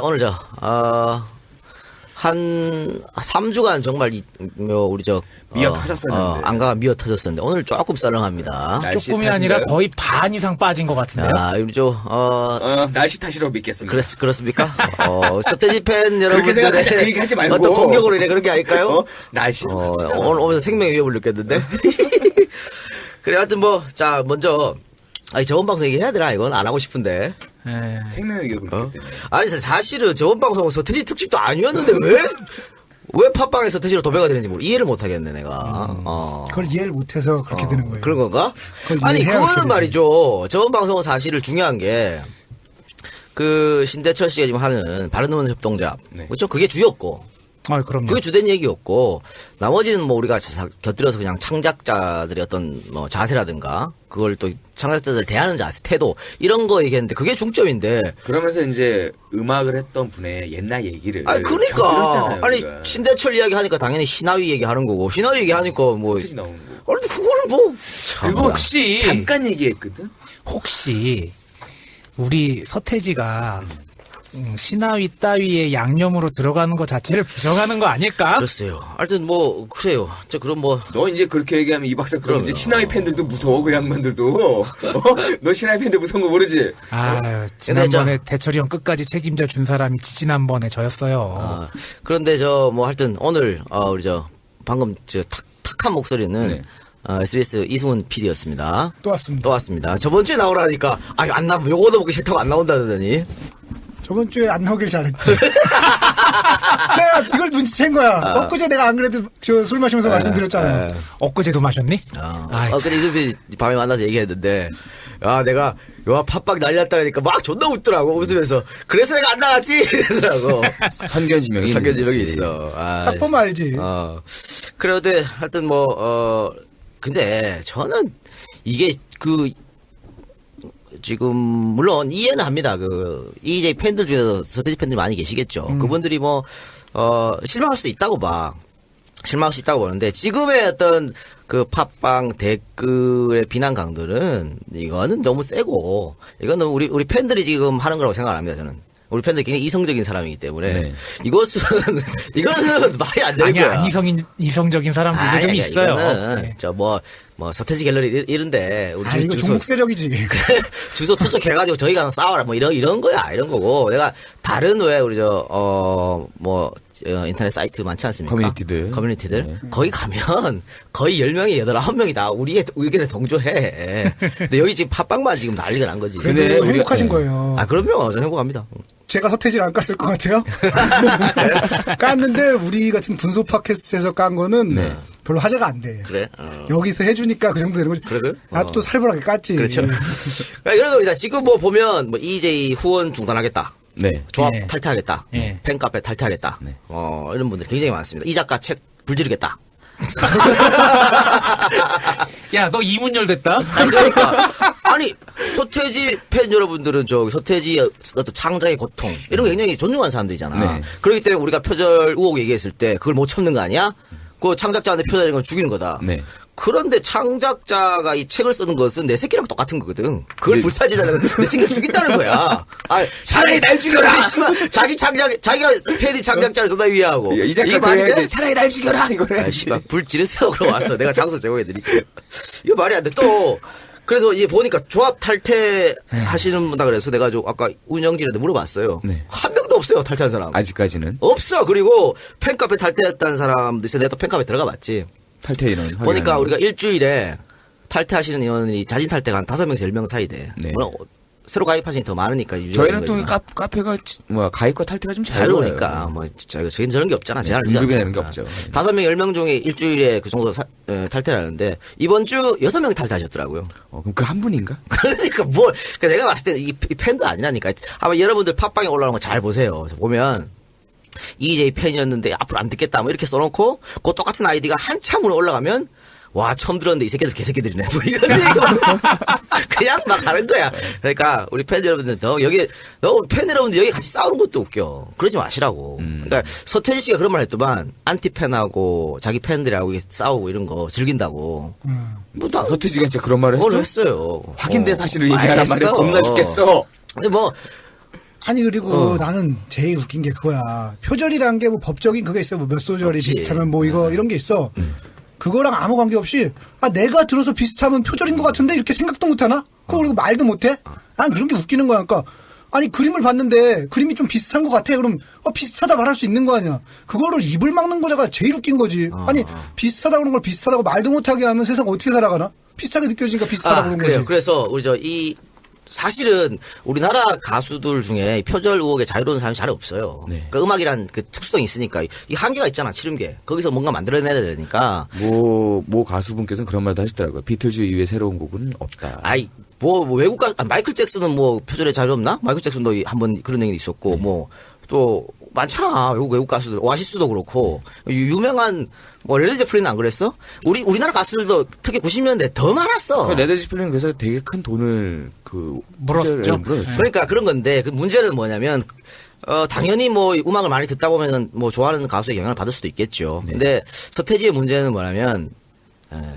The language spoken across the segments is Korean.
오늘 한 3주간 정말 우리 미어 터졌었는데. 안가가 미어 터졌었는데 오늘 조금 썰렁합니다. 조금이 아니라 거의 반 이상 빠진 것 같은데요. 우리 날씨 탓이라고 믿겠습니다. 그렇습니까? 서태지 팬 여러분들의 생각하자. 그 얘기 하지 말고. 어떤 공격으로 인해 그런 게 아닐까요? 날씨 오늘 오면서 생명의 위협을 느꼈는데. 그래, 하여튼 먼저, 저번 방송 얘기해야 되나, 이건? 안 하고 싶은데. 생명의 위협을 느꼈대. 아니, 사실은 저번 방송은 서태지 특집도 아니었는데, 왜 팟빵에 서태지로 도배가 되는지 이해를 못 하겠네, 내가. 그걸 이해를 못해서 그렇게 되는 거예요. 그런 건가? 그걸 아니, 이해해야 그거는 그렇게 말이죠. 저번 방송은 사실은 중요한 게, 신대철 씨가 지금 하는 바른노원 협동조합. 네. 그렇죠? 그게 주였고. 그럼요. 그게 주된 얘기였고, 나머지는 우리가 곁들여서 그냥 창작자들의 어떤 자세라든가, 그걸 또 창작자들 대하는 자세, 태도, 이런 거 얘기했는데, 그게 중점인데. 그러면서 이제 음악을 했던 분의 옛날 얘기를. 그러니까. 아니, 우리가. 신대철 이야기 하니까 당연히 신하위 얘기 하는 거고, 신하위 얘기 하니까 터지 나오는 거. 아니, 그거를 그리고 혹시 잠깐 얘기했거든? 혹시 우리 서태지가 신하위 따위의 양념으로 들어가는 것 자체를 부정하는 거 아닐까? 글쎄요. 하여튼 그래요. 그럼 너 이제 그렇게 얘기하면 이 박사 그럼 이제 신하위 팬들도 무서워, 그 양반들도. 너 신하위 팬들 무서운 거 모르지? 지난번에 대철이 형 끝까지 책임져 준 사람이 지난번에 저였어요. 그런데 하여튼 오늘, 우리 방금 탁한 목소리는 SBS 이승훈 PD였습니다. 또 왔습니다. 저번 주에 나오라니까, 요거도 보기 싫다고 안 나온다더니. 저번 주에 안 나오길 잘했지. 내가 이걸 눈치챈 거야. 엊그제 내가 안 그래도 술 마시면서 말씀드렸잖아요. 엊그제도 마셨니? 엊그제 이승훈 PD 밤에 만나서 얘기했는데, 내가, 팟빵 난리 났다니까 막 존나 웃더라고, 웃으면서. 그래서 내가 안 나갔지! 이러더라고. 선견지명이 있어. 딱 보면 알지. 그래도 하여튼 근데 저는 이게 지금 물론 이해는 합니다. EJ 팬들 중에서 서태지 팬들이 많이 계시겠죠. 그분들이 실망할 수도 있다고 봐. 실망할 수 있다고 보는데 지금의 어떤 팟빵 댓글의 비난 강도는 이거는 너무 세고 이거는 우리 팬들이 지금 하는 거라고 생각합니다. 저는. 우리 팬들이 굉장히 이성적인 사람이기 때문에 이거는 말이 안 되는 거야. 아니야, 이성적인 사람들도 좀 있어요. 이거는 서태지 갤러리 이런데 우리 이거 종북 세력이지. 주소 투척해가지고 저희 가서 싸워라 이런 거야, 이런 거고. 내가 다른 우리 인터넷 사이트 많지 않습니까? 커뮤니티들. 거기 가면 거의 10명이 8, 9명이 다 우리의 의견에 동조해. 근데 여기 지금 팟빵만 지금 난리가 난 거지. 근데 행복하신 거예요. 그럼요. 저는 행복합니다. 제가 서태지를 안 깠을 것 같아요. 깠는데 우리 같은 분소 팟캐스트에서 깐 거는 별로 화제가 안 돼. 그래? 여기서 해주니까 그 정도 되는 거지. 그래? 또 살벌하게 깠지. 그렇죠. 이런 겁니다. 지금 보면 EJ 후원 중단하겠다. 조합 탈퇴하겠다. 팬카페 탈퇴하겠다. 이런 분들 굉장히 많습니다. 이 작가 책 불지르겠다. 야, 너 이문열 됐다? 그러니까. 서태지 팬 여러분들은 서태지의 어떤 창작의 고통, 이런 거 굉장히 존중하는 사람들이잖아. 그렇기 때문에 우리가 표절 의혹 얘기했을 때 그걸 못 참는 거 아니야? 그 창작자한테 표절인 건 죽이는 거다. 그런데 창작자가 이 책을 쓰는 것은 내 새끼랑 똑같은 거거든. 그걸 불사지다는 건 내 새끼를 죽인다는 거야. 차라리 날 죽여라! 자기가 패디 창작자를 존나 위하고. 이 작가 그래야지. 차라리 날 죽여라! 이거래. 불 지르세요. 그러고 왔어. 내가 장소 제공해드릴게요. 이거 말이 안 돼. 또, 그래서 이제 보니까 조합 탈퇴 하시는 분다 그래서 내가 아까 운영진한테 물어봤어요. 한 명도 없어요. 탈퇴한 사람. 아직까지는? 없어. 그리고 팬카페 탈퇴했다는 사람도 있어. 내가 또 팬카페 들어가 봤지. 탈퇴 인원. 보니까 우리가 일주일에 탈퇴하시는 인원이 자진 탈퇴가 한 5명에서 10명 사이 돼. 새로 가입하시는 더 많으니까. 저희는 또 카페가 가입과 탈퇴가 좀 자유로우니까 저희는 저런 게 없잖아. 임금이라는 게 없죠. 5명, 10명 중에 일주일에 그 정도 탈퇴를 하는데 이번 주 6명이 탈퇴하셨더라고요. 그럼 그 한 분인가? 그러니까 내가 봤을 때 이 팬도 아니라니까. 아마 여러분들 팟빵에 올라오는 거 잘 보세요. 보면 EJ 팬이었는데 앞으로 안 듣겠다 이렇게 써놓고 그 똑같은 아이디가 한참으로 올라가면 처음 들었는데 이 새끼들 개새끼들이네. 이런 얘기 그냥 막 하는 거야. 그러니까 우리 팬 여러분들 팬 여러분들 여기 같이 싸우는 것도 웃겨. 그러지 마시라고. 그러니까 서태지 씨가 그런 말 했더만 안티 팬하고 자기 팬들하고 싸우고 이런 거 즐긴다고. 서태지가 진짜 그런 말을 했어? 했어요. 확인된 사실을 얘기하란 말이야. 겁나 죽겠어. 근데 아니 그리고 나는 제일 웃긴 게 그거야. 표절이라는 게 뭐 법적인 그게 있어. 뭐 몇 소절이 없지. 비슷하면 뭐 이거 이런 게 있어. 그거랑 아무 관계 없이 내가 들어서 비슷하면 표절인 것 같은데 이렇게 생각도 못 하나? 그거 그리고 말도 못 해? 난 그런 게 웃기는 거야. 그러니까 아니 그림을 봤는데 그림이 좀 비슷한 것 같아. 그럼 비슷하다 말할 수 있는 거 아니야. 그거를 입을 막는 거자가 제일 웃긴 거지. 아니 비슷하다 그런 걸 비슷하다고 말도 못하게 하면 세상 어떻게 살아가나? 비슷하게 느껴지니까 비슷하다 그런 그래요. 거지. 그래서 우리 사실은 우리나라 가수들 중에 표절 의혹에 자유로운 사람이 잘 없어요. 네. 그러니까 음악이란 그 특수성이 있으니까 이 한계가 있잖아. 치름계. 거기서 뭔가 만들어내야 되니까. 모 가수분께서는 그런 말도 하시더라고요. 비틀즈 이후에 새로운 곡은 없다. 아이 뭐 외국 가수 마이클 잭슨은 뭐 표절에 자유 없나? 마이클 잭슨도 한번 그런 얘기 있었고 뭐 또 많잖아. 외국 가수들 오아시스도 그렇고 유명한 뭐 레드 제플린은 안 그랬어? 우리나라 가수들도 특히 90년대 더 많았어. 레드 제플린 그래서 되게 큰 돈을 물었죠. 그러니까 그런 건데 그 문제는 뭐냐면 당연히 뭐 음악을 많이 듣다 보면은 뭐 좋아하는 가수의 영향을 받을 수도 있겠죠. 네. 근데 서태지의 문제는 뭐냐면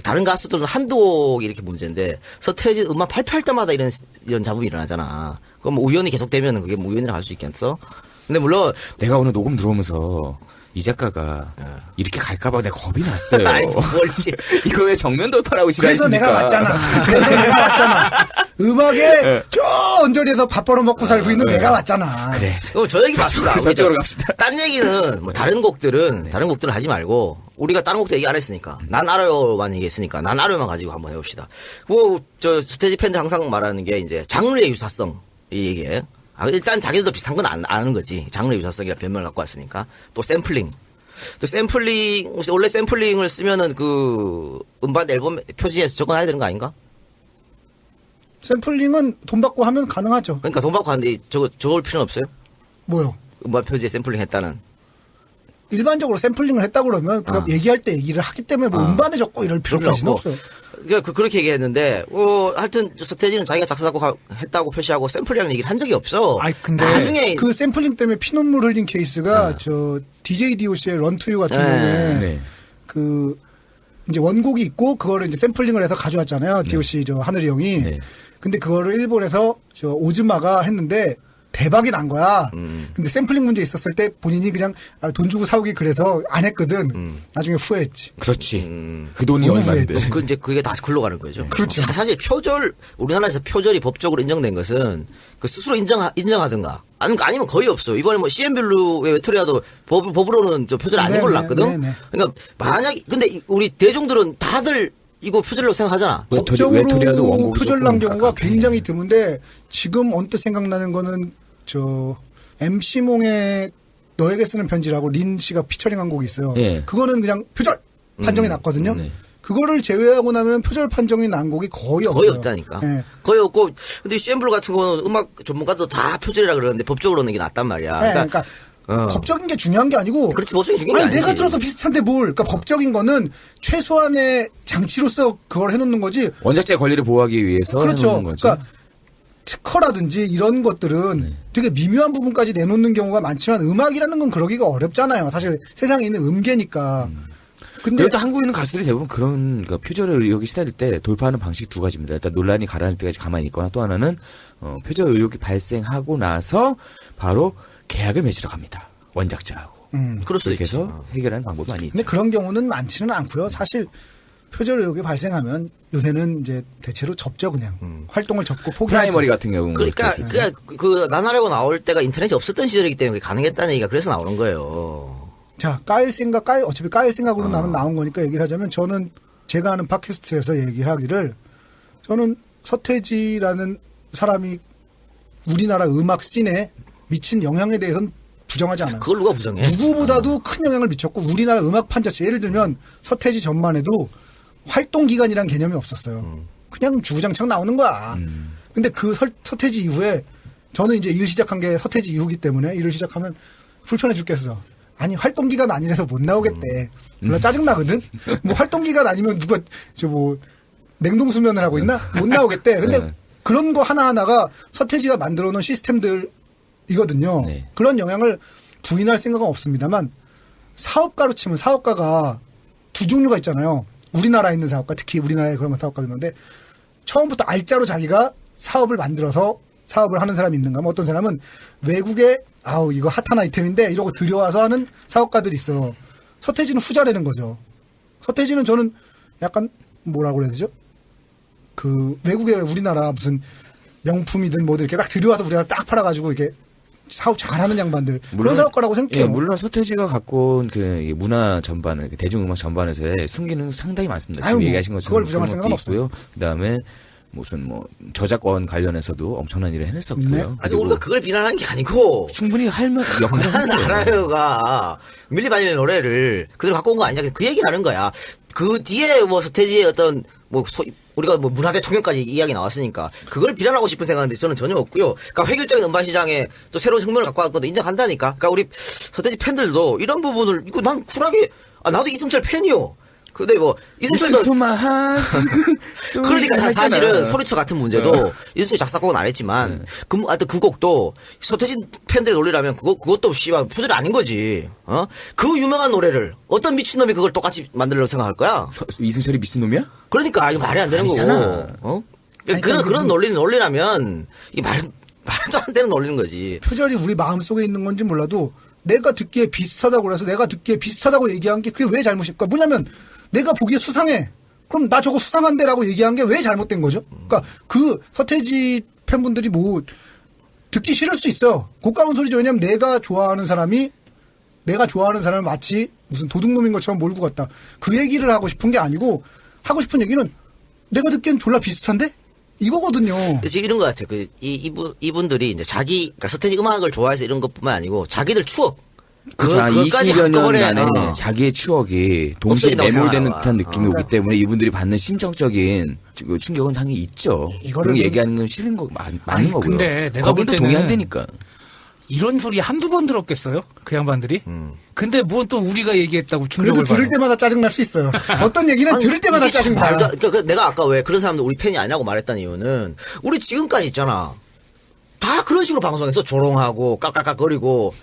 다른 가수들은 한두 곡이 이렇게 문제인데 서태지 음악 발표할 때마다 이런 잡음이 일어나잖아. 그럼 뭐 우연히 계속되면 그게 뭐 우연이라 할 수 있겠어? 근데 물론 내가 오늘 녹음 들어오면서 이 작가가 이렇게 갈까봐 내가 겁이 났어요. 아니 뭘지 이거 왜 정면 돌파라고 그래서 지랄했습니까? 내가 왔잖아. 그래서 내가 왔잖아. 음악에 저 언저리에서 밥 벌어먹고 살고 있는 내가 왔잖아. 그래. 그럼 저 얘기 맙시다. 저쪽으로 갑시다. 딴 얘기는 뭐 다른 곡들은 하지 말고 우리가 다른 곡도 얘기 안 했으니까 난 알아요만 얘기했으니까 난 알아요만 가지고 한번 해봅시다. 뭐 저 스테이지 팬들 항상 말하는 게 이제 장르의 유사성 이 얘기에 일단 자기들도 비슷한 건 아는 거지. 장르의 유사성이라는 변명을 갖고 왔으니까 또 샘플링 원래 샘플링을 쓰면은 그 음반 앨범 표지에서 적어놔야 되는 거 아닌가? 샘플링은 돈 받고 하면 가능하죠. 그러니까 돈 받고 하는데 적을 필요는 없어요? 뭐요? 음반 표지에 샘플링 했다는. 일반적으로 샘플링을 했다 그러면 그럼 얘기할 때 얘기를 하기 때문에 뭐 음반에 적고 이럴 필요까지는 없어요. 그러니까 그렇게 얘기했는데, 하여튼 서태지는 자기가 작사 작곡했다고 표시하고 샘플이라는 얘기를 한 적이 없어. 아이, 근데 나중에 그 샘플링 때문에 피눈물 흘린 케이스가 저 DJ DOC의 런 투 유 같은 경우에 네. 그 이제 원곡이 있고 그거를 이제 샘플링을 해서 가져왔잖아요. DOC 저 하늘이 형이. 네. 근데 그거를 일본에서 저 오즈마가 했는데 대박이 난 거야. 근데 샘플링 문제 있었을 때 본인이 그냥 돈 주고 사오기 그래서 안 했거든. 나중에 후회했지. 그렇지. 그 돈이 너무 얼마인데. 후회했지. 이제 그게 다시 글로 가는 거죠. 그렇죠. 사실 우리나라에서 표절이 법적으로 인정된 것은 그 스스로 인정하든가. 아니면 거의 없어요. 이번에 뭐 CN블루의 외톨이라도 법으로는 저 표절 아닌 걸로 났거든. 네네. 그러니까 근데 우리 대중들은 다들 이거 표절로 생각하잖아. 법적으로 외톨이라도 원곡이 표절 조금 난 경우가 가깝네. 굉장히 드문데 지금 언뜻 생각나는 거는 저 MC몽의 너에게 쓰는 편지라고 린 씨가 피처링한 곡이 있어요. 예. 그거는 그냥 표절 판정이 났거든요. 네. 그거를 제외하고 나면 표절 판정이 난 곡이 거의 없어요. 거의 없다니까. 예. 거의 없고, 근데 CN블루 같은 경우는 음악 전문가도 다 표절이라 그러는데 법적으로는 이게 낫단 말이야. 그러니까 법적인 게 중요한 게 아니고. 그렇지, 법적인 게 중요한 게 아니, 내가 아니지. 들어서 비슷한데 뭘. 그러니까 법적인 거는 최소한의 장치로서 그걸 해놓는 거지. 원작자의 권리를 보호하기 위해서 그렇죠. 해놓는 거죠. 그러니까 특허라든지 이런 것들은 되게 미묘한 부분까지 내놓는 경우가 많지만 음악이라는 건 그러기가 어렵잖아요. 사실 세상에 있는 음계니까. 근데 그래도 한국에 있는 가수들이 대부분 그런 그러니까 표절 의혹이 시달릴 때 돌파하는 방식이 두 가지입니다. 일단 논란이 가라앉을 때까지 가만히 있거나 또 하나는 표절 의혹이 발생하고 나서 바로 계약을 맺으러 갑니다. 원작자하고. 그럴 수도 그렇게 있지. 해서 해결하는 방법이 많이 근데 있죠. 그런 경우는 많지는 않고요. 사실 표절 의혹이 발생하면 요새는 이제 대체로 접죠 그냥. 활동을 접고 포기하죠. 프라이머리 같은 경우는 그러니까 그렇게 그 나나라고 나올 때가 인터넷이 없었던 시절이기 때문에 그게 가능했다는 얘기가 그래서 나오는 거예요. 자, 어차피 까일 생각으로 나는 나온 거니까 얘기를 하자면 저는 제가 하는 팟캐스트에서 얘기를 하기를 저는 서태지라는 사람이 우리나라 음악 씬에 미친 영향에 대해서는 부정하지 않아요. 그걸 누가 부정해? 누구보다도 큰 영향을 미쳤고 우리나라 음악판 자체 예를 들면 서태지 전만 해도 활동 기간이란 개념이 없었어요. 그냥 주구장창 나오는 거야. 근데 그 서태지 이후에 저는 이제 일 시작한 게 서태지 이후기 때문에 일을 시작하면 불편해 죽겠어. 아니 활동 기간 아니라서 못 나오겠대. 물론 짜증 나거든. 뭐 활동 기간 아니면 누가 저 뭐 냉동 수면을 하고 있나? 못 나오겠대. 근데 그런 거 하나하나가 서태지가 만들어 놓은 시스템들이거든요. 네. 그런 영향을 부인할 생각은 없습니다만 사업가로 치면 사업가가 두 종류가 있잖아요. 우리나라에 있는 사업가, 특히 우리나라에 그런 사업가가 있는데 처음부터 알짜로 자기가 사업을 만들어서 사업을 하는 사람이 있는가? 뭐 어떤 사람은 외국에 아우 이거 핫한 아이템인데 이러고 들여와서 하는 사업가들이 있어. 서태지는 후자라는 거죠. 서태지는 저는 약간 뭐라고 그래야 되죠? 그 외국에 우리나라 무슨 명품이든 뭐든 이렇게 딱 들여와서 우리가 딱 팔아가지고 이렇게 사업 잘하는 양반들 그런 사업가라고 생각해요. 예, 물론 서태지가 갖고 온 그 문화 전반, 대중음악 전반에서의 순기능 상당히 많습니다. 지금 아유, 얘기하신 것처럼 그걸 부정할 그런 생각은 것도 있고요. 그다음에 무슨 뭐 저작권 관련해서도 엄청난 일을 해냈었고요. 네. 아니 그리고 우리가 그걸 비난하는 게 아니고 충분히 할 역할을 나는 했어요. 알아요가 밀리 바닐의 노래를 그대로 갖고 온 거 아니냐 그 얘기하는 거야. 그 뒤에 뭐 서태지의 어떤 뭐 우리가 뭐 문화대 통일까지 이야기 나왔으니까 그걸 비난하고 싶은 생각인데 저는 전혀 없고요. 그러니까 획일적인 음반 시장에 또 새로운 혁명을 갖고 왔던 것도 인정한다니까. 그러니까 우리 서태지 팬들도 이런 부분을 이거 난 쿨하게 나도 이승철 팬이요. 근데 뭐 이승철도 투마한 그러니까 사실은 소리쳐 같은 문제도 이승철 작사곡은 안 했지만 하여튼 그 곡도 서태지 팬들의 논리라면 그것도 씨발 표절이 아닌 거지. 그 유명한 노래를 어떤 미친놈이 그걸 똑같이 만들려고 생각할 거야? 이승철이 미친놈이야? 그러니까 이거 말이 안 되는 아니잖아. 거고. 아니, 그런 그러니까 논리라면 이 말도 안 되는 논리는 거지. 표절이 우리 마음속에 있는 건지 몰라도 내가 듣기에 비슷하다고 그래서 내가 듣기에 비슷하다고 얘기한 게 그게 왜 잘못일까? 뭐냐면 내가 보기에 수상해. 그럼 나 저거 수상한데라고 얘기한 게 왜 잘못된 거죠? 그러니까 그 서태지 팬분들이 뭐 듣기 싫을 수 있어요. 고가운 소리죠. 왜냐면 내가 좋아하는 사람을 마치 무슨 도둑놈인 것처럼 몰고 갔다. 그 얘기를 하고 싶은 게 아니고 하고 싶은 얘기는 내가 듣기엔 졸라 비슷한데? 이거거든요. 지금 이런 것 같아요. 이분들이 이제 그러니까 서태지 음악을 좋아해서 이런 것뿐만 아니고 자기들 추억. 그렇죠. 20여 년 안에 어. 자기의 추억이 동시에 없어진다고 매몰되는 생각하나 듯한 봐. 느낌이 오기 때문에 이분들이 받는 심정적인 충격은 당연히 있죠. 이거를 그런 얘기하는 건 싫은 거 맞는 아니, 거고요. 근데 내가 볼 거기도 때는 동의한다니까. 이런 소리 한두 번 들었겠어요? 그 양반들이? 근데 뭐 또 우리가 얘기했다고 그래도 충격을 들을 받아. 때마다 짜증날 수 있어요. 어떤 얘기는 아니, 들을 때마다 이게 참 짜증나요. 그러니까 내가 아까 왜 그런 사람들 우리 팬이 아니라고 말했던 이유는 우리 지금까지 있잖아. 다 그런 식으로 방송해서 조롱하고 깍깍깍거리고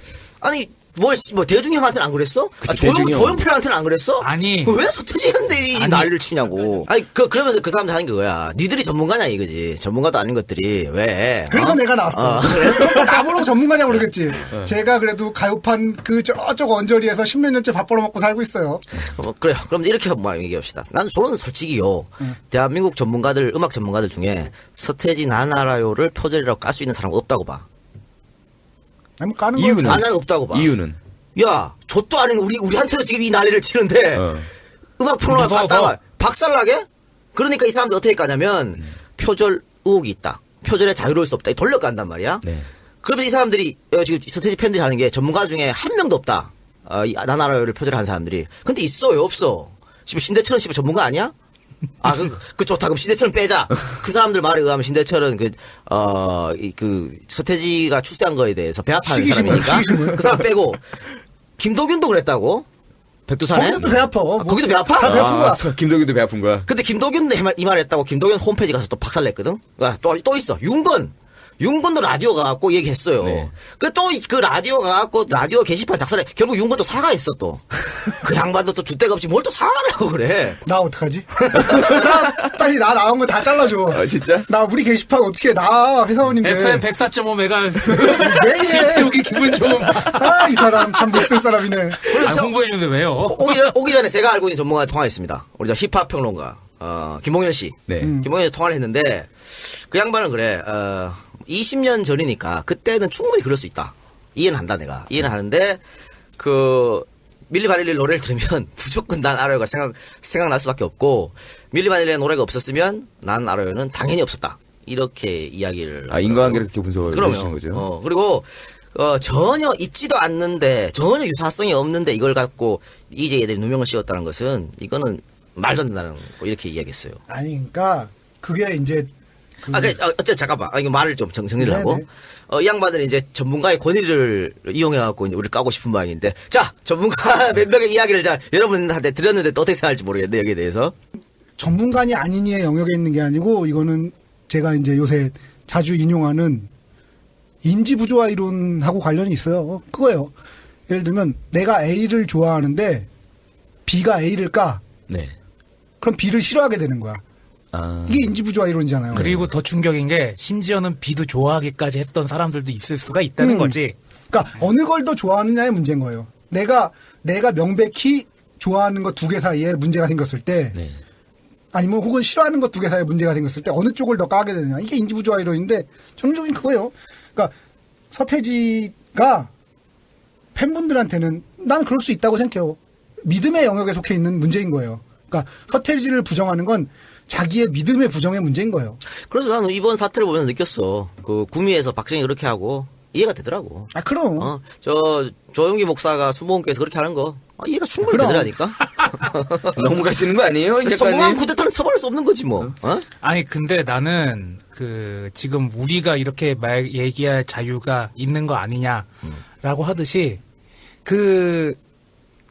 아니 뭐 대중이 형한테는 안 그랬어? 그치, 대중이 형. 조용필한테는 안 그랬어? 아니. 왜 서태지 형들이 이 아니. 난리를 치냐고. 아니 그러면서 그 사람들 하는 게 뭐야? 니들이 전문가냐 이거지. 전문가도 아닌 것들이 왜? 그래서 내가 나왔어. 그러니까 나보고 전문가냐고 그러겠지. 제가 그래도 가요판 그 저쪽 언저리에서 10몇 년째 밥 벌어먹고 살고 있어요. 그래요. 그럼 이렇게 한번 얘기합시다. 저는 솔직히요. 대한민국 전문가들, 음악 전문가들 중에 서태지 난 알아요를 표절이라고 깔 수 있는 사람은 없다고 봐. 아니 뭐 까는 이유는? 거는 나는 없다고 봐. 이유는 야, 좆도 아닌 우리한테도 지금 이 난리를 치는데 음악 평론가 무서워서. 박살나게? 그러니까 이 사람들 어떻게 까냐면 표절 의혹이 있다. 표절에 자유로울 수 없다. 돌려간단 말이야. 네. 그러면 이 사람들이 지금 서태지 팬들이 하는 게 전문가 중에 한 명도 없다. 난 알아요를 표절한 사람들이. 근데 있어요, 없어? 지금 신대철은 씨발 전문가 아니야? 그 좋다. 그럼 신대철은 빼자. 그 사람들 말에 의하면 신대철은 서태지가 출세한 거에 대해서 배합하는 사람이니까 그 사람 빼고 김도균도 그랬다고. 백두산에. 거기도 또 배 아파. 거기도 배 아파? 다 배 아픈 거야. 김덕기도 배 아픈 거야. 근데 김도균도 이 말 했다고 김도균 홈페이지 가서 또 박살냈거든? 또 있어. 윤건도 라디오 가갖고 얘기했어요. 네. 그 라디오 가갖고 라디오 게시판 작살해. 결국 윤건도 사과했어 또. 그 양반도 또 줏대가 없이 뭘 또 사과라고 그래. 나 어떡하지? 빨리 나 나온 거 다 잘라줘. 아, 진짜? 나 우리 게시판 어떻게 나 회사원인데. FM 104.5 메가 왜 이래? 여기 기분 좀. 아, 이 사람 참 못쓸 사람이네. 아, 홍보해주는데 왜요? 오기 전에 제가 알고 있는 전문가 통화했습니다. 우리 저 힙합 평론가 김봉현 씨. 네. 김봉현 씨 통화를 했는데 그 양반은 그래. 20년 전이니까 그때는 충분히 그럴 수 있다. 이해는 한다 내가. 이해는 하는데 밀리 바닐리 노래를 들으면 무조건 난 알아요가 생각날 수밖에 없고 밀리 바닐리의 노래가 없었으면 난 알아요는 당연히 없었다. 이렇게 이야기를. 인과관계를 그렇게 분석을 그럼요. 해주신 거죠. 그리고 전혀 있지도 않는데 전혀 유사성이 없는데 이걸 갖고 이제 얘들이 누명을 씌웠다는 것은 이거는 말도 안 된다는 거 이렇게 이야기했어요. 아니, 그러니까 그게 이제 어쨌든 잠깐만. 이거 말을 좀 정리를 네네. 하고. 이 양반은 이제 전문가의 권위를 이용해갖고 이제 우리를 까고 싶은 모양인데. 자, 전문가 몇 명의 이야기를 여러분한테 드렸는데 또 어떻게 생각할지 모르겠네, 여기에 대해서. 전문가니 아니니의 영역에 있는 게 아니고 이거는 제가 이제 요새 자주 인용하는 인지부조화 이론하고 관련이 있어요. 그거예요. 예를 들면 내가 A를 좋아하는데 B가 A를 까. 네. 그럼 B를 싫어하게 되는 거야. 이게 인지부조화 이론이잖아요. 그리고 더 충격인 게 심지어는 비도 좋아하기까지 했던 사람들도 있을 수가 있다는 거지. 그러니까 어느 걸 더 좋아하느냐의 문제인 거예요. 내가 명백히 좋아하는 것 두 개 사이에 문제가 생겼을 때, 네. 아니면 혹은 싫어하는 것 두 개 사이에 문제가 생겼을 때 어느 쪽을 더 까게 되느냐. 이게 인지부조화 이론인데 전형적인 그거예요. 그러니까 서태지가 팬분들한테는 난 그럴 수 있다고 생각해요. 믿음의 영역에 속해 있는 문제인 거예요. 그러니까 서태지를 부정하는 건 자기의 믿음의 부정의 문제인 거예요. 그래서 나는 이번 사태를 보면서 느꼈어. 그 구미에서 박정희 그렇게 하고 이해가 되더라고. 아, 그럼. 조용기 목사가 수모원께서 그렇게 하는 거 이해가 충분히 그럼. 되더라니까. 너무 가시는 거 아니에요? 이 성공한 작가님? 쿠데타는 처벌할 수 없는 거지 뭐. 어? 아니 근데 나는 지금 우리가 이렇게 얘기할 자유가 있는 거 아니냐라고 하듯이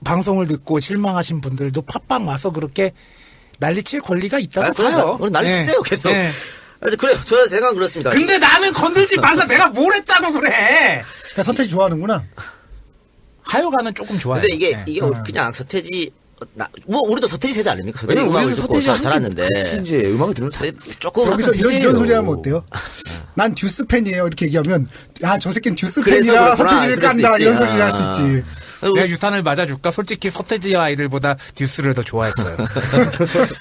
방송을 듣고 실망하신 분들도 팟빵 와서 그렇게 난리칠 권리가 있다고 봐요. 그럼 난리치세요 계속. 네. 그래요. 제가 그렇습니다. 근데 나는 건들지 말라. 내가 뭘 했다고 그래. 그러니까 서태지 좋아하는구나. 하여간은 조금 좋아요. 근데 이게 네. 이게 그냥 서태지 우리도 서태지 세대 아닙니까? 서태지 왜냐면 음악을 우리도 듣고 서태지 자랐는데 같이 이제 음악을 들으면 조금 여기서 이런 서태지예요. 소리 하면 어때요? 난 듀스 팬이에요. 이렇게 얘기하면 저 새끼는 듀스 그래서 팬이라 그렇구나. 서태지를 그럴 수 깐다. 있지. 이런 소리를 할 수 있지. 내가 유탄을 맞아줄까? 솔직히 서태지 아이들보다 듀스를 더 좋아했어요.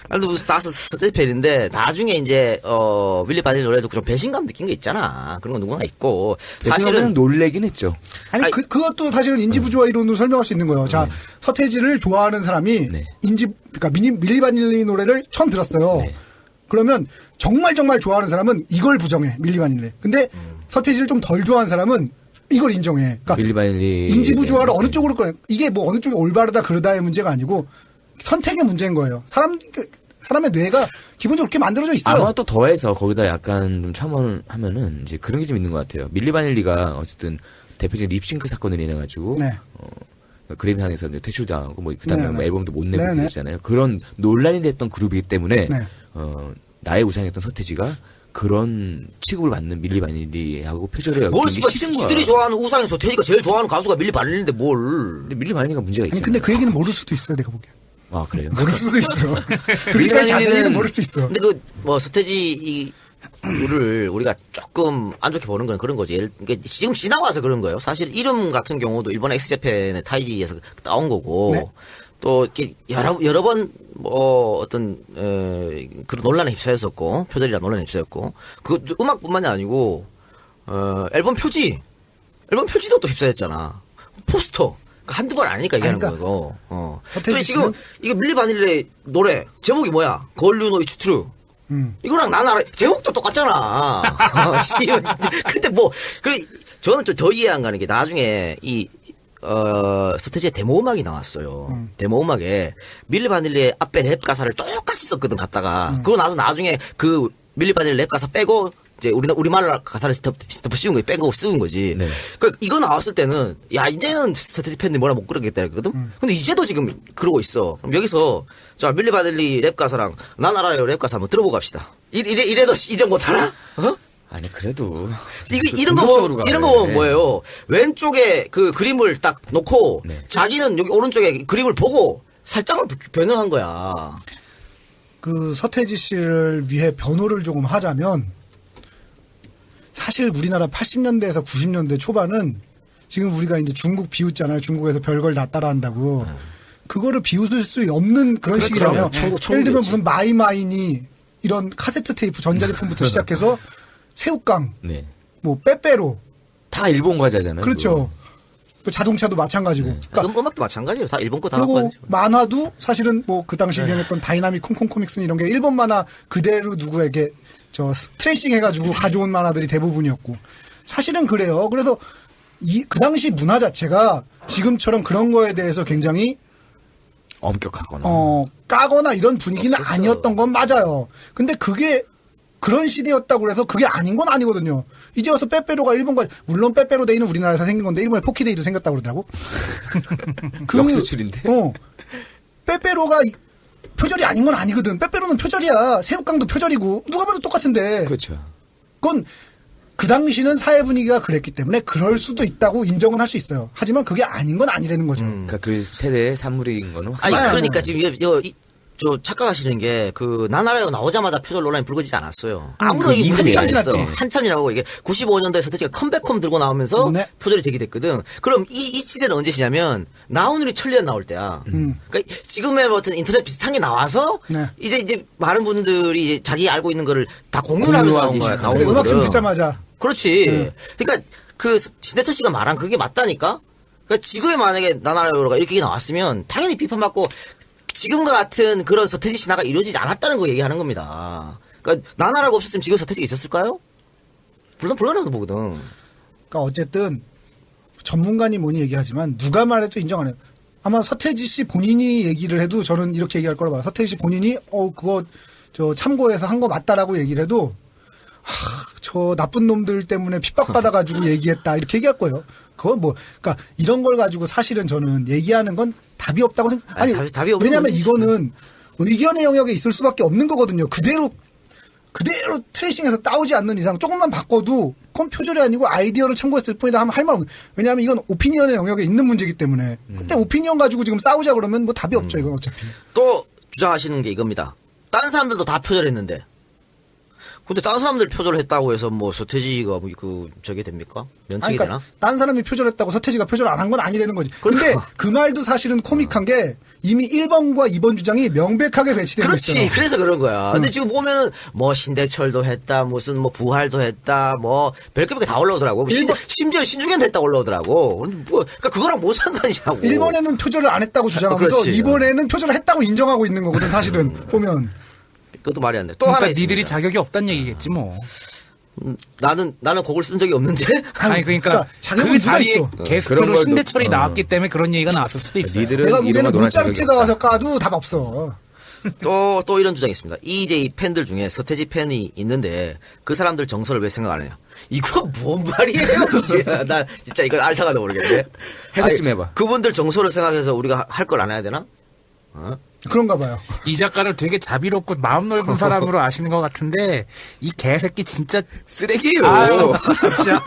나도 무슨 다 서태지 팬인데 나중에 이제 윌리 바닐 노래 듣고 좀 배신감 느낀 게 있잖아. 그런 건 누구나 있고 사실은 놀래긴 했죠. 아니, 그것도 사실은 인지부조화 이론으로 설명할 수 있는 거예요. 자, 서태지를 좋아하는 사람이 네. 그러니까 밀리 바닐리 노래를 처음 들었어요. 네. 그러면 정말 좋아하는 사람은 이걸 부정해. 밀리 바닐리. 근데 서태지를 좀 덜 좋아하는 사람은 이걸 인정해. 그러니까 밀리 바닐리 인지부조화를 어느 쪽으로 꺼내. 이게 뭐 어느 쪽이 올바르다 그르다의 문제가 아니고 선택의 문제인 거예요. 사람의 뇌가 기본적으로 그렇게 만들어져 있어요. 아마 또 더해서 거기다 약간 좀 첨언하면은 이제 그런 게 좀 있는 것 같아요. 밀리 바닐리가 어쨌든 대표적인 립싱크 사건을 인해가지고 네. 그래미상에서 퇴출당하고 뭐 그다음에 네, 뭐 네. 앨범도 못 내고 네, 네. 그랬잖아요. 그런 논란이 됐던 그룹이기 때문에 네. 나의 우상이었던 서태지가 그런 취급을 받는 밀리 바닐리하고 표절을 뭘 여기는 게 싫은 거야. 지들이 좋아하는 우상이 서태지가 제일 좋아하는 가수가 밀리 바닐리인데 뭘? 근데 밀리 바닐리가 문제가 아니 있잖아요. 근데 그 얘기는 모를 수도 있어요. 내가 보기엔. 아 그래요? 모를 수도 있어. 그러니까 자세히는 모를 수 있어. 근데 서태지 를 우리가 조금 안 좋게 보는 건 그런 거지. 그러니까 지금 지나와서 그런 거예요. 사실 이름 같은 경우도 일본 엑스제팬의 타이지에서 따온 거고 네. 또 이렇게 여러 번 어떤 그런 논란에 휩싸였었고 표절이라 논란에 휩싸였고 그 음악뿐만이 아니고 앨범 표지도 또 휩싸였잖아. 포스터. 한두 번 아니니까 얘기하는 그러니까 거고. 서태지 또 지금 이게 밀리 바닐레 노래 제목이 뭐야? Girl You Know It's True. 이거랑 나는 알아. 제목도 똑같잖아. 근데 저는 좀 더 이해 안 가는 게 나중에 서태지의 데모 음악이 나왔어요. 데모 음악에 밀리 바닐리의 앞에 랩 가사를 똑같이 썼거든, 갖다가. 그러고 나서 나중에 그 밀리 바닐리 랩 가사 빼고 이제 우리말 가사를 덮어 씌운 거 빼고 쓰는 거지. 네. 그 이거 나왔을 때는 야 이제는 서태지 팬들이 뭐라 못 그러겠다 그러거든. 근데 이제도 지금 그러고 있어. 그럼 여기서 자 밀리 바닐리 랩 가사랑 난 알아요 랩 가사 한번 들어보고 갑시다. 이래도 이제 못 알아? 어? 아니 그래도 이런 거 보면 뭐예요? 왼쪽에 그 그림을 딱 놓고 네. 자기는 여기 오른쪽에 그림을 보고 살짝만 변형한 거야. 그 서태지 씨를 위해 변호를 조금 하자면 사실 우리나라 80년대에서 90년대 초반은 지금 우리가 이제 중국 비웃잖아요. 중국에서 별걸 다 따라한다고. 그거를 비웃을 수 없는 그런 그렇죠. 시기라면 예를 들면 천국이었지. 무슨 마이마이니 이런 카세트 테이프 전자제품부터 시작해서 새우깡 네. 뭐 빼빼로 다 일본 과자잖아요. 그렇죠. 그 자동차도 마찬가지고. 그러니까 음악도 마찬가지예요. 다 일본 거 다 갖고 그리고 왔죠. 만화도 사실은 뭐 그 당시 유행했던 다이나믹 콩콩 코믹스는 이런 게 일본 만화 그대로 누구에게 트레이싱 해가지고 가져온 만화들이 대부분이었고 사실은 그래요. 그래서 그 당시 문화 자체가 지금처럼 그런 거에 대해서 굉장히 엄격하거나. 까거나 이런 분위기는 없었어. 아니었던 건 맞아요. 근데 그게 그런 시대였다고 해서 그게 아닌 건 아니거든요. 이제 와서 빼빼로가 일본과 물론 빼빼로 데이는 우리나라에서 생긴 건데 일본에 포키데이도 생겼다고 그러더라고. 역수출인데? 빼빼로가 표절이 아닌 건 아니거든. 빼빼로는 표절이야. 새우깡도 표절이고 누가 봐도 똑같은데. 그렇죠. 그건 그 당시는 사회 분위기가 그랬기 때문에 그럴 수도 있다고 인정은 할 수 있어요. 하지만 그게 아닌 건 아니라는 거죠. 그러니까 그 세대의 산물인 거는 아니 확실히. 그러니까 지금 저 착각하시는 게 그 나나라가 나오자마자 표절 논란이 불거지지 않았어요. 아무도 그 이게 이후에 문제가 안 지났지. 됐어. 한참 지나고 이게 95년도에 서태지가 컴백홈 들고 나오면서 네. 표절이 제기됐거든. 그럼 이 시대는 언제 시냐면 나훈우리 천리안 나올 때야. 그러니까 지금의 뭐 어떤 인터넷 비슷한 게 나와서 네. 이제 많은 분들이 이제 자기 알고 있는 거를 다 공유를 하면서 나온 거야. 나온 근데 음악 좀 거거든. 듣자마자 그렇지. 그러니까 그 신대철 씨가 말한 그게 맞다니까. 그러니까 지금에 만약에 나나라가 이렇게 나왔으면 당연히 비판받고 지금과 같은 그런 서태지 신화가 이루어지지 않았다는 거 얘기하는 겁니다. 그러니까 나나라가 없었으면 지금 서태지가 있었을까요? 물론 불가능하다고 보거든. 그러니까 어쨌든 전문가니 뭐니 얘기하지만 누가 말해도 인정 안 해요. 아마 서태지 씨 본인이 얘기를 해도 저는 이렇게 얘기할 거라 봐요. 서태지 씨 본인이 그거 저 참고해서 한 거 맞다라고 얘기를 해도 저 나쁜 놈들 때문에 핍박받아가지고 얘기했다 이렇게 얘기할 거예요. 그건 뭐 그러니까 이런 걸 가지고 사실은 저는 얘기하는 건 답이 없다고 생각. 아니, 답이 없는 왜냐하면 거지. 이거는 의견의 영역에 있을 수밖에 없는 거거든요. 그대로 트레이싱해서 따오지 않는 이상 조금만 바꿔도 그건 표절이 아니고 아이디어를 참고했을 뿐이다 하면 할 말 없는. 왜냐하면 이건 오피니언의 영역에 있는 문제이기 때문에. 그때 오피니언 가지고 지금 싸우자 그러면 뭐 답이 없죠. 이건 어차피. 또 주장하시는 게 이겁니다. 다른 사람들도 다 표절했는데. 근데 다른 사람들 표절을 했다고 해서 뭐 서태지가 뭐 저게 됩니까? 면책이 되나? 딴 사람이 표절했다고 서태지가 표절 안 한 건 아니라는 거지. 근데 그 말도 사실은 코믹한 게 이미 1번과 2번 주장이 명백하게 배치되고 그렇지. 있어요. 그래서 그런 거야. 근데 지금 보면은 뭐 신대철도 했다, 무슨 뭐 부활도 했다, 뭐 별게 다 올라오더라고. 심지어 신중현도 했다 올라오더라고. 뭐 그러니까 그거랑 뭐 상관이냐고. 1번에는 표절을 안 했다고 주장하면서 그렇지. 2번에는 표절을 했다고 인정하고 있는 거거든 사실은 보면. 그것도 말이 안 돼. 또 그러니까 하나 니들이 있습니다. 자격이 없다는 얘기겠지 뭐. 나는 곡을 쓴 적이 없는데. 아니 그러니까 자격은 그 누가 자리에 있어? 그런 게스트로 걸 신대철이 또- 나왔기 때문에 그런 얘기가 나왔을 수도 있어요. 니들은 내가 이름과 보기에는 논할 자격이 문자르트가 없다. 가서 까도 답 없어. 또 이런 주장이 있습니다. EJ 팬들 중에 서태지 팬이 있는데 그 사람들 정서를 왜 생각 안 해요? 이거 뭔 말이에요? 씨. 나 진짜 이걸 알다가도 모르겠네. 해석 좀 아니, 해봐. 그분들 정서를 생각해서 우리가 할 걸 안 해야 되나? 어? 그런가 봐요. 이 작가를 되게 자비롭고 마음 넓은 사람으로 아시는 것 같은데 이 개새끼 진짜 쓰레기예요. 아유 진짜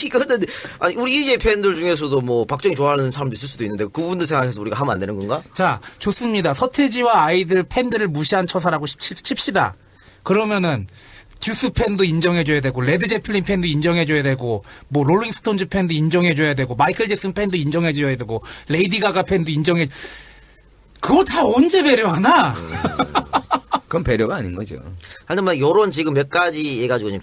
이거는 아니 우리 EJ 팬들 중에서도 뭐 박정희 좋아하는 사람도 있을 수도 있는데 그분들 생각해서 우리가 하면 안 되는 건가? 자 좋습니다. 서태지와 아이들 팬들을 무시한 처사라고 칩시다. 그러면은 듀스 팬도 인정해줘야 되고 레드 제플린 팬도 인정해줘야 되고 뭐 롤링스톤즈 팬도 인정해줘야 되고 마이클 잭슨 팬도 인정해줘야 되고 레이디 가가 팬도 인정해. 그거 다 언제 배려하나? 그건 배려가 아닌 거죠. 하여튼 뭐 요런 지금 몇 가지 해가지고 지금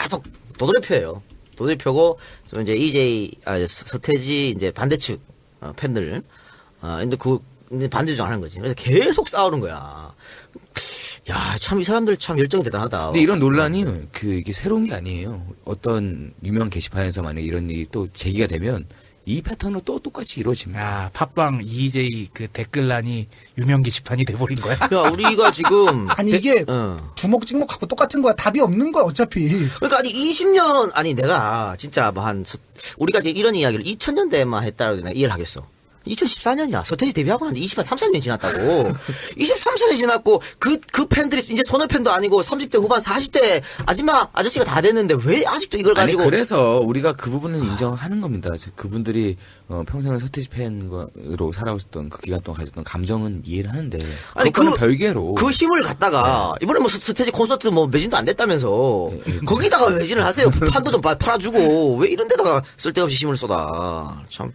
계속 도돌이표예요. 도돌이표고 저 이제 EJ 서태지 이제 반대측 팬들 근데 이제 반대 주장하는 거지. 그래서 계속 싸우는 거야. 야, 참 이 사람들 참 열정이 대단하다. 근데 이런 논란이 이게 새로운 게 아니에요. 어떤 유명 게시판에서 만약 이런 일이 또 제기가 되면 이 패턴으로 또 똑같이 이루어집니다. 야 팟빵 EJ 그 댓글란이 유명 게시판이 돼버린 거야. 야, 우리가 지금 아니 이게 어. 부먹 찍먹하고 똑같은 거야. 답이 없는 거야 어차피. 그러니까 아니 20년 아니 내가 진짜 뭐 우리가 지금 이런 이야기를 2000년대만 했다고 내가 이해를 하겠어. 2014년이야. 서태지 데뷔하고 나는데 23년이 지났다고. 23년이 지났고 그 팬들이 이제 소녀 팬도 아니고 30대 후반 40대 아저씨가 다 됐는데 왜 아직도 이걸 아니 가지고 그래서 우리가 그 부분은 인정하는 겁니다. 그분들이 평생을 서태지 팬으로 살아왔던 그 기간 동안 가졌던 감정은 이해를 하는데 아니, 그거는 별개로 그 힘을 갖다가 이번에 뭐 서태지 콘서트 뭐 매진도 안 됐다면서 거기다가 매진을 하세요. 판도 좀 팔아주고 왜 이런 데다가 쓸데없이 힘을 쏟아. 참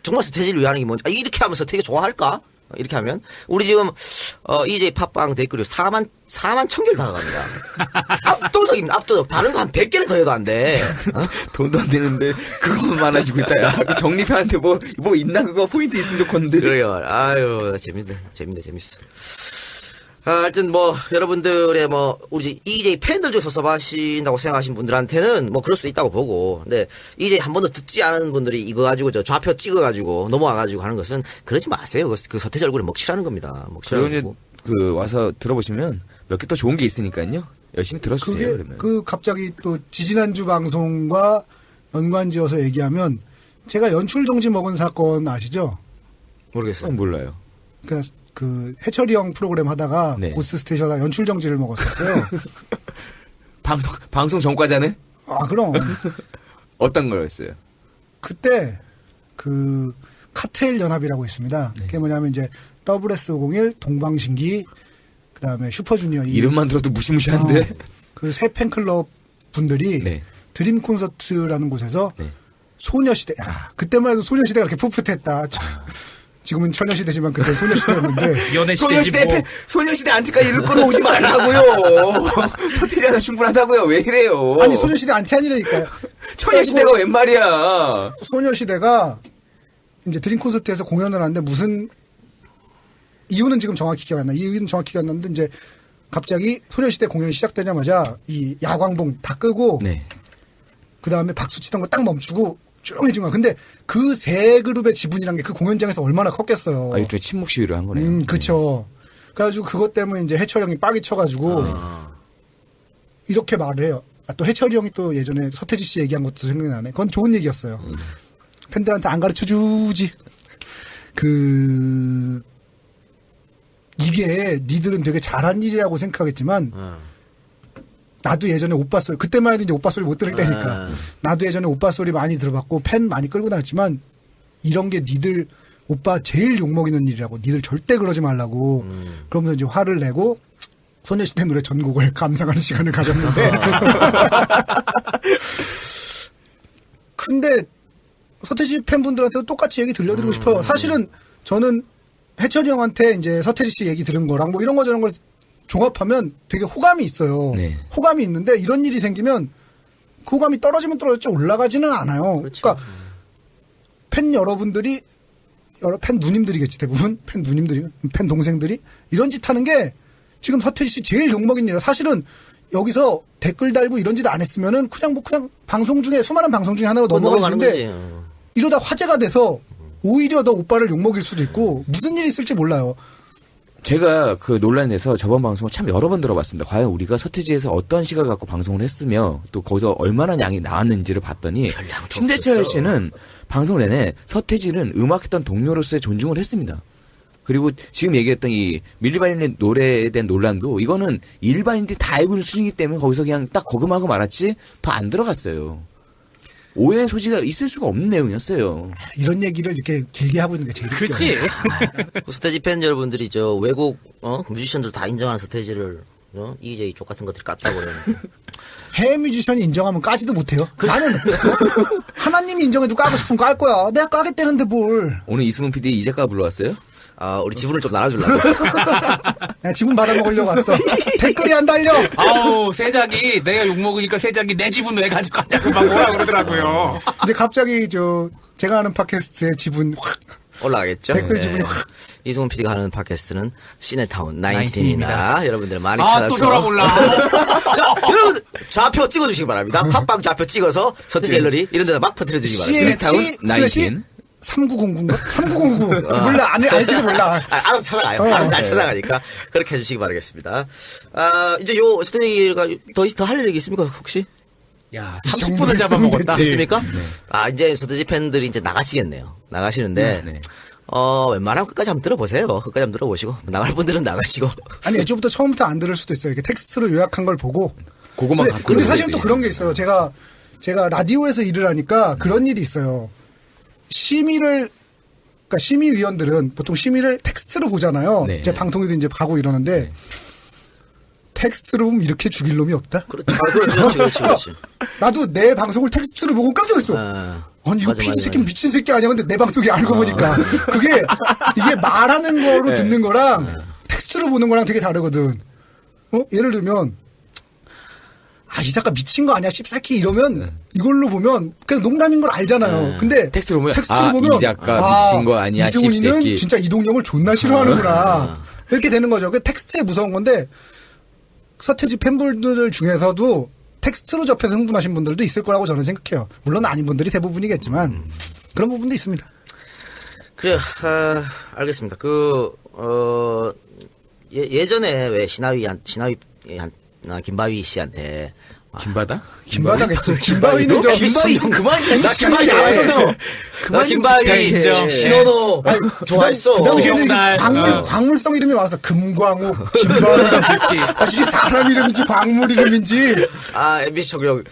정말 서태지를 위하는 게 뭔지 이렇게 하면 서태지가 좋아할까? 이렇게 하면 우리 지금 EJ 팟빵 댓글이 4만 1,000개를 다가갑니다. 압도적입니다. 압도적. 다른 거 한 100개를 더 해도 안 돼. 어? 돈도 안 되는데 그것만 많아지고 있다. 야, 그 정리편한테 뭐 있나 그거 포인트 있으면 좋겠는데. 그래요. 아유 재밌어. 하여튼 뭐 여러분들의 뭐 우리 EJ 팬들 중에서 써봐신다고 생각하시는 분들한테는 뭐 그럴 수도 있다고 보고, 근데 EJ 한 번도 듣지 않은 분들이 이거 가지고 저 좌표 찍어가지고 넘어와가지고 하는 것은 그러지 마세요. 그 서태지 얼굴에 먹칠하는 겁니다. 그리고 먹칠하는 이제 거고. 와서 들어보시면 몇 개 더 좋은 게 있으니까요. 열심히 들어주세요. 그게 그러면. 그 갑자기 또 지지난주 방송과 연관지어서 얘기하면 제가 연출 정지 먹은 사건 아시죠? 모르겠어요. 몰라요. 그러니까 그 해철이 형 프로그램 하다가 네. 고스트 스테이션 하다가 연출 정지를 먹었었어요. 방송 전과자는 아 그럼 어떤 거였어요? 그때 그 카텔 연합이라고 있습니다. 그게 뭐냐면 이제 WS501, 동방신기, 그다음에 슈퍼주니어 이름만 들어도 무시무시한데. 그 새 팬클럽 분들이 네. 드림 콘서트라는 곳에서 네. 소녀시대, 그때만 해도 소녀시대가 그렇게 풋풋했다. 지금은 처녀시대지만 그때 소녀시대였는데. 연애 시대지 소녀시대 뭐. 소녀시대 안티까지 이를 끌어오지 말라고요. 서태지 하나 충분하다고요. 왜 이래요? 아니, 소녀시대 안티 아니라니까요. 처녀시대가 웬 말이야? 소녀시대가 이제 드림 콘서트에서 공연을 하는데 무슨 이유는 지금 정확히 기억 안 나. 이유는 정확히 기억 안 나는데 이제 갑자기 소녀시대 공연이 시작되자마자 이 야광봉 다 끄고 네. 그 다음에 박수 치던 거 딱 멈추고 조용해진 거야. 근데 그 세 그룹의 지분이란 게 그 공연장에서 얼마나 컸겠어요. 아, 일종의 침묵 시위를 한 거네요. 그쵸. 그래가지고 그것 때문에 이제 해철 형이 빡이 쳐가지고 이렇게 말을 해요. 또 해철이 형이 또 예전에 서태지 씨 얘기한 것도 생각이 나네. 그건 좋은 얘기였어요. 팬들한테 안 가르쳐 주지. 이게 니들은 되게 잘한 일이라고 생각하겠지만 나도 예전에 오빠 소리 그때만 해도 이제 오빠 소리 못 들을 때니까 나도 예전에 오빠 소리 많이 들어봤고 팬 많이 끌고 다녔지만 이런 게 니들 오빠 제일 욕먹이는 일이라고 니들 절대 그러지 말라고 그러면서 이제 화를 내고 소녀시대 노래 전곡을 감상하는 시간을 가졌는데 근데 서태지 팬분들한테도 똑같이 얘기 들려드리고 싶어요. 사실은 저는 해철이 형한테 이제 서태지 씨 얘기 들은 거랑 뭐 이런 거 저런 걸 종합하면 되게 호감이 있어요. 네. 호감이 있는데 이런 일이 생기면 그 호감이 떨어지면 떨어졌지 올라가지는 않아요. 그렇죠. 그러니까 팬 여러분들이 팬 누님들이겠지 대부분 팬 누님들이 팬 동생들이 이런 짓 하는 게 지금 서태지 씨 제일 욕먹인 일이에요. 사실은 여기서 댓글 달고 이런 짓 안 했으면은 그냥 방송 중에 수많은 방송 중에 하나로 넘어가는 넘어가는데 거지. 이러다 화제가 돼서 오히려 더 오빠를 욕먹일 수도 있고 무슨 일이 있을지 몰라요. 제가 그 논란에서 저번 방송을 참 여러 번 들어봤습니다. 과연 우리가 서태지에서 어떤 시각을 갖고 방송을 했으며 또 거기서 얼마나 양이 나왔는지를 봤더니 신대철 씨는 방송 내내 서태지는 음악했던 동료로서의 존중을 했습니다. 그리고 지금 얘기했던 이 밀리바닐의 노래에 대한 논란도 이거는 일반인들이 다 알고 있는 수준이기 때문에 거기서 그냥 딱 거금하고 말았지 더 안 들어갔어요. 오해의 소지가 있을 수가 없는 내용이었어요. 이런 얘기를 이렇게 길게 하고 있는 게 제일 웃겨요. 그렇지. 서태지 팬 여러분들이 저 외국 뮤지션들 다 인정하는 서태지를 EJ 쪽 같은 것들이 깠다고 그러는데 해외 뮤지션이 인정하면 까지도 못해요. 나는 하나님이 인정해도 까고 싶으면 깔 거야. 내가 까겠다는데 뭘. 오늘 이승훈 PD 이 작가 불러왔어요? 우리 지분을 좀 나눠주려고. 내가 지분 받아먹으려고 왔어. 댓글이 안 달려. 아우, 세작이, 내가 욕먹으니까 세작이 내 집은 왜 가지고 가냐고 막 뭐라 그러더라고요. 근데 갑자기 제가 하는 팟캐스트에 지분 확 올라가겠죠. 댓글 지분이 확. 이승훈 PD가 하는 팟캐스트는 시네타운 19입니다. 입니다. 여러분들 많이 아, 찾아서 또 돌아올라. 여러분들 좌표 찍어주시기 바랍니다. 팟빵 좌표 찍어서 서태지 갤러리 이런 데다 막 퍼뜨려주시기 바랍니다. 시네타운 19. 3909인가? 3909. 몰라, 알지도 몰라. 알아서 찾아가요. 알아서 잘 찾아가니까 그렇게 해주시기 바라겠습니다. 이제 서태지가 더 할 얘기 있습니까 혹시? 야, 정부를 30분을 잡아먹었다. 있습니까? 이제 서태지 팬들이 이제 나가시겠네요. 나가시는데 네. 웬만하면 끝까지 한번 들어보세요. 끝까지 한번 들어보시고 나갈 분들은 나가시고. 아니, 애초부터 처음부터 안 들을 수도 있어요. 이렇게 텍스트로 요약한 걸 보고. 그거만 갖고 근데 사실 들어야지. 또 그런 게 있어요. 제가 라디오에서 일을 하니까 그런 일이 있어요. 그러니까 심의위원들은 보통 심의를 텍스트로 보잖아요. 네. 이제 방송에도 이제 가고 이러는데 텍스트로 보면 이렇게 죽일 놈이 없다. 그렇지. 나도 내 방송을 텍스트로 보고 깜짝 놀랐어. 아니 이거 PD 새끼 미친 새끼 아니야. 근데 내 방송이 알고 보니까 이게 말하는 거로 듣는 거랑 텍스트로 보는 거랑 되게 다르거든. 예를 들면 이 작가 미친 거 아니야, 씹새끼 이러면 이걸로 보면 그냥 농담인 걸 알잖아요. 근데 텍스트로 보면 보면 이 작가 미친 거 아니야, 이승훈이는 씹새끼. 진짜 이동영을 존나 싫어하는구나. 이렇게 되는 거죠. 그 텍스트에 무서운 건데 서태지 팬분들 중에서도 텍스트로 접해서 흥분하신 분들도 있을 거라고 저는 생각해요. 물론 아닌 분들이 대부분이겠지만 그런 부분도 있습니다. 그래요. 알겠습니다. 예전에 왜 김바위 씨한테 김바다? 김바다겠지. 김바위는 김바위 좀 그만 좀. 나 김바위 알았어. 그만 좀 김바위, 지켜야지. 인정. 신원호 좋아했어. 그 당시에는 구경달. 광물성 이름이 많았어. 금광욱, 김광욱. 이게 사람 이름인지 광물 이름인지. 아, MBC 정령.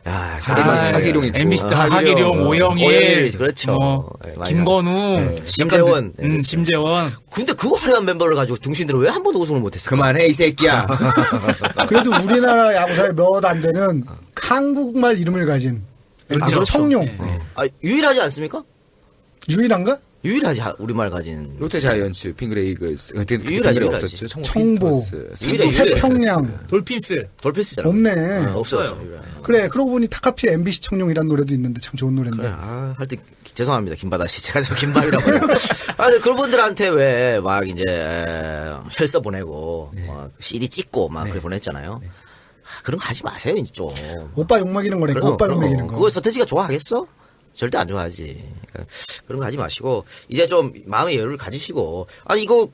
야, 하기룡 있고. MBC 하기룡. 하기룡, 오영일, 오영일, 그렇죠. 뭐, 네, 많이 김건우, 심재원. 약간 심재원. 근데 그 화려한 멤버를 가지고 등신들은 왜 한 번도 우승을 못했을까? 그만해 이 새끼야. 그래도 우리나라 야구사에 몇 안 되는 한국말 이름을 가진 그렇죠. 청룡. 아, 유일하지 않습니까? 유일한가? 유일하지, 우리말 가진. 롯데 자이언츠, 핑그레이 이글스 같은 유일하지, 핑그레이 유일하지. 없었죠. 청보, 유일하지. 태평양. 돌핀스. 돌피스잖아. 없네. 없어요. 그래, 그러고 보니 타카피의 MBC 청룡이라는 노래도 있는데 참 좋은 노래인데. 그래, 할 때 죄송합니다, 김바다 씨. 제가 저 김바위라고 해요. 아, 근데 그런 분들한테 왜 막 이제 혈서 보내고 막 CD 찍고 막 그래 보냈잖아요. 아, 그런 거 하지 마세요, 이제 좀. 오빠 욕먹이는 거래. 오빠 욕먹이는 거. 그거 서태지가 좋아하겠어? 절대 안 좋아하지. 그러니까 그런 거 하지 마시고 이제 좀 마음의 여유를 가지시고 이거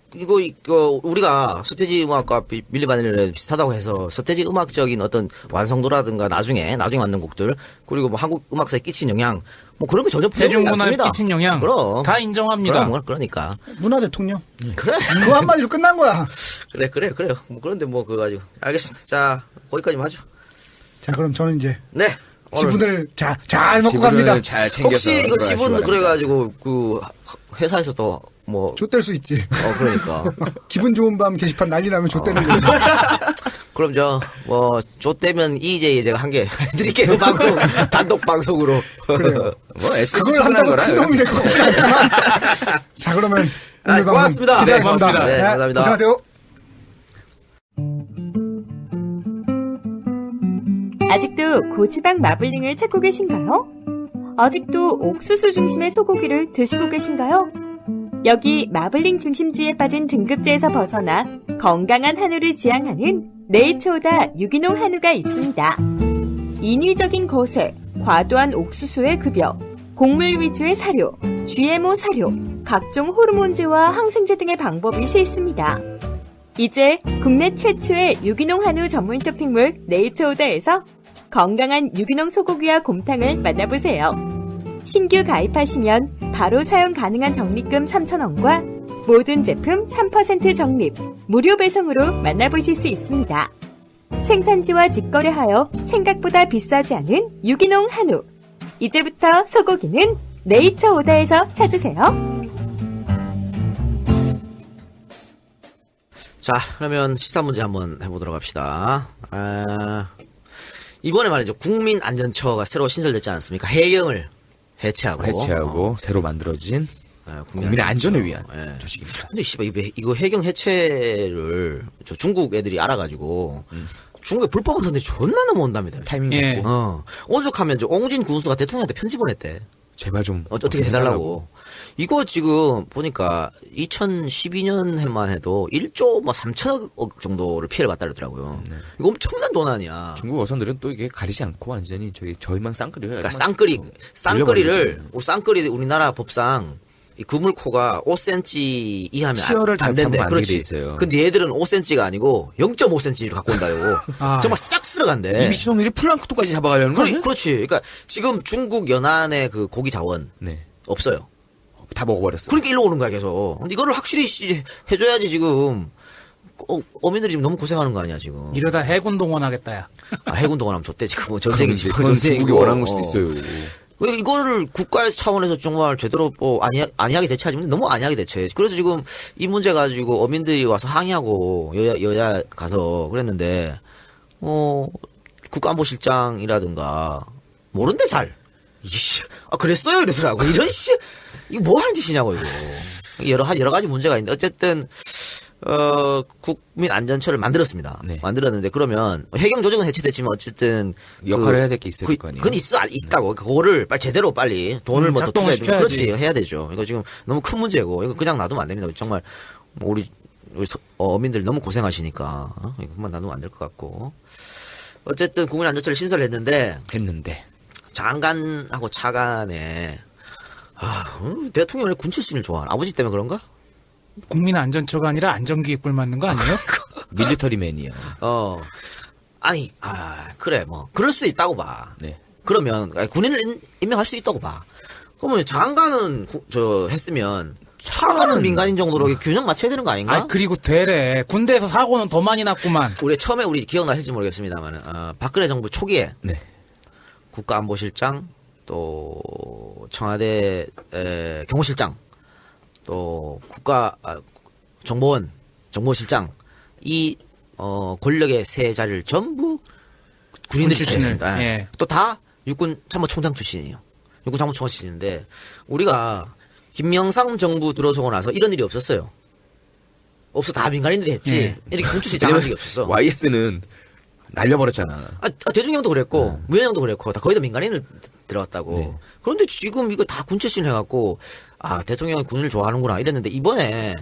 우리가 서태지 음악과 밀리바닐레 비슷하다고 해서 서태지 음악적인 어떤 완성도라든가 나중에 만든 곡들 그리고 뭐 한국 음악사에 끼친 영향 뭐 그런 거 전혀 부정하지 대중문화에 않습니다. 끼친 영향. 그럼 다 인정합니다. 그러니까 문화 대통령. 그래 그거 한마디로 끝난 거야. 그래요. 뭐 그런데 뭐 그거 가지고 알겠습니다. 자 거기까지만 하죠. 자, 그럼 저는 이제 네. 오늘 지분을 잘 먹고 지분을 갑니다. 잘 챙겨서 혹시 이거 들어가시기 지분 바랍니다. 그래가지고 그 회사에서 또 뭐 좆될 수 있지. 그러니까. 기분 좋은 밤 게시판 난리 나면 좆되는 거지. 그럼 좆되면 EJ 제가 한 개 해드릴게요. 방송, 단독 방송으로. 그래요. 뭐 S 그걸 한다고 큰 도움이 될 것 같진 않지만. 자, 그러면 오늘 방송 고맙습니다. 기대하겠습니다. 네, 고맙습니다. 네, 감사합니다. 고생하세요. 아직도 고지방 마블링을 찾고 계신가요? 아직도 옥수수 중심의 소고기를 드시고 계신가요? 여기 마블링 중심주의에 빠진 등급제에서 벗어나 건강한 한우를 지향하는 네이처오다 유기농 한우가 있습니다. 인위적인 거세, 과도한 옥수수의 급여, 곡물 위주의 사료, GMO 사료, 각종 호르몬제와 항생제 등의 방법이 싫습니다. 이제 국내 최초의 유기농 한우 전문 쇼핑몰 네이처오다에서 건강한 유기농 소고기와 곰탕을 만나보세요. 신규 가입하시면 바로 사용 가능한 적립금 3,000원과 모든 제품 3% 적립, 무료 배송으로 만나보실 수 있습니다. 생산지와 직거래하여 생각보다 비싸지 않은 유기농 한우. 이제부터 소고기는 네이처오다에서 찾으세요. 자, 그러면 시사 문제 한번 해보도록 합시다. 이번에 말이죠. 국민안전처가 새로 신설됐지 않습니까? 해경을 해체하고. 새로 만들어진 국민의 국민의 안전을 위한 예. 조직입니다. 근데 씨발 이거 해경 해체를 저 중국 애들이 알아가지고 중국에 불법 선들이 존나 넘어온답니다. 타이밍 예. 잡고 오죽하면 저 옹진 군수가 대통령한테 편지 보냈대. 제발 좀 어떻게 해달라고. 이거 지금 보니까 2012년 해만 해도 1조 뭐 3천억 정도를 피해를 봤다 그러더라고요. 이거 엄청난 돈 아니야. 중국 어선들은 또 이게 가리지 않고 완전히 저희만 쌍끌이를 그러니까 쌍끌이 우리나라 법상 이 그물코가 5cm 이하면 티어를 안 된대. 잡으면 안 되게 그렇지. 돼 있어요. 근데 얘들은 5cm가 아니고 0.5cm를 갖고 온다요. 정말 싹 쓸어간대. 이미 신혼들이 플랑크톤까지 잡아가려는 거 아니야? 그렇지. 그러니까 지금 중국 연안의 그 고기 자원 네. 없어요. 다 먹어버렸어. 그러니까 일로 오는 거야 계속. 근데 이거를 확실히 해줘야지 지금. 어민들이 지금 너무 고생하는 거 아니야 지금. 이러다 해군 동원하겠다, 야. 해군 동원하면 좋대지. 그거 전쟁이지. 그건 중국이 원하는 걸 수도 있어요. 이거를 국가 차원에서 정말 제대로 안이하게 대처하지. 너무 안이하게 대처해. 그래서 지금 이 문제 가지고 어민들이 와서 항의하고 여야 가서 그랬는데 국가안보실장이라든가 모른대 잘. 이씨, 그랬어요 이러더라고. 이런 씨 이거 뭐 하는 짓이냐고 이거. 여러 가지 문제가 있는데 어쨌든 국민안전처를 만들었습니다. 네. 만들었는데 그러면 해경 조직은 해체됐지만 어쨌든 역할을 해야 될 게 있을 거 아니에요. 그건 있다고. 그거를 제대로 빨리 돈을 뭐 더 작동을 투자해야 시켜야지. 그렇지 해야 되죠. 이거 지금 너무 큰 문제고 이거 그냥 놔두면 안 됩니다. 정말 우리 어민들 너무 고생하시니까 이거 그만 놔두면 안 될 것 같고 어쨌든 국민안전처를 신설했는데 장관하고 차관에 대통령이 군 출신을 좋아하나? 아버지 때문에 그런가? 국민안전처가 아니라 안전기획부를 만든 거 아니에요? 밀리터리 맨이야. 그래, 뭐, 그럴 수 있다고 봐. 네. 그러면, 군인을 임명할 수 있다고 봐. 그러면 장관은 했으면 차관은 민간인 정도로 균형 맞춰야 되는 거 아닌가? 아 그리고 되래. 군대에서 사고는 더 많이 났구만. 우리 처음에 우리 기억나실지 모르겠습니다만 박근혜 정부 초기에 네. 국가안보실장 또 청와대 경호실장 또 정보실장 이 권력의 세 자리를 전부 군인들이 군 차지했습니다. 출신을, 예. 또 다 육군 참모총장 출신이에요. 육군 참모총장 출신인데 우리가 김영삼 정부 들어서고 나서 이런 일이 없었어요. 다 민간인들이 했지. 예. 이렇게 군 출신 장한 적이 없었어. YS는 날려버렸잖아. 대통령도 그랬고 무현영도 그랬고 다 거의 다 민간인을 들어갔다고. 네. 그런데 지금 이거 다 군 출신 해갖고 대통령이 군인을 좋아하는구나 이랬는데 이번에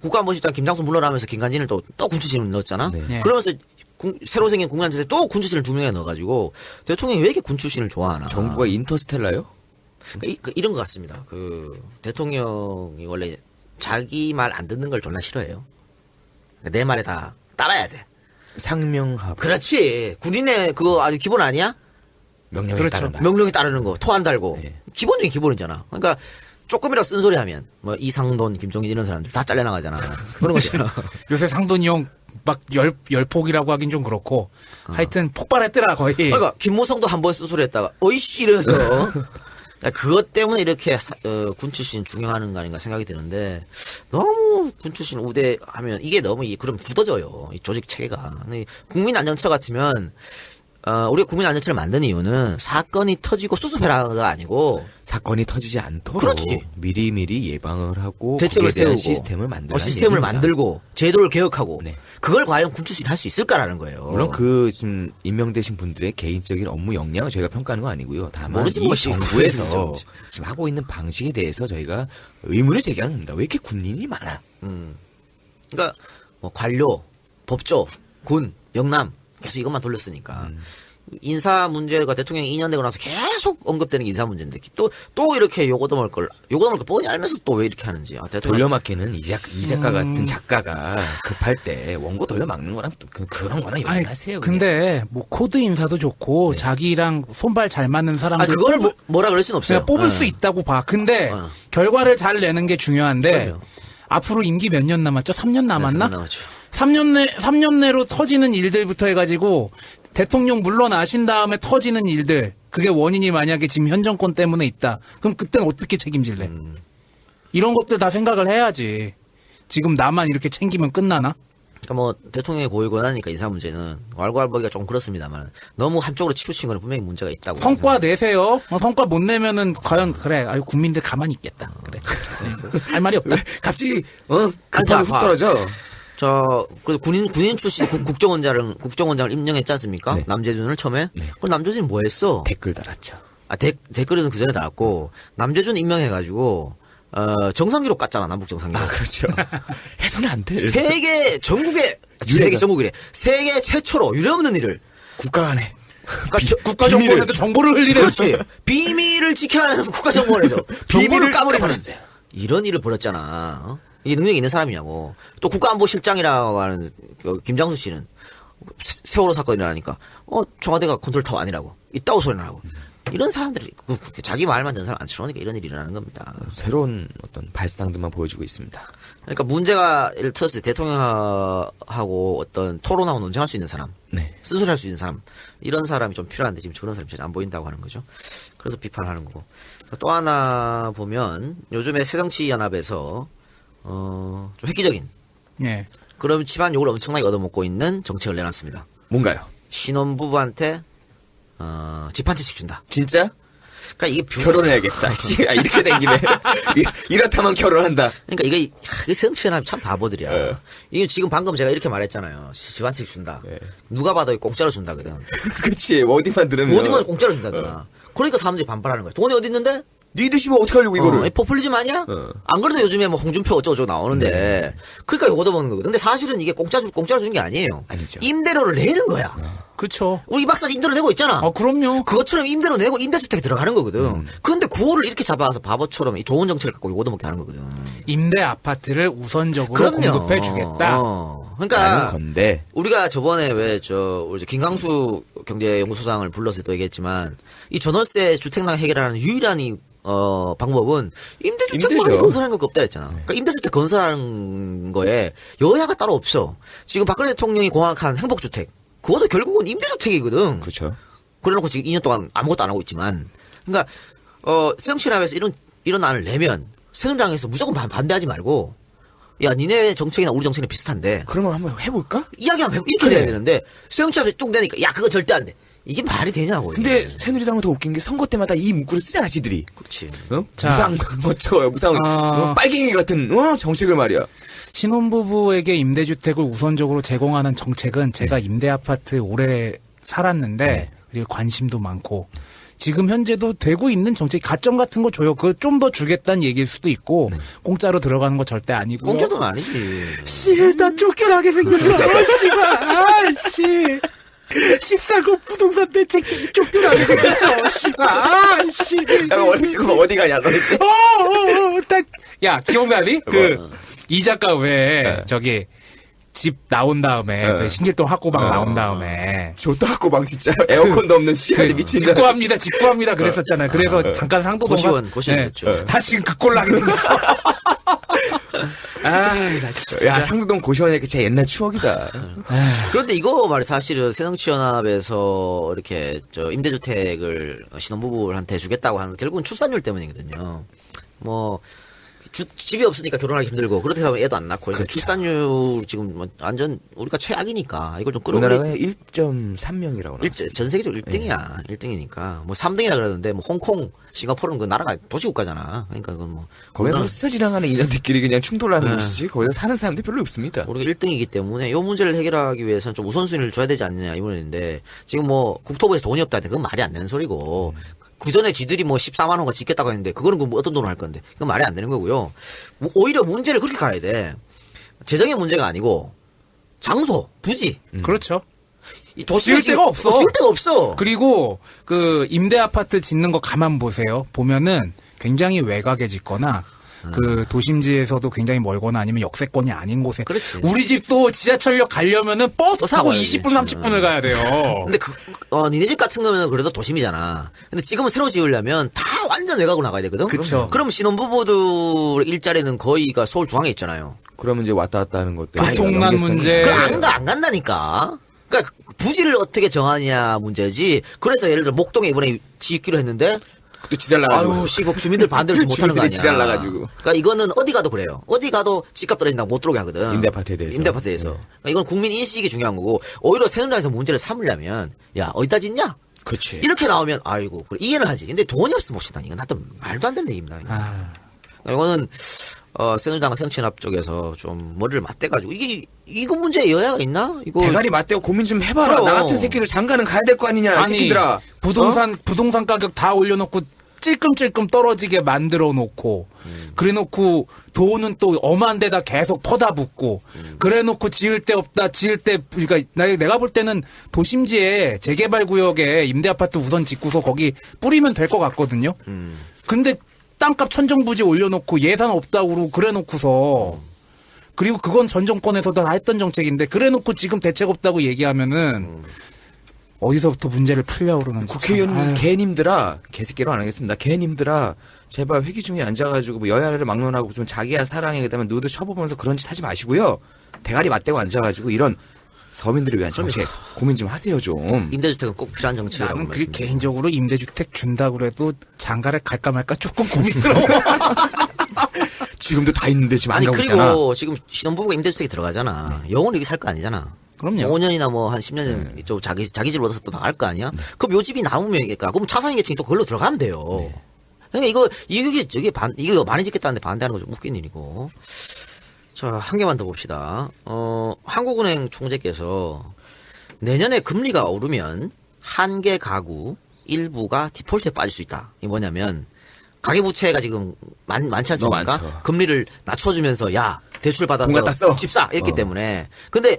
국가안보실장 김장수 물러나면서 김관진을 또 군 출신을 넣었잖아. 네. 예. 그러면서 새로 생긴 국민한테 또 군 출신을 2명이나 넣어가지고 대통령이 왜 이렇게 군 출신을 좋아하나. 정부가 인터스텔라요? 그러니까 이런 것 같습니다. 대통령이 원래 자기 말 안 듣는 걸 존나 싫어해요. 내 말에 다 따라야 돼. 상명하부. 그렇지. 군인의 그거 아주 기본 아니야? 명령에 그렇죠. 따른다. 명령에 따르는 거, 토 안 달고. 네. 기본 중에 기본이잖아. 그러니까 조금이라도 쓴소리 하면, 이상돈, 김종인 이런 사람들 다 잘려나가잖아. 그런 거잖아. 요새 상돈이 형 막 열폭이라고 하긴 좀 그렇고 하여튼 폭발했더라 거의. 그러니까, 김무성도 한 번 쓴소리 했다가, 어이씨, 이래서. 그러니까 그것 때문에 이렇게 군 출신 중요하는 거 아닌가 생각이 드는데, 너무 군 출신 우대하면 이게 너무 그럼 굳어져요. 이 조직 체계가. 국민안전처 같으면, 우리가 국민안전처를 만든 이유는 사건이 터지고 수습해라가 아니고 사건이 터지지 않도록 그렇지. 미리미리 예방을 하고 대책을 거기에 대한 세우고 시스템을 만들어 시스템을 만들고 제도를 개혁하고 네. 그걸 과연 군 출신이 할 수 있을까라는 거예요. 물론 지금 임명되신 분들의 개인적인 업무 역량을 저희가 평가하는 건 아니고요. 다만 모르지 이 뭐, 정부에서 모르지. 지금 하고 있는 방식에 대해서 저희가 의문을 제기하는 겁니다. 왜 이렇게 군인이 많아? 그러니까 관료, 법조, 군, 영남 계속 이것만 돌렸으니까 인사 문제가 대통령이 2년 되고 나서 계속 언급되는 게 인사 문제인데 또 이렇게 요거 넘을 걸 뻔히 알면서 또 왜 이렇게 하는지. 대통령 돌려막기는 이 작가 같은 작가가 급할 때 원고 돌려막는 거랑 또 그런 거랑 아니, 연관하세요. 근데 뭐 코드 인사도 좋고 자기랑 손발 잘 맞는 사람들 그거를 뭐라 그럴 순 없어요. 그냥 뽑을 예. 수 있다고 봐. 근데 어. 결과를 잘 내는 게 중요한데 그래요. 앞으로 임기 몇 년 남았죠? 3년 남았나? 남았죠. 3년 내로 터지는 일들부터 해가지고 대통령 물러나신 다음에 터지는 일들 그게 원인이 만약에 지금 현 정권 때문에 있다. 그럼 그때는 어떻게 책임질래? 이런 것들 다 생각을 해야지. 지금 나만 이렇게 챙기면 끝나나? 그러니까 대통령의 고유 권한이니까 인사 문제는 왈가왈부하기가 좀 그렇습니다만 너무 한쪽으로 치우친 건 분명히 문제가 있다고. 성과 내세요. 성과 못 내면은 과연 그래. 아유 국민들 가만히 있겠다. 그래. 할 말이 없다. 갑자기 자, 급하게 훅 떨어져. 그래서 군인 출신 국정원장을 임명했지 않습니까? 네. 남재준을 처음에. 네. 그럼 남재준이 뭐 했어? 댓글 달았죠. 댓글은 그 전에 달았고, 남재준 임명해가지고, 정상기록 깠잖아, 남북 정상기록. 그렇죠. 해서는 안 돼. 세계 전국이래. 세계 최초로 유례없는 일을. 국가 간에 국가정보원에도 정보를 흘리래. 그렇지. 비밀을 지켜야 하는 국가정보원에서 정보를 까버렸어요. 이런 일을 벌였잖아. 이게 능력이 있는 사람이냐고. 또 국가안보실장이라고 하는 김장수 씨는 세월호 사건이 일어나니까 청와대가 컨트롤타워 아니라고. 있다고 소리를 하고. 이런 사람들이 자기 말만 듣는 사람 안 치러니까 이런 일이 일어나는 겁니다. 새로운 어떤 발상들만 보여주고 있습니다. 그러니까 문제가 예를 터졌을 때 대통령하고 어떤 토론하고 논쟁할 수 있는 사람, 네. 쓴소리 할 수 있는 사람, 이런 사람이 좀 필요한데 지금 그런 사람이 전혀 안 보인다고 하는 거죠. 그래서 비판을 하는 거고. 또 하나 보면 요즘에 새정치연합에서 좀 획기적인 예. 그럼 집안 욕을 엄청나게 얻어먹고 있는 정책을 내놨습니다. 뭔가요? 신혼부부한테 집 한 채씩 준다. 진짜? 그러니까 이게 결혼해야겠다. 이렇게 된 김에 이렇다면 결혼한다. 그러니까 이게 새정치연합이 참 바보들이야. 이게 지금 방금 제가 이렇게 말했잖아요. 집 한 채씩 준다. 누가 봐도 공짜로 준다거든. 그치. 어디만 들으면. 어디만 공짜로 준다거나. 그러니까 사람들이 반발하는 거야. 돈이 어디 있는데? 니들 씨뭐 어떡하려고 이거를. 포퓰리즘 아니야? 안 그래도 요즘에 홍준표 어쩌고저쩌고 나오는데. 그러니까 이거 얻어먹는 거거든. 근데 사실은 이게 공짜로 주는 게 아니에요. 아니죠. 임대료를 내는 거야. 그쵸. 우리 이 박사 임대료 내고 있잖아. 그럼요. 그것처럼 임대료 내고 임대주택에 들어가는 거거든. 근데 구호를 이렇게 잡아서 바보처럼 이 좋은 정책을 갖고 얻어먹게 하는 거거든. 임대 아파트를 우선적으로 공급해 주겠다. 그러니까 라는 건데. 우리가 저번에 우리 김강수 경제연구소장을 불러서 또 얘기했지만 이 전월세 주택난 해결하는 유일한 방법은 임대주택만 임대죠. 건설하는 거 없다 했잖아. 그러니까 임대주택 건설하는 거에 여야가 따로 없어. 지금 박근혜 대통령이 공약한 행복주택. 그것도 결국은 임대주택이거든. 그렇죠. 그래놓고 지금 2년 동안 아무것도 안 하고 있지만. 그러니까, 새정치연합에서 이런 안을 내면 새누리당에서 무조건 반대하지 말고, 야, 니네 정책이나 우리 정책은 비슷한데, 그러면 한번 해볼까? 이야기 한번 이렇게 그래. 돼야 되는데, 새정치연합에서 뚝 내니까, 야, 그거 절대 안 돼. 이게 말이 되냐고. 근데 이게. 새누리당은 더 웃긴 게 선거 때마다 이 문구를 쓰잖아, 지들이. 그렇지. 어? 자. 무상, 멋져요, 무상. 빨갱이 같은, 정책을 말이야. 신혼부부에게 임대주택을 우선적으로 제공하는 정책은 제가 임대아파트 오래 살았는데 그리고 관심도 많고 지금 현재도 되고 있는 정책 가점 같은 거 줘요. 그거 좀 더 주겠다는 얘기일 수도 있고 공짜로 들어가는 거 절대 아니고요. 공짜도 아니지. 씨, 나 쫓겨나게 생겼어. 씨발, 씨. 14급 부동산 대책 쫓겨나게 생겼어. 씨발, 씨. 어디 가냐, 너 이제. 야, 기억나니? 이 작가 왜 저기 집 나온 다음에 그 신길동 학고방 나온 다음에 좋다, 학고방 진짜. 에어컨도 없는 시간이 미친다. 직구합니다 그랬었잖아요. 그래서 잠깐 상도동 고시원했죠. 다 지금 그 꼴 나게 생겼어. 나 진짜. 야, 상도동 고시원이 진짜 옛날 추억이다. 그런데 이거 말이 사실은 새정치연합에서 이렇게 임대주택을 신혼부부한테 주겠다고 하는 건 결국은 출산율 때문이거든요. 뭐 집이 없으니까 결혼하기 힘들고 그렇게 하면 애도 안 낳고 그러니까 그렇죠. 출산율 지금 뭐 완전 우리가 최악이니까 이걸 좀 우리나라가 끌어올리. 1.3명이라고 나왔어. 전 세계적으로 1등이야. 1등이니까 뭐 3등이라 그러는데 뭐 홍콩, 싱가포르는 그 나라가 도시국가잖아. 그러니까 그건 뭐 거기서 스쳐 지나가는 인연들끼리 그냥 충돌하는 네. 곳이지 거기서 사는 사람들이 별로 없습니다. 우리가 1등이기 때문에 이 문제를 해결하기 위해서는 좀 우선순위를 줘야 되지 않느냐 이번인데 지금 뭐 국토부에서 돈이 없다는데 그건 말이 안 되는 소리고 그 전에 지들이 뭐 14만 원가 짓겠다고 했는데 그거는 뭐 어떤 돈으로 할 건데 그건 말이 안 되는 거고요. 뭐 오히려 문제를 그렇게 가야 돼. 재정의 문제가 아니고 장소, 부지. 그렇죠. 이 도시가 지을 데가 없어. 지을 데가 없어. 그리고 그 임대 아파트 짓는 거 가만 보세요. 보면은 굉장히 외곽에 짓거나 그 도심지에서도 굉장히 멀거나 아니면 역세권이 아닌 곳에. 그렇지. 우리 집도 지하철역 가려면은 버스 타고 가야지. 20분 30분을 가야 돼요. 근데 니네 집 같은 거면 그래도 도심이잖아. 근데 지금은 새로 지으려면 다 완전 외곽으로 나가야 되거든. 그쵸. 그럼 신혼부부들 일자리는 거의가 서울 중앙에 있잖아요. 그러면 이제 왔다 갔다 하는 것 때문에 교통난 연계성이 문제. 있죠. 안 간다니까. 그러니까 부지를 어떻게 정하냐 문제지. 그래서 예를 들어 목동에 이번에 짓기로 했는데 또 지잘 나가지고. 아유, 씨국 주민들 반대를 못 하는 거 아니야. 주민들이 지랄 나가지고. 그러니까 이거는 어디 가도 그래요. 어디 가도 집값 떨어진다고 못 들어오게 하거든. 임대아파트에 대해서. 임대아파트에서. 그러니까 이건 국민 인식이 중요한 거고 오히려 새누리당에서 문제를 삼으려면 야 어디다 짓냐? 그렇지. 이렇게 나오면 아이고 그래, 이해는 하지. 근데 돈이 없으면 못 짓다. 이건 나도 말도 안 되는 얘기입니다. 그러니까 이거는 새누리당과 새정치연합 쪽에서 좀 머리를 맞대가지고 이거 문제에 여야가 있나? 이거 대가리 맞대고 고민 좀 해봐라. 그럼. 나 같은 새끼도 장가는 가야 될 거 아니냐, 이 아니 새끼들아. 부동산 가격 다 올려놓고 찔끔찔끔 떨어지게 만들어 놓고 그래 놓고 돈은 또 엄한 데다 계속 퍼다 붓고 그래 놓고 지을 데 없다 지을 때 그러니까 내가 볼 때는 도심지에 재개발 구역에 임대 아파트 우선 짓고서 거기 뿌리면 될 것 같거든요. 근데 땅값 천정부지 올려놓고 예산 없다고 그러고 그래 놓고서 그리고 그건 전 정권에서도 다 했던 정책인데 그래 놓고 지금 대책 없다고 얘기하면은 어디서부터 문제를 풀려고 그러는 국회의원 개님들아, 개새끼로 안 하겠습니다. 개님들아, 제발 회기 중에 앉아가지고 뭐 여야를 막론하고 무슨 자기야 사랑해 그다음에 누드 쳐보면서 그런 짓 하지 마시고요. 대가리 맞대고 앉아가지고 이런 서민들을 위한 정책 고민 좀 하세요 좀. 임대주택은 꼭 필요한 정책이라고 나는 그 말씀드립니다. 개인적으로 임대주택 준다고 그래도 장가를 갈까 말까 조금 고민스러워. 지금도 다 있는데 지금 안 아니 가고 그리고 있잖아. 지금 신혼부부가 임대주택에 들어가잖아. 영원히 여기 살 거 아니잖아. 그럼요. 5년이나 뭐 한 10년 좀 자기 집을 얻어서 또 나갈 거 아니야? 그럼 요 집이 나오면 그럼 차상위 계층이 또 그걸로 들어가면 돼요. 그러니까 이거 많이 짓겠다는데 반대하는 거 좀 웃긴 일이고. 자, 한 개만 더 봅시다. 한국은행 총재께서 내년에 금리가 오르면 한계 가구 일부가 디폴트에 빠질 수 있다. 이게 뭐냐면 가계부채가 지금 많지 않습니까? 너무 많죠. 금리를 낮춰주면서 야 대출을 받아서 돈 갖다 써. 집 사 이렇기 때문에 근데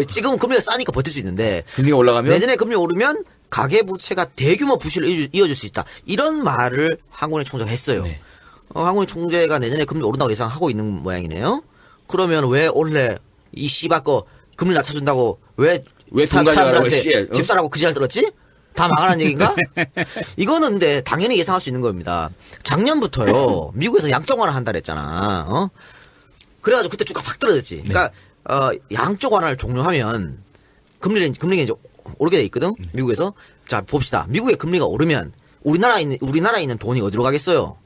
지금은 금리가 싸니까 버틸 수 있는데 금리가 올라가면 내년에 금리 오르면 가계부채가 대규모 부실을 이어질 수 있다. 이런 말을 한국은행 총재가 했어요. 네. 한국은행 총재가 내년에 금리 오른다고 예상하고 있는 모양이네요. 그러면 왜 올해 이 씨발 거 금리 낮춰준다고 왜 돈 가져가라고, 사람들한테 씨엘, 집 사라고 그 지랄 들었지? 다 망하는 얘기인가? 이거는 근데 당연히 예상할 수 있는 겁니다. 작년부터요, 미국에서 양적 완화 한다 그랬잖아. 어? 그래가지고 그때 주가 확 떨어졌지. 그러니까, 양적 완화를 종료하면 금리가 이제 오르게 돼 있거든? 미국에서. 자, 봅시다. 미국의 금리가 오르면 우리나라에 있는 돈이 어디로 가겠어요?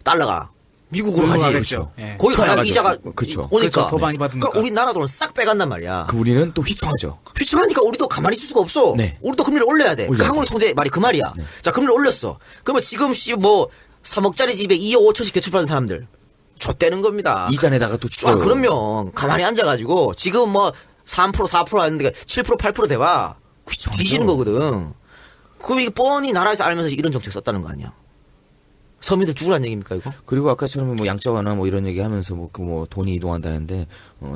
달러가. 미국으로 가지. 가겠죠. 예. 거기 가야 가죠. 이자가 그쵸. 오니까. 그렇죠. 더 많이 받으니까. 그러니까 우리나라 돈을 싹 빼간단 말이야. 그 우리는 또 휘청하죠. 휘청하니까 우리도 가만히 있을 수가 없어. 네. 우리도 금리를 올려야 돼. 올려야 돼. 한국의 통제 말이 그 말이야. 자, 금리를 올렸어. 그러면 지금 3억짜리 집에 2억 5천씩 대출받은 사람들. 좆되는 겁니다. 이자에다가 또 아, 그러면 가만히 앉아가지고 지금 3% 4% 하는데 7% 8% 돼봐. 뒤지는 거거든. 그럼 이게 뻔히 나라에서 알면서 이런 정책 썼다는 거 아니야. 서민들 죽으라는 얘기입니까, 이거? 그리고 아까처럼 양적 완화 이런 얘기 하면서 돈이 이동한다는데,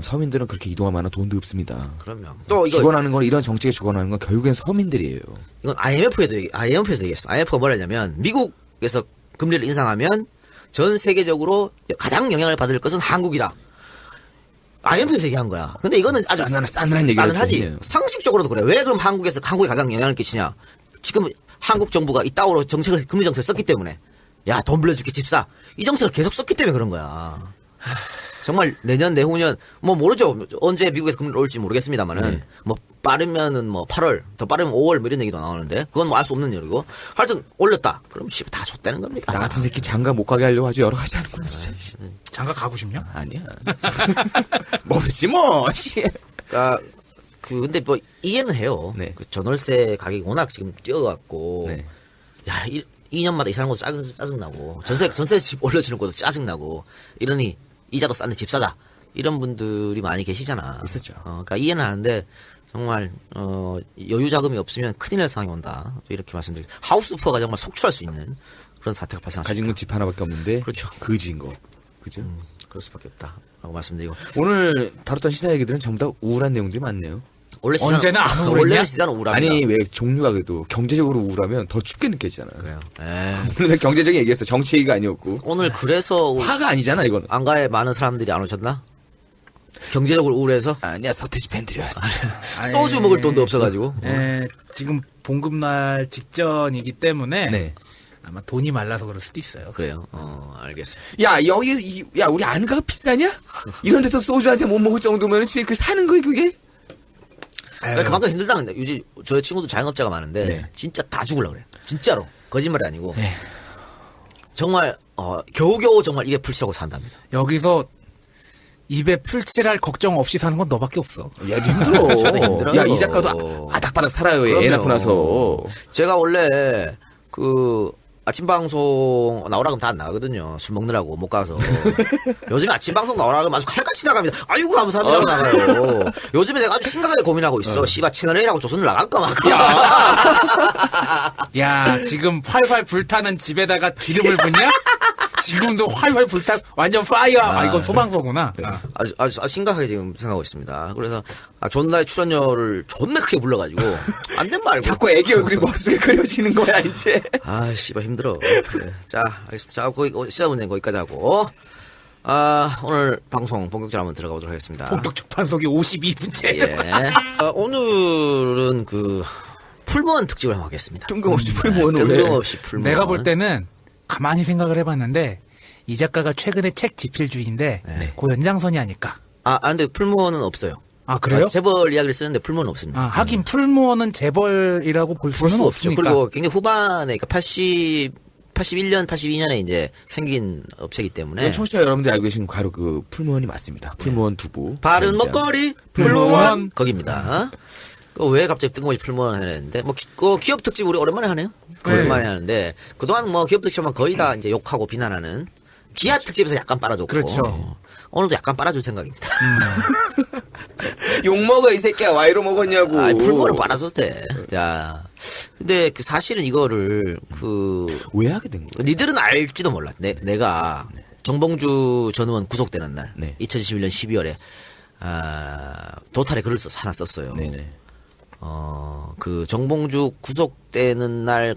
서민들은 그렇게 이동할 만한 돈도 없습니다. 그러면. 또 이거. 주관하는 건, 이런 정책에 주관하는 건 결국엔 서민들이에요. 이건 IMF에서 얘기했어. IMF가 뭐라 했냐면, 미국에서 금리를 인상하면 전 세계적으로 가장 영향을 받을 것은 한국이다. IMF에서 얘기한 거야. 근데 이거는 아주 싸늘한 얘기를 싸늘하지. 했거든요. 상식적으로도 그래. 왜 그럼 한국에 가장 영향을 끼치냐? 지금 한국 정부가 이따오로 금리 정책을 썼기 때문에. 야, 돈 빌려줄게, 집 사. 이 정책을 계속 썼기 때문에 그런 거야. 정말 내년, 내후년, 모르죠. 언제 미국에서 금리를 올지 모르겠습니다만은, 빠르면은 8월, 더 빠르면 5월 이런 얘기도 나오는데, 그건 알 수 없는 일이고. 하여튼, 올렸다. 그럼 다 줬다는 겁니다. 나 같은 새끼 장가 못 가게 하려고 아주 여러 가지 하는구나, 진짜. 장가 가고 싶냐? 아니야. 모르지, 뭐, 씨. 그러니까, 근데 이해는 해요. 네. 그 전월세 가격이 워낙 지금 뛰어갖고, 네. 야, 2년마다 이사하는 것도 짜증나고, 전세 집 올려주는 것도 짜증나고, 이러니, 이자도 싼데 집 사자. 이런 분들이 많이 계시잖아. 있었죠. 그러니까 이해는 하는데, 정말, 여유 자금이 없으면 큰일 날 상황이 온다. 또 이렇게 말씀드리고, 하우스 푸어가 정말 속출할 수 있는 그런 사태가 발생할 수 가진 있다. 건 집 하나밖에 없는데. 그렇죠. 그지인 거. 그죠? 그럴 수밖에 없다. 라고 말씀드리고. 오늘 다뤘던 시사 얘기들은 전부 다 우울한 내용들이 많네요. 원래 언제나 안 우울했냐? 원래는 시사는 우울합니다. 아니, 왜 종류가 그래도 경제적으로 우울하면 더 춥게 느껴지잖아요. 그래요. 오늘 경제적인 얘기했어. 정치 얘기가 아니었고. 오늘 그래서 화가 아니잖아, 이거는. 안가에 많은 사람들이 안 오셨나? 경제적으로 우울해서? 아니야, 서태지 팬들이었어. 소주 먹을 돈도 없어가지고. 지금 봉급날 직전이기 때문에 네. 아마 돈이 말라서 그럴 수도 있어요. 그래요. 알겠습니다. 야, 야, 우리 안가가 비싸냐? 이런 데서 소주 한 잔 못 먹을 정도면 지금 그 사는 거야, 그게? 그러니까 그만큼 힘들다는 거예요. 요즘 저희 친구도 자영업자가 많은데 네. 진짜 다 죽으려고 그래요. 진짜로. 거짓말이 아니고. 정말 겨우겨우 정말 입에 풀칠하고 산답니다. 여기서 입에 풀칠할 걱정 없이 사는 건 너밖에 없어. 야, 힘들어. 저도 힘들어요. 야, 이 작가도 아닥바닥 살아요, 애 그럼요. 낳고 나서. 제가 원래 아침 방송 나오라 그러면 다 안 나가거든요. 술 먹느라고 못 가서. 요즘 아침 방송 나오라 그러면 아주 칼같이 나갑니다. 아이고 감사합니다 나가요. 요즘에 내가 아주 심각하게 고민하고 있어. 씨발 채널A라고 조선을 나갈까 말까. 야, 지금 활활 불타는 집에다가 기름을 붓냐? 지금도 활활 불타, 완전 파이어. 이건 소방서구나. 아주 심각하게 지금 생각하고 있습니다. 그래서 존나의 출연료를 존나 크게 불러가지고 안 된 말고. 자꾸 애기 얼굴이 머릿속에 그려지는 거야, 이제. 아, 씨발 힘들어. 그래. 자, 알겠습니다. 자, 시사 문제는 거기까지 하고. 오늘 방송 본격적으로 한번 들어가 보도록 하겠습니다. 본격적 판속이 52분째. 예. 오늘은 풀무원 특집을 한번 하겠습니다. 뜬금없이 풀모는 뜬금없이 풀무원. 내가 볼 때는 가만히 생각을 해봤는데 이 작가가 최근에 책 집필주의인데 그 연장선이 아닐까. 근데 풀무원은 없어요. 아, 그래요? 재벌 이야기를 쓰는데 풀무원은 없습니다. 하긴 풀무원은 재벌이라고 볼 볼 수는 수가 없죠. 없으니까. 그리고 굉장히 후반에, 그러니까 81년, 82년에 이제 생긴 업체이기 때문에. 청취자 여러분들이 알고 계신 바로 그 풀무원이 맞습니다. 풀무원 두부. 바른 먹거리, 풀무원. 풀무원. 거기입니다. 왜 갑자기 뜬금없이 풀무원 하는데, 기업 특집 우리 오랜만에 하네요? 네. 오랜만에 하는데, 그동안 기업 특집하면 거의 다 이제 욕하고 비난하는, 기아 특집에서 약간 빨아줬고. 그렇죠. 오늘도 약간 빨아줄 생각입니다. 욕먹어, 이 새끼야. 와이로 먹었냐고. 풀무원은 빨아줘도 돼. 자. 근데 사실은 이거를, 왜 하게 된 거야? 니들은 알지도 몰라. 내가 정봉주 전 의원 구속되는 날, 네. 2021년 12월에, 도탈에 글을 하나 썼어요. 네네. 정봉주 구속되는 날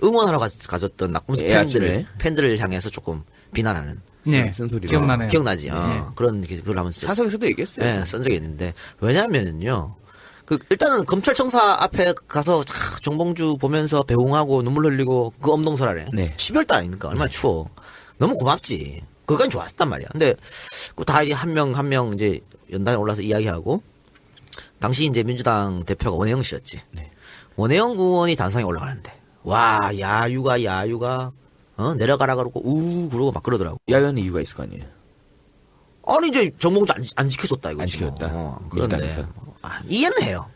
응원하러 가졌던 낙곰수 팬들을 향해서 조금 비난하는. 네, 쓴소리로. 기억나네요. 기억나지? 네. 그런 글을 한번 썼어요. 사석에서도 얘기했어요. 네, 쓴 적이 있는데, 왜냐면은요, 일단은 검찰청사 앞에 가서 정봉주 보면서 배웅하고 눈물 흘리고 그 엄동설하래. 네. 12월달 아닙니까? 얼마나 추워. 너무 고맙지. 그건 좋았단 말이야. 근데 다 이제 한 명 이제 연단에 올라서 이야기하고 당시 이제 민주당 대표가 원혜영 씨였지. 네. 원혜영 의원이 단상에 올라가는데 와 야유가 내려가라 그러고 그러고 막 그러더라고. 야유하는 이유가 있을 거 아니에요. 아니 이제 정봉주 안 지켜줬다 이거. 안 지켜줬다. 그런데 민주당에서. 이해는 해요.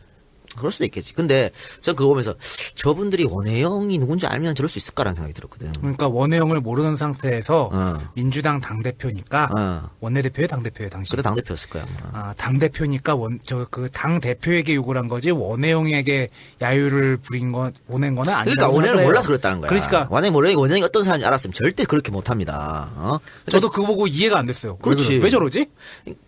그럴 수도 있겠지. 근데 전 그거 보면서 저분들이 원혜영이 누군지 알면 저럴 수 있을까라는 생각이 들었거든. 그러니까 원혜영을 모르는 상태에서 어. 민주당 당대표니까 원내대표의 당대표예요 당시. 그래 당대표였을 거야. 아, 당대표니까 그 당대표에게 요구를 한 거지 원혜영에게 야유를 보낸 거는 아니라고 그러니까 원혜영을 생각해요. 몰라서 그랬다는 거야. 그러니까 원혜영이 어떤 사람인지 알았으면 절대 그렇게 못합니다. 저도 그거 보고 이해가 안 됐어요. 그렇지. 왜 저러지?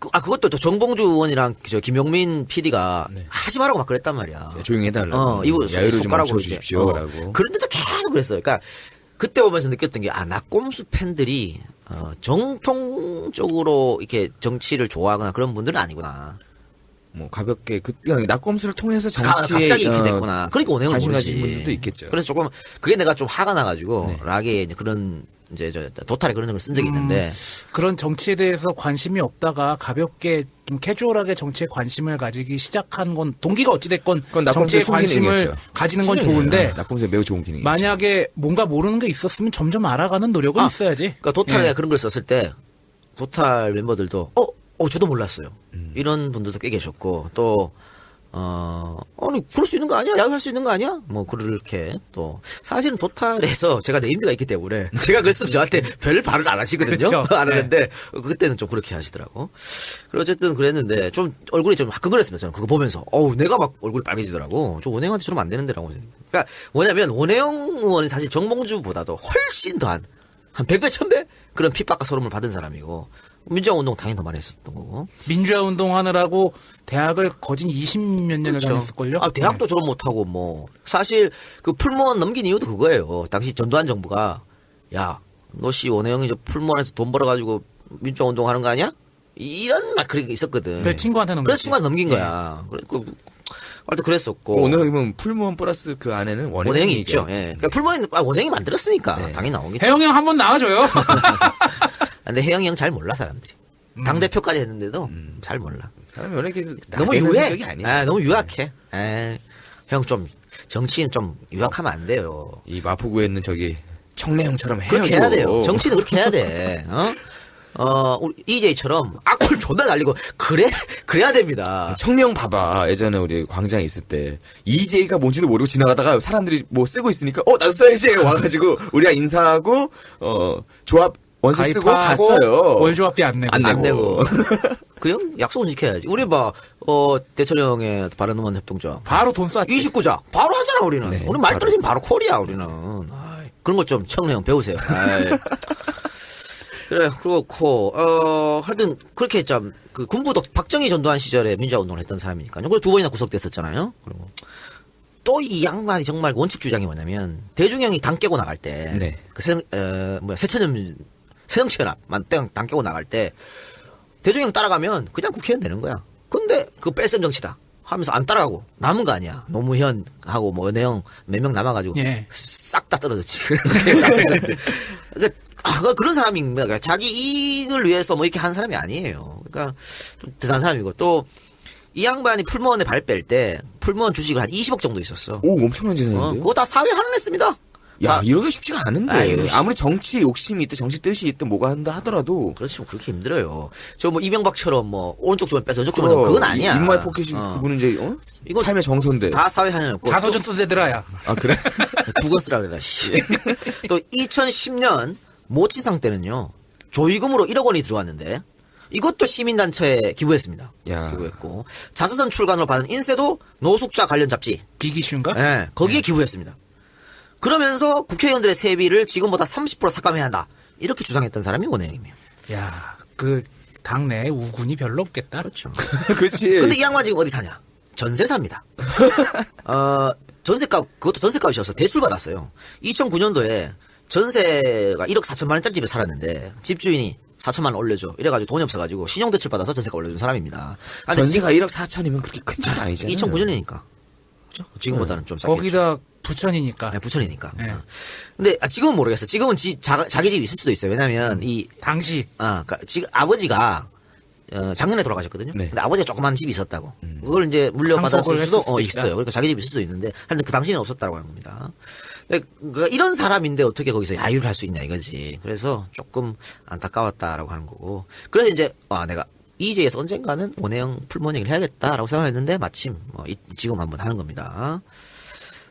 그것도 또 정봉주 의원이랑 저 김용민 PD가 하지 말라고 막 그랬단 말이야. 조용히 해달라고. 이거 야유를 좀 손가락으로 멈춰주십시오라고. 그런데도 계속 그랬어요. 그러니까 그때 보면서 느꼈던 게 낙곰수 팬들이 정통적으로 이렇게 정치를 좋아하거나 그런 분들은 아니구나. 뭐 가볍게 낙검수를 통해서 정치에 갑자기 이렇게 됐구나. 그러니까 원행을 관심 모르지. 가진 분들도 있겠죠. 그래서 조금 그게 내가 좀 화가 나가지고 네. 락에 이제 그런 이제 도탈에 그런 걸 쓴 적이 있는데 그런 정치에 대해서 관심이 없다가 가볍게 좀 캐주얼하게 정치에 관심을 가지기 시작한 건 동기가 어찌됐건 그건 낙검수의 정치에 관심을 순기능이었죠. 가지는 건 좋은데 낙검수의 매우 좋은 기능이죠. 만약에 뭔가 모르는 게 있었으면 점점 알아가는 노력은 있어야지. 그러니까 도탈에 예. 내가 그런 걸 썼을 때 도탈 멤버들도 저도 몰랐어요. 이런 분들도 꽤 계셨고 또 아니 그럴 수 있는 거 아니야? 야유할 수 있는 거 아니야? 뭐 그렇게 또 사실은 도탈에서 제가 네임드가 있기 때문에 제가 그랬으면 저한테 별 발을 안 하시거든요. 그렇죠. 안 하는데 그때는 좀 그렇게 하시더라고. 그리고 어쨌든 그랬는데 좀 얼굴이 좀 화끈거렸으면 저는 그거 보면서 내가 막 얼굴이 빨개지더라고. 저 원혜영한테 저러면 안 되는데라고. 그러니까 뭐냐면 원혜영 의원은 사실 정봉주보다도 훨씬 더한 100배 1000배 그런 핍박과 소름을 받은 사람이고 민주화 운동 당연히 더 많이 했었던 거고. 민주화 운동하느라고 대학을 거진 20몇 년을 다녔을걸요? 대학도 졸업 못하고 뭐 사실 그 풀무원 넘긴 이유도 그거예요. 당시 전두환 정부가 야 너 씨 원혜영이 저 풀무원에서 돈 벌어가지고 민주화 운동하는 거 아니야? 이런 말 그런 게 있었거든. 그래서 친구한테 넘겼지. 그래서 친구한테 넘긴 거야. 하여튼 그랬었고. 오늘 보면 풀무원 플러스 그 안에는 원행이 있죠. 예. 그러니까 풀무원이 원행이 만들었으니까 네. 당연히 나오겠죠. 혜영이 형 한번 나와줘요. 근데 혜영이 형 잘 몰라 사람들이. 당 대표까지 했는데도 잘 몰라. 사람이 원래 이렇게 너무 나대는 유해. 성격이 아니야. 너무 유약해. 형 좀 정치인 좀 유약하면 안 돼요. 이 마포구에 있는 저기 청래형처럼 해야죠. 그렇게 해야 돼요. 정치는 그렇게 해야 돼. 우리 EJ처럼 악플 존나 날리고 그래야 됩니다. 청래형 봐봐. 예전에 우리 광장에 있을 때 EJ가 뭔지도 모르고 지나가다가 사람들이 뭐 쓰고 있으니까 나도 써야지 와가지고 우리가 인사하고 조합 원서 쓰고 가입하고 갔어요. 월조합비 안 내고. 안 내고. 그 형 약속은 지켜야지. 우리 대철이 형의 바른음원 협동조합. 바로 돈 쐈지. 29자 바로 하잖아 우리는. 네, 우리 말 떨어지면 바로 콜이야 우리는. 그런 것 좀 청래 형 배우세요. 그래 그렇고 하여튼 그렇게 좀 그 군부도 박정희 전두환 시절에 민주화 운동을 했던 사람이니까요. 그리고 2번이나 구속됐었잖아요. 그리고 또 이 양반이 정말 원칙 주장이 뭐냐면 대중형이 당 깨고 나갈 때 네. 그 새정치연합만 당 깨고 나갈 때 대중형 따라가면 그냥 국회의원 되는 거야. 근데 그 뺄셈 정치다 하면서 안 따라가고 남은 거 아니야. 노무현하고 뭐 연혜영 몇 명 남아가지고 예. 싹 다 떨어졌지. 그러니까 그런 사람입니다. 그러니까 자기 이익을 위해서 뭐 이렇게 한 사람이 아니에요. 그러니까 좀 대단한 사람이고 또 이 양반이 풀무원에 발 뺄 때 풀무원 주식을 한 20억 정도 있었어. 오 엄청난 재산인데요. 그거 다 사회 환원했습니다. 야 이러기가 쉽지가 않은데 아유, 아무리 정치 욕심이 있든 정치 뜻이 있든 뭐가 한다 하더라도 그렇지 뭐 그렇게 힘들어요. 저 뭐 이명박처럼 뭐 오른쪽 주머니 빼서 왼쪽 주머니 넣고 그건 아니야. 인마이 포켓이 그분은 이제 이거 삶의 정서인데. 다 사회 환원이었고 자서전 쓰대더라야. 아 그래? 두 권 쓰라 그래라 씨. 또 2010년 모치상 때는요 조의금으로 1억 원이 들어왔는데 이것도 시민단체에 기부했습니다. 야. 기부했고 자서전 출간으로 받은 인쇄도 노숙자 관련 잡지 비기슈인가? 네, 거기에 기부했습니다. 그러면서 국회의원들의 세비를 지금보다 30% 삭감해야 한다. 이렇게 주장했던 사람이 원혜영이에요. 야, 그 당내 우군이 별로 없겠다. 그렇죠. 그렇지. 근데 이 양반 지금 어디 사냐? 전세 삽니다. 전세값, 그것도 전세값이어서 대출 받았어요. 2009년도에 전세가 1억 4천만 원짜리 집에 살았는데 집주인이 4천만 원 올려줘. 이래가지고 돈이 없어가지고 신용대출 받아서 전세가 올려준 사람입니다. 아, 근데 전세가 1억 4천이면 그렇게 큰 차이 아니잖아요. 2009년이니까. 그죠? 지금보다는 좀 싸겠죠. 거기다 부천이니까. 네, 부천이니까. 네. 근데 지금은 모르겠어. 지금은 자기 집이 있을 수도 있어요. 왜냐면 당시 그러니까 지금 아버지가 작년에 돌아가셨거든요. 네. 근데 아버지가 조그만 집이 있었다고. 그걸 이제 물려받았을 상속을 수도 했을 수 있다. 있어요. 그러니까 자기 집이 있을 수도 있는데 하여튼 그 당시에는 없었다고 하는 겁니다. 근데 그러니까 이런 사람인데 어떻게 거기서 야유를 할 수 있냐 이거지. 그래서 조금 안타까웠다라고 하는 거고. 그래서 이제 내가 EJ에서 언젠가는 원혜영 풀무원 얘기를 해야겠다라고 생각했는데 마침 지금 한번 하는 겁니다.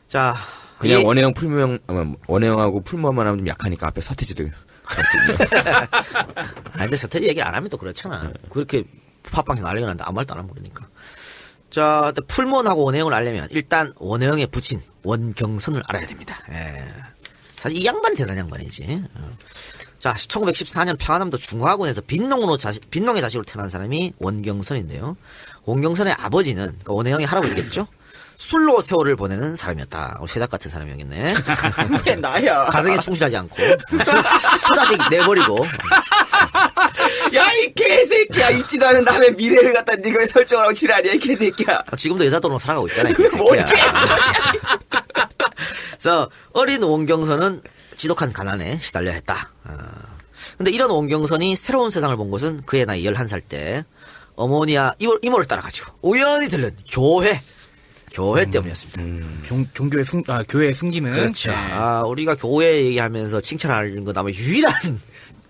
자, 그냥 이게- 원혜영하고 풀무원만 하면 좀 약하니까 앞에 서태지를. 근데 서태지 얘기를 안 하면 또 그렇잖아. 그렇게 팟빵에서 난리가 났는데 아무 말도 안 하면 그러니까. 자, 풀무원하고 원혜영을 알려면 일단 원혜영의 부친 원경선을 알아야 됩니다. 예. 사실 이 양반이 대단한 양반이지. 자, 1914년 평안남도 중화군에서 빈농의 자식으로 태어난 사람이 원경선인데요. 원경선의 아버지는 그러니까 원혜영의 할아버지겠죠. 술로 세월을 보내는 사람이었다. 쇠작 같은 사람이었겠네. 왜 나야? 가정에 충실하지 않고 처자식 내버리고. 야, 이 개새끼야. 있지도 않은 남의 미래를 갖다 네가 왜 설정을 하고 지랄이야, 이 개새끼야. 지금도 여자도로 살아가고 있잖아요. 뭔 그래서 어린 원경선은 지독한 가난에 시달려야 했다. 근데 이런 원경선이 새로운 세상을 본 것은 그의 나이 11살 때 어머니와 이모를 따라가지고 우연히 들른 교회 때문이었습니다. 교회에 숨기는. 그렇죠. 네. 우리가 교회 얘기하면서 칭찬하는 건 아마 유일한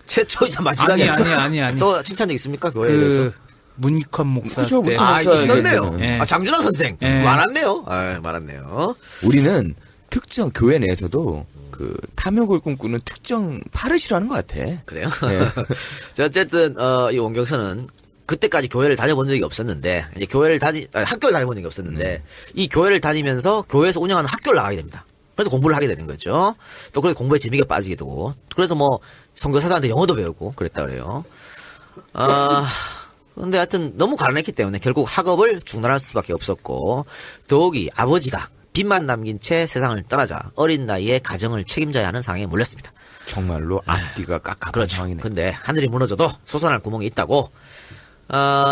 최초이자 마지막에 아니. 또 칭찬 적 있습니까? 교회에 대해서? 그 문익환 목사 그죠, 때. 문익환 목사 있었네요. 얘기했잖아요. 예. 장준하 선생. 예. 많았네요. 많았네요. 우리는 특정 교회 내에서도 그 탐욕을 꿈꾸는 특정 파를 싫어하는 것 같아. 그래요? 네. 자, 어쨌든, 이 원경선은 그때까지 교회를 다녀본 적이 없었는데, 이제 학교를 다녀본 적이 없었는데, 이 교회를 다니면서 교회에서 운영하는 학교를 나가게 됩니다. 그래서 공부를 하게 되는 거죠. 또 그래서 공부에 재미가 빠지게 되고, 그래서 선교사들한테 영어도 배우고 그랬다 그래요. 근데 하여튼 너무 가난했기 때문에 결국 학업을 중단할 수밖에 없었고, 더욱이 아버지가 빚만 남긴 채 세상을 떠나자 어린 나이에 가정을 책임져야 하는 상황에 몰렸습니다. 정말로 앞뒤가 깎아본 그렇죠. 상황이네. 근데 하늘이 무너져도 솟아날 구멍이 있다고.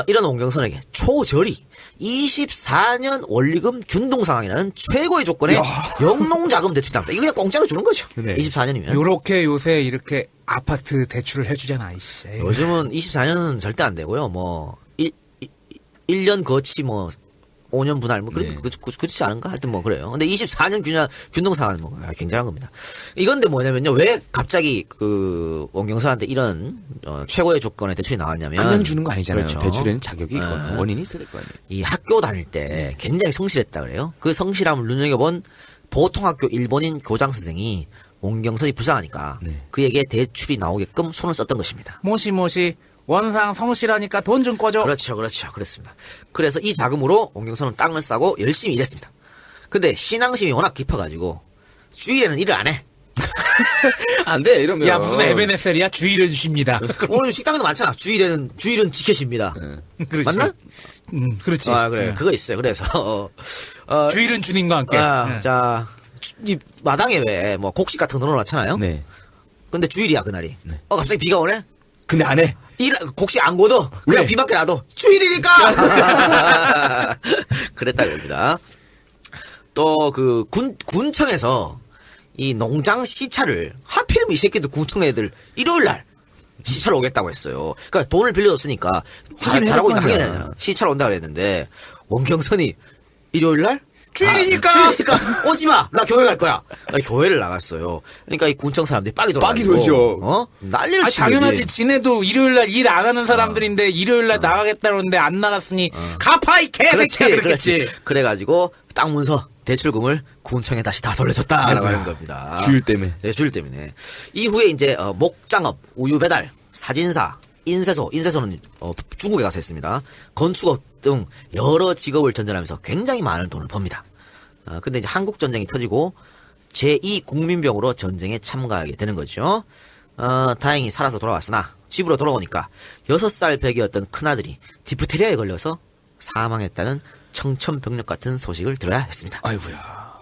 이런 원경선에게 초절이 24년 원리금 균등 상황이라는 최고의 조건에 영농자금 대출이 나옵니다. 이거 그냥 공짜로 주는 거죠. 네. 24년이면. 요렇게 요새 이렇게 아파트 대출을 해주잖아, 이씨. 요즘은 24년은 절대 안 되고요. 1년 거치 5년 분할 네. 그렇지 않은가? 하여튼 그래요. 근데 24년 균등 상황은 굉장한 겁니다. 이건데 뭐냐면요. 왜 갑자기 그 원경선한테 이런 최고의 조건의 대출이 나왔냐면 그냥 주는 거 아니잖아요. 그렇죠. 대출에는 자격이 있거나 네. 원인이 있어야 될 거 아니에요. 이 학교 다닐 때 굉장히 성실했다 그래요. 그 성실함을 눈여겨본 보통학교 일본인 교장 선생이 원경선이 불쌍하니까 네. 그에게 대출이 나오게끔 손을 썼던 것입니다. 모시 원상 성실하니까 돈 좀 꺼줘. 그렇죠. 그렇습니다. 그래서 이 자금으로 원경선은 땅을 싸고 열심히 일했습니다. 근데 신앙심이 워낙 깊어가지고 주일에는 일을 안 해. 안 돼, 이러면. 야, 무슨 에베네셀이야? 주의를 주십니다. 오늘 식당에도 많잖아. 주일은 지켜집니다. 그렇지. 맞나? 그렇지. 그래. 응. 그거 있어요. 그래서 주일은 주님과 함께. 응. 자, 이 마당에 왜 곡식 같은 거 넣어놨잖아요. 네. 근데 주일이야 그날이. 네. 갑자기 비가 오네. 근데 안 해. 곡식 안 고도 그냥 왜? 비 맞게 놔둬. 주일이니까. 그랬다 겁니다. 또 그 군청에서 이 농장 시차를 하필이면 이 새끼들 군청 애들 일요일 날 시차로 오겠다고 했어요. 그러니까 돈을 빌려줬으니까 잘하고 있는 하긴 시차로 온다 그랬는데 원경선이 일요일 날 주일이니까! 오지 마! 나 교회 갈 거야! 교회를 나갔어요. 그러니까 이 군청 사람들이 빡이 돌아가지고. 돌죠. 난리를 치는 당연하지. 거지. 지네도 일요일날 일 안 하는 사람들인데 일요일날 나가겠다 그러는데 안 나갔으니 갚아 이 개새끼야 그랬겠지. 그래가지고 땅 문서 대출금을 군청에 다시 다 돌려줬다라고 아이고야. 하는 겁니다. 주일 때문에. 네, 주일 때문에. 이후에 이제 목장업, 우유 배달, 사진사, 인쇄소는 중국에 가서 했습니다. 건축업 등 여러 직업을 전전하면서 굉장히 많은 돈을 법니다. 근데 이제 한국 전쟁이 터지고 제2 국민병으로 전쟁에 참가하게 되는 거죠. 다행히 살아서 돌아왔으나 집으로 돌아오니까 6살 배기였던 큰아들이 디프테리아에 걸려서 사망했다는 청천벽력 같은 소식을 들어야 했습니다. 아이고야.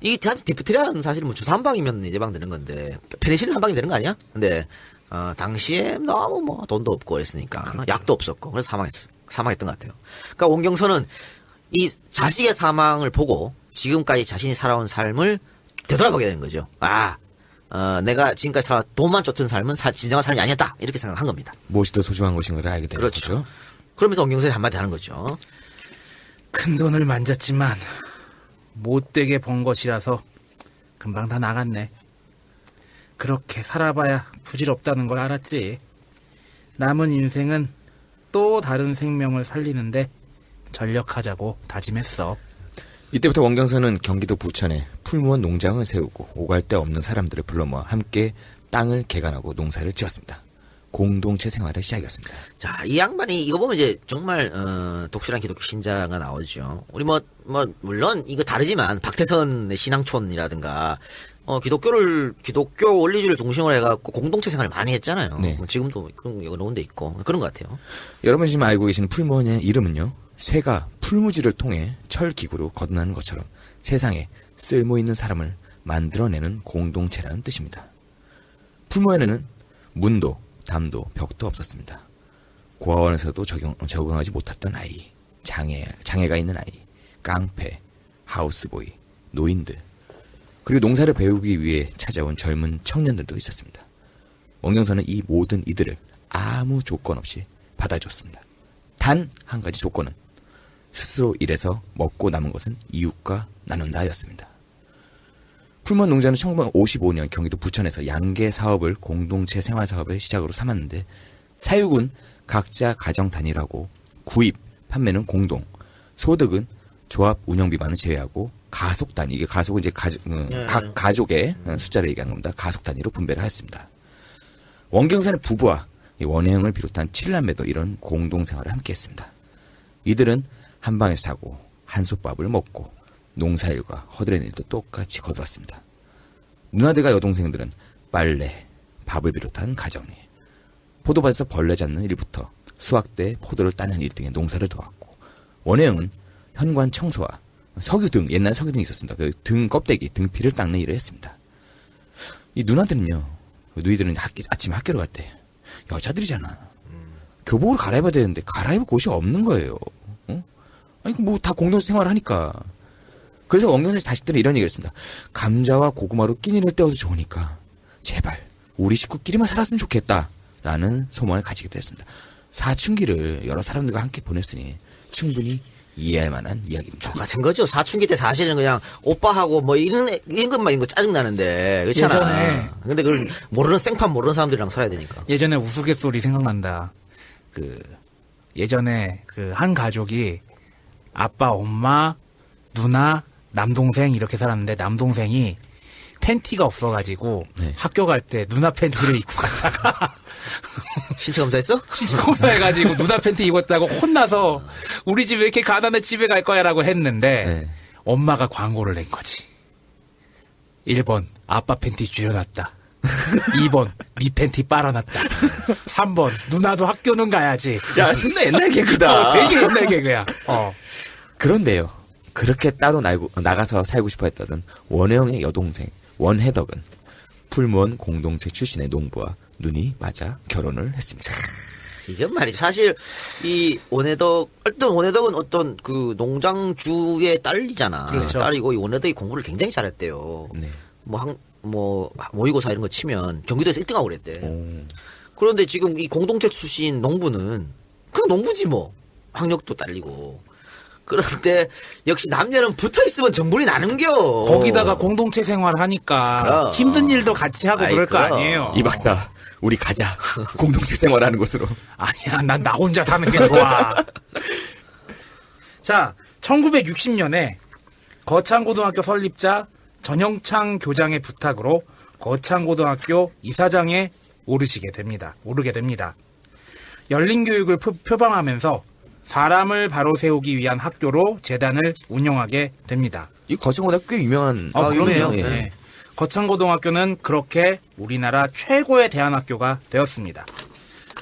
이 디프테리아는 사실 주사 한 방이면 예방되는 건데 페니실린 한 방이 되는 거 아니야? 근데 당시에 너무 뭐 돈도 없고 그랬으니까 약도 없었고 그래서 사망했던 것 같아요. 그러니까 원경선은 이 자식의 사망을 보고 지금까지 자신이 살아온 삶을 되돌아보게 되는 거죠. 내가 지금까지 돈만 쫓은 삶은 진정한 삶이 아니었다. 이렇게 생각한 겁니다. 무엇이 더 소중한 것인 걸 알게 되는 그렇죠. 거죠. 그러면서 원경선이 한마디 하는 거죠. 큰 돈을 만졌지만 못되게 번 것이라서 금방 다 나갔네. 그렇게 살아봐야 부질없다는 걸 알았지. 남은 인생은 또 다른 생명을 살리는데 전력하자고 다짐했어. 이때부터 원경선은 경기도 부천에 풀무원 농장을 세우고 오갈 데 없는 사람들을 불러 모아 함께 땅을 개간하고 농사를 지었습니다. 공동체 생활의 시작이었습니다. 자, 이 양반이 이거 보면 이제 정말 독실한 기독교 신자가 나오죠. 우리 물론 이거 다르지만 박태선의 신앙촌이라든가 기독교 원리주의를 중심으로 해갖고 공동체 생활을 많이 했잖아요. 네. 지금도 그런 데 있고 그런 것 같아요. 여러분 지금 알고 계시는 풀무원의 이름은요. 쇠가 풀무지를 통해 철기구로 거듭나는 것처럼 세상에 쓸모있는 사람을 만들어내는 공동체라는 뜻입니다. 풀무원에는 문도, 담도, 벽도 없었습니다. 고아원에서도 적응하지 못했던 아이, 장애가 있는 아이, 깡패, 하우스보이, 노인들, 그리고 농사를 배우기 위해 찾아온 젊은 청년들도 있었습니다. 원경선은 이 모든 이들을 아무 조건 없이 받아줬습니다. 단 한 가지 조건은 스스로 일해서 먹고 남은 것은 이웃과 나눈다였습니다. 풀무원 농장은 1955년 경기도 부천에서 양계 사업을 공동체 생활 사업의 시작으로 삼았는데 사육은 각자 가정 단위라고 구입, 판매는 공동, 소득은 조합 운영비만을 제외하고 가속 단위, 이게 가속은 이제 각 가족의 숫자를 얘기하는 겁니다. 가속 단위로 분배를 했습니다. 원경선의 부부와 원혜영을 비롯한 7남매도 이런 공동생활을 함께했습니다. 이들은 한 방에서 자고 한솥밥을 먹고 농사일과 허드렛 일도 똑같이 거들었습니다. 누나들과 여동생들은 빨래, 밥을 비롯한 가정일, 포도밭에서 벌레 잡는 일부터 수확 때 포도를 따는 일 등의 농사를 도왔고, 원혜영은 현관 청소와 석유등, 옛날 석유등이 있었습니다. 그 등 껍데기, 등피를 닦는 일을 했습니다. 이 누나들은요, 누이들은 아침에 학교를 갈 때 여자들이잖아. 교복을 갈아입어야 되는데 갈아입을 곳이 없는 거예요. 아니 뭐 다 공동체 생활을 하니까. 그래서 원경선의 자식들은 이런 얘기를 했습니다. 감자와 고구마로 끼니를 때워도 좋으니까 제발 우리 식구끼리만 살았으면 좋겠다 라는 소망을 가지기도 했습니다. 사춘기를 여러 사람들과 함께 보냈으니 충분히 이해할 만한 이야기입니다. 같은 거죠. 사춘기 때 사실은 그냥 오빠하고 뭐 이런 것만 있는 거 짜증나는데 그렇잖아. 예전에 근데 그걸 모르는 생판 모르는 사람들이랑 살아야 되니까. 예전에 우스갯소리 생각난다. 예전에 한 가족이 아빠, 엄마, 누나, 남동생 이렇게 살았는데 남동생이 팬티가 없어가지고 네. 학교 갈 때 누나 팬티를 입고 갔다가 신체 검사했어? 신체 검사해가지고 누나 팬티 입었다고 혼나서 우리 집 왜 이렇게 가난해 집에 갈 거야라고 했는데 네. 엄마가 광고를 낸 거지. 1번 아빠 팬티 줄여놨다. 2번 네 팬티 빨아놨다. 3번 누나도 학교는 가야지. 야, 존나 옛날 개그다. 되게 옛날 개그야. 그런데요. 그렇게 따로 나가서 살고 싶어 했던 원혜영의 여동생 원혜덕은 풀무원 공동체 출신의 농부와 눈이 맞아 결혼을 했습니다. 이게 말이죠. 사실 이 원혜덕은 어떤 그 농장주의 딸이잖아. 그렇죠. 딸이고 이 원혜덕이 공부를 굉장히 잘했대요. 네. 모의고사 이런 거 치면 경기도에서 1등하고 그랬대. 오. 그런데 지금 이 공동체 출신 농부는 그냥 농부지 뭐. 학력도 딸리고. 그런데 역시 남녀는 붙어 있으면 정분이 나는겨. 거기다가 공동체 생활 하니까 그럼. 힘든 일도 같이 하고 아이, 그럴 거 그럼. 아니에요. 이 박사, 우리 가자. 공동체 생활하는 곳으로. 아니야, 난 나 혼자 사는 게 좋아. 자, 1960년에 거창고등학교 설립자 전영창 교장의 부탁으로 거창고등학교 이사장에 오르게 됩니다. 열린 교육을 표방하면서 사람을 바로 세우기 위한 학교로 재단을 운영하게 됩니다. 이 거창고등학교 꽤 유명한. 그럼요. 예. 네. 거창고등학교는 그렇게 우리나라 최고의 대안학교가 되었습니다.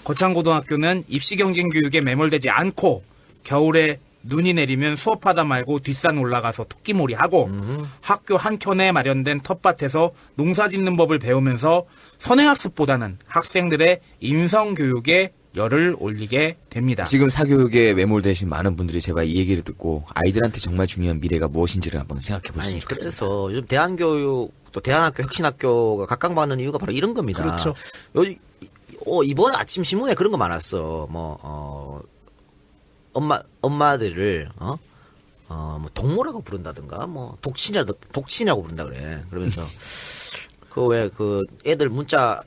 거창고등학교는 입시 경쟁 교육에 매몰되지 않고 겨울에 눈이 내리면 수업하다 말고 뒷산 올라가서 토끼몰이 하고 학교 한켠에 마련된 텃밭에서 농사 짓는 법을 배우면서 선행학습보다는 학생들의 인성교육에 열을 올리게 됩니다. 지금 사교육에 매몰되신 많은 분들이 제발 이 얘기를 듣고 아이들한테 정말 중요한 미래가 무엇인지를 한번 생각해 보시면 아니, 좋겠습니다. 그래서 요즘 대한교육 또 대한학교 혁신학교가 각광받는 이유가 바로 이런 겁니다. 그렇죠. 이번 아침 신문에 그런 거 많았어. 엄마들을 뭐 동무라고 부른다든가 뭐 독친이라고 부른다 그래. 그러면서 그 애들 문자가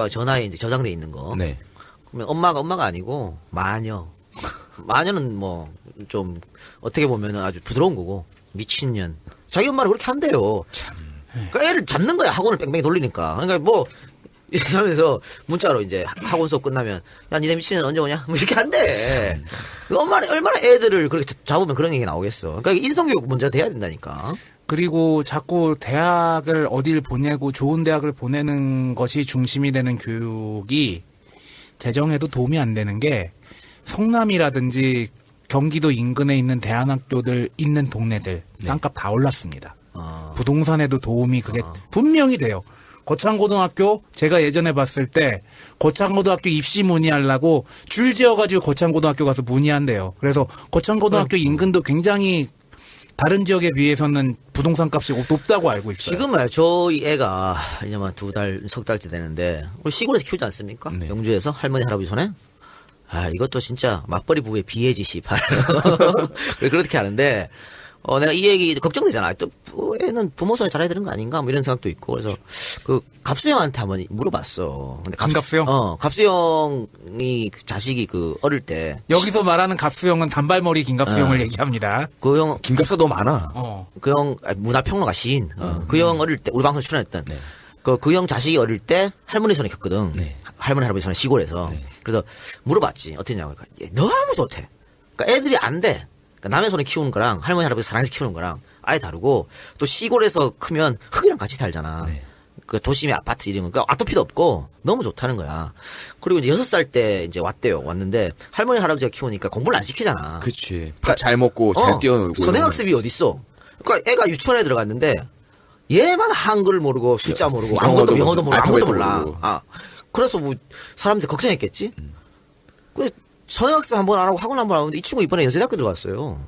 전화에 이제 저장돼 있는 거. 네. 그러면 엄마가 아니고 마녀는 뭐 좀 어떻게 보면은 아주 부드러운 거고 미친년. 자기 엄마를 그렇게 한대요. 참. 그러니까 애를 잡는 거야, 학원을 뺑뺑이 돌리니까. 그러니까 뭐 이렇게 하면서 문자로 이제 학원 수업 끝나면 야 니네 미친년 언제 오냐? 뭐 이렇게 한대. 얼마나 애들을 그렇게 잡으면 그런 얘기 나오겠어. 그러니까 인성교육 문제가 돼야 된다니까. 그리고 자꾸 대학을 어딜 보내고 좋은 대학을 보내는 것이 중심이 되는 교육이 재정에도 도움이 안 되는 게 성남이라든지 경기도 인근에 있는 대안학교들 있는 동네들 땅값 다 올랐습니다. 부동산에도 도움이 그게 분명히 돼요. 거창고등학교 제가 예전에 봤을 때 거창고등학교 입시 문의하려고 줄 지어가지고 거창고등학교 가서 문의한대요. 그래서 거창고등학교 인근도 굉장히 다른 지역에 비해서는 부동산 값이 높다고 알고 있어요. 지금 말이야, 저희 애가 이제 막 석 달째 되는데 우리 시골에서 키우지 않습니까? 네. 영주에서 할머니 할아버지 손에. 이것도 진짜 맞벌이 부부의 비애지 씨발. 그렇게 하는데 내가 이 얘기 걱정되잖아. 또 애는 부모 손에 자라야 되는 거 아닌가? 뭐 이런 생각도 있고. 그래서 그 갑수형한테 한번 물어봤어. 근데 김갑수형? 갑수형이 그 자식이 어릴 때 여기서 말하는 갑수형은 단발머리 김갑수형을 얘기합니다. 그 형 김갑수가 너무 많아. 그 형 문화평론가 시인. 그 형 어릴 때 우리 방송 출연했던. 네. 그 형 자식이 어릴 때 할머니 손에 켰거든. 네. 할머니 할아버지 손에 시골에서. 네. 그래서 물어봤지. 어땠냐고. 그러니까 얘 너무 좋대. 그러니까 애들이 안 돼. 그러니까 남의 손에 키우는 거랑 할머니 할아버지 사랑해서 키우는 거랑 아예 다르고 또 시골에서 크면 흙이랑 같이 살잖아. 네. 그 도심의 아파트 이름은 그러니까 아토피도 없고 너무 좋다는 거야. 그리고 이제 6살 때 이제 왔는데 할머니 할아버지가 키우니까 공부를 안 시키잖아. 그치. 밥 잘 먹고 잘 뛰어놀고. 선행학습이 어딨어? 그러니까 애가 유치원에 들어갔는데 얘만 한글을 모르고 숫자 모르고 아무것도 영어도 모르고 아무것도 몰라. 모르고. 그래서 뭐 사람들 걱정했겠지. 그 선행학습 한번 안 하고 학원 한번 안 하는데 이 친구 이번에 연세대학교 들어갔어요.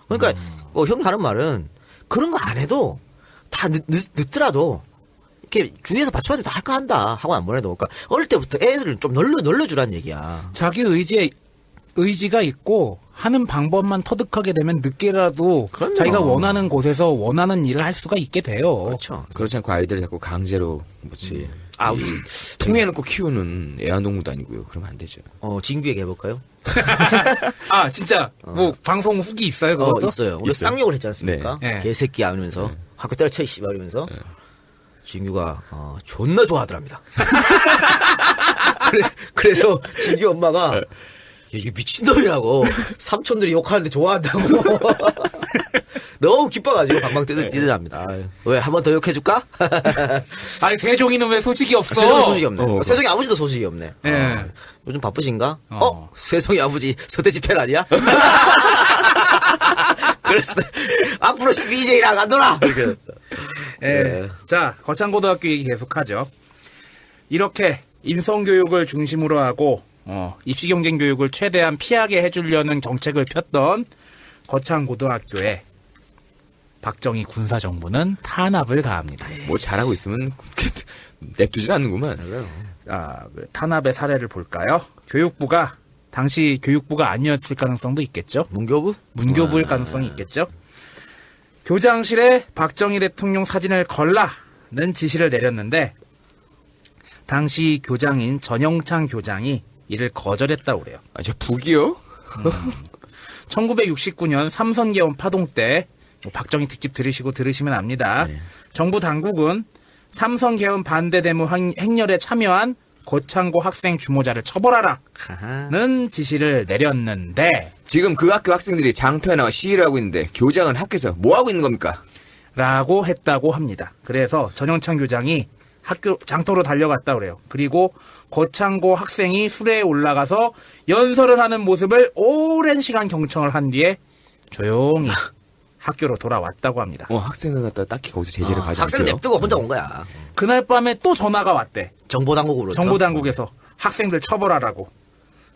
그러니까 형이 하는 말은 그런 거 안 해도 다 늦더라도 이렇게 주위에서 받쳐가지고 다 할까 한다. 학원 안 보내도. 그러니까 어릴 때부터 애들을 좀 놀려주라는 얘기야. 자기 의지가 있고 하는 방법만 터득하게 되면 늦게라도 그럼요. 자기가 원하는 곳에서 원하는 일을 할 수가 있게 돼요. 그렇죠. 그렇지 않고 아이들을 자꾸 강제로 뭐지. 우리 통해놓고 키우는 애완동물도 아니고요. 그러면 안 되죠. 진규 얘기 해볼까요? 진짜 뭐 방송 후기 있어요? 그것도? 있어요. 우리 있어요. 쌍욕을 했지 않습니까? 네. 개새끼야 이러면서 학교 때려쳐 씨발 이러면서 진규가 존나 좋아하더랍니다. 그래서 진규 엄마가 야, 이게 미친놈이라고 삼촌들이 욕하는데 좋아한다고 너무 기뻐가지고 방방 뛰더랍니다. 왜 한 번 더 욕해줄까? 아니 세종이는 왜 소식이 없어? 세종이 소식이 없네. 세종이 아버지도 소식이 없네. 예. 요즘 바쁘신가? 어. 세종이 아버지 서태지 팬 아니야? 그래서 앞으로 12J랑 안 놀아. 이렇게. 예. 자, 거창고등학교 얘기 계속하죠. 이렇게 인성교육을 중심으로 하고 입시경쟁 교육을 최대한 피하게 해주려는 정책을 폈던 거창고등학교에 박정희 군사정부는 탄압을 가합니다. 뭐 잘하고 있으면 냅두진 않는구만. 그 탄압의 사례를 볼까요? 당시 교육부가 아니었을 가능성도 있겠죠. 문교부일 가능성이 있겠죠. 교장실에 박정희 대통령 사진을 걸라는 지시를 내렸는데 당시 교장인 전영창 교장이 이를 거절했다고 그래요. 저 북이요? 1969년 삼선개헌 파동 때 박정희 특집 들으시면 압니다. 네. 정부 당국은 삼선개헌 반대 데모 행렬에 참여한 거창고 학생 주모자를 처벌하라는 지시를 내렸는데 지금 그 학교 학생들이 장터에 나와 시위를 하고 있는데 교장은 학교에서 뭐 하고 있는 겁니까? 라고 했다고 합니다. 그래서 전영창 교장이 학교 장터로 달려갔다 그래요. 그리고 거창고 학생이 수레에 올라가서 연설을 하는 모습을 오랜 시간 경청을 한 뒤에 조용히 학교로 돌아왔다고 합니다. 학생을 갖다 딱히 거기서 제재를 가지 학생 않고요. 냅두고 혼자 온 거야. 그날 밤에 또 전화가 왔대. 정보당국으로. 정보당국에서 학생들 처벌하라고.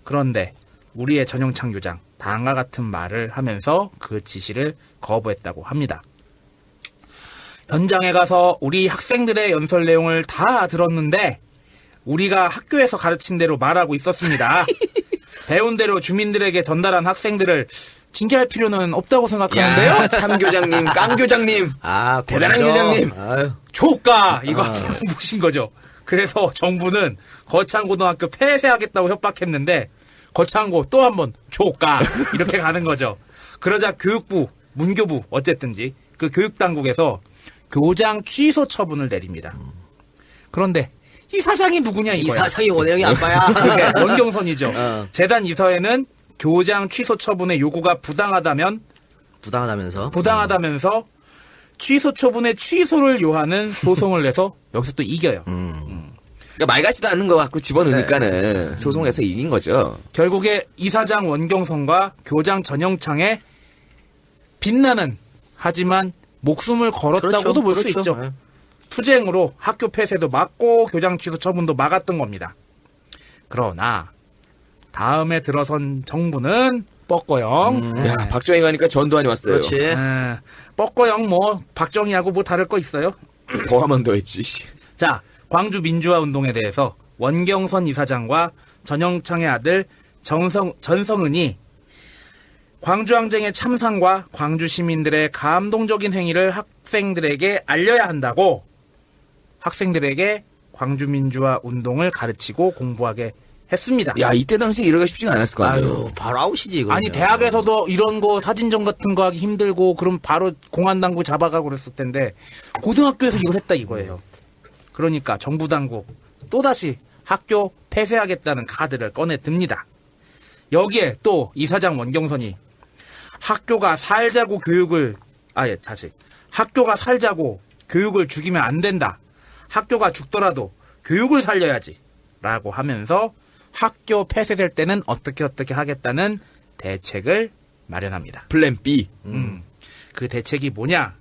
그런데 우리의 전영창 교장 다음과 같은 말을 하면서 그 지시를 거부했다고 합니다. 현장에 가서 우리 학생들의 연설 내용을 다 들었는데 우리가 학교에서 가르친 대로 말하고 있었습니다. 배운 대로 주민들에게 전달한 학생들을 징계할 필요는 없다고 생각하는데요. 야, 참 교장님, 깡 교장님. 대단한 고맙죠. 교장님. 아유. 조까 이거 보신 거죠. 그래서 정부는 거창고등학교 폐쇄하겠다고 협박했는데 거창고 또 한 번 조까 이렇게 가는 거죠. 그러자 교육부, 문교부 어쨌든지 그 교육당국에서 교장 취소 처분을 내립니다. 그런데 이 사장이 누구냐 이 이거야. 사장이 원영이 아빠야. 네, 원경선이죠. 어. 재단 이사회는 교장 취소 처분의 요구가 부당하다면서 취소 처분의 취소를 요하는 소송을 내서 여기서 또 이겨요. 그러니까 말 같지도 않은 거 갖고 집어넣으니까는 소송에서 이긴 거죠. 결국에 이사장 원경선과 교장 전영창의 빛나는 하지만 목숨을 걸었다고도 볼 수 있죠. 네. 투쟁으로 학교 폐쇄도 막고 교장 취소 처분도 막았던 겁니다. 그러나 다음에 들어선 정부는 뻐꺼영. 야, 박정희 가니까 전두환이 왔어요. 그렇지. 뻐꺼영 박정희하고 뭐 다를 거 있어요? 더하면 더했지. 자, 광주 민주화 운동에 대해서 원경선 이사장과 전영창의 아들 전성은이 광주항쟁의 참상과 광주 시민들의 감동적인 행위를 학생들에게 알려야 한다고 학생들에게 광주 민주화 운동을 가르치고 공부하게 했습니다. 야, 이때 당시에 이러기가 쉽지가 않았을 거 아니에요. 아유, 바로 아웃이지, 이거. 아니 대학에서도 이런 거 사진전 같은 거 하기 힘들고 그럼 바로 공안당국 잡아가고 그랬을 텐데 고등학교에서 이걸 했다 이거예요. 그러니까 정부 당국 또다시 학교 폐쇄하겠다는 카드를 꺼내 듭니다. 여기에 또 이사장 원경선이 학교가 살자고 교육을 죽이면 안 된다. 학교가 죽더라도 교육을 살려야지. 라고 하면서 학교 폐쇄될 때는 어떻게 하겠다는 대책을 마련합니다. 플랜 B. 그 대책이 뭐냐?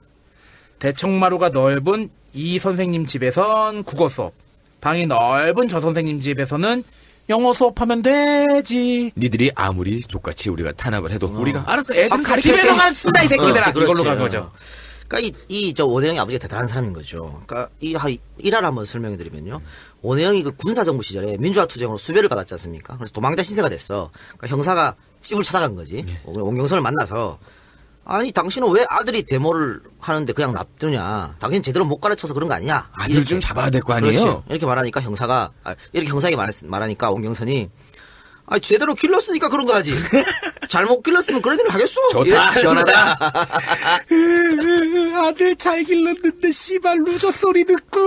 대청마루가 넓은 이 선생님 집에선 국어 수업, 방이 넓은 저 선생님 집에서는 영어 수업하면 되지. 니들이 아무리 족같이 우리가 탄압을 해도 우리가 알아서 애들 가르쳐 집에서 가르친다 이 새끼들아. 그렇지. 이걸로 간 거죠. 그러니까 저 원혜영이 아버지가 대단한 사람인 거죠. 그러니까 일화를 한번 설명해 드리면요. 원혜영이 그 군사정부 시절에 민주화 투쟁으로 수배를 받았지 않습니까? 그래서 도망자 신세가 됐어. 그러니까 형사가 집을 찾아간 거지. 원경선을 만나서 아니 당신은 왜 아들이 데모를 하는데 그냥 놔두냐? 당신 제대로 못 가르쳐서 그런 거 아니냐? 아들 좀 잡아야 될 거 아니에요? 그렇지. 이렇게 말하니까 이렇게 형사에게 말하니까 원경선이 아 제대로 길렀으니까 그런 거 하지. 잘못 길렀으면 그런 일을 하겠어. 좋다, 시원하다. 아들 잘 길렀는데 씨발 루저 소리 듣고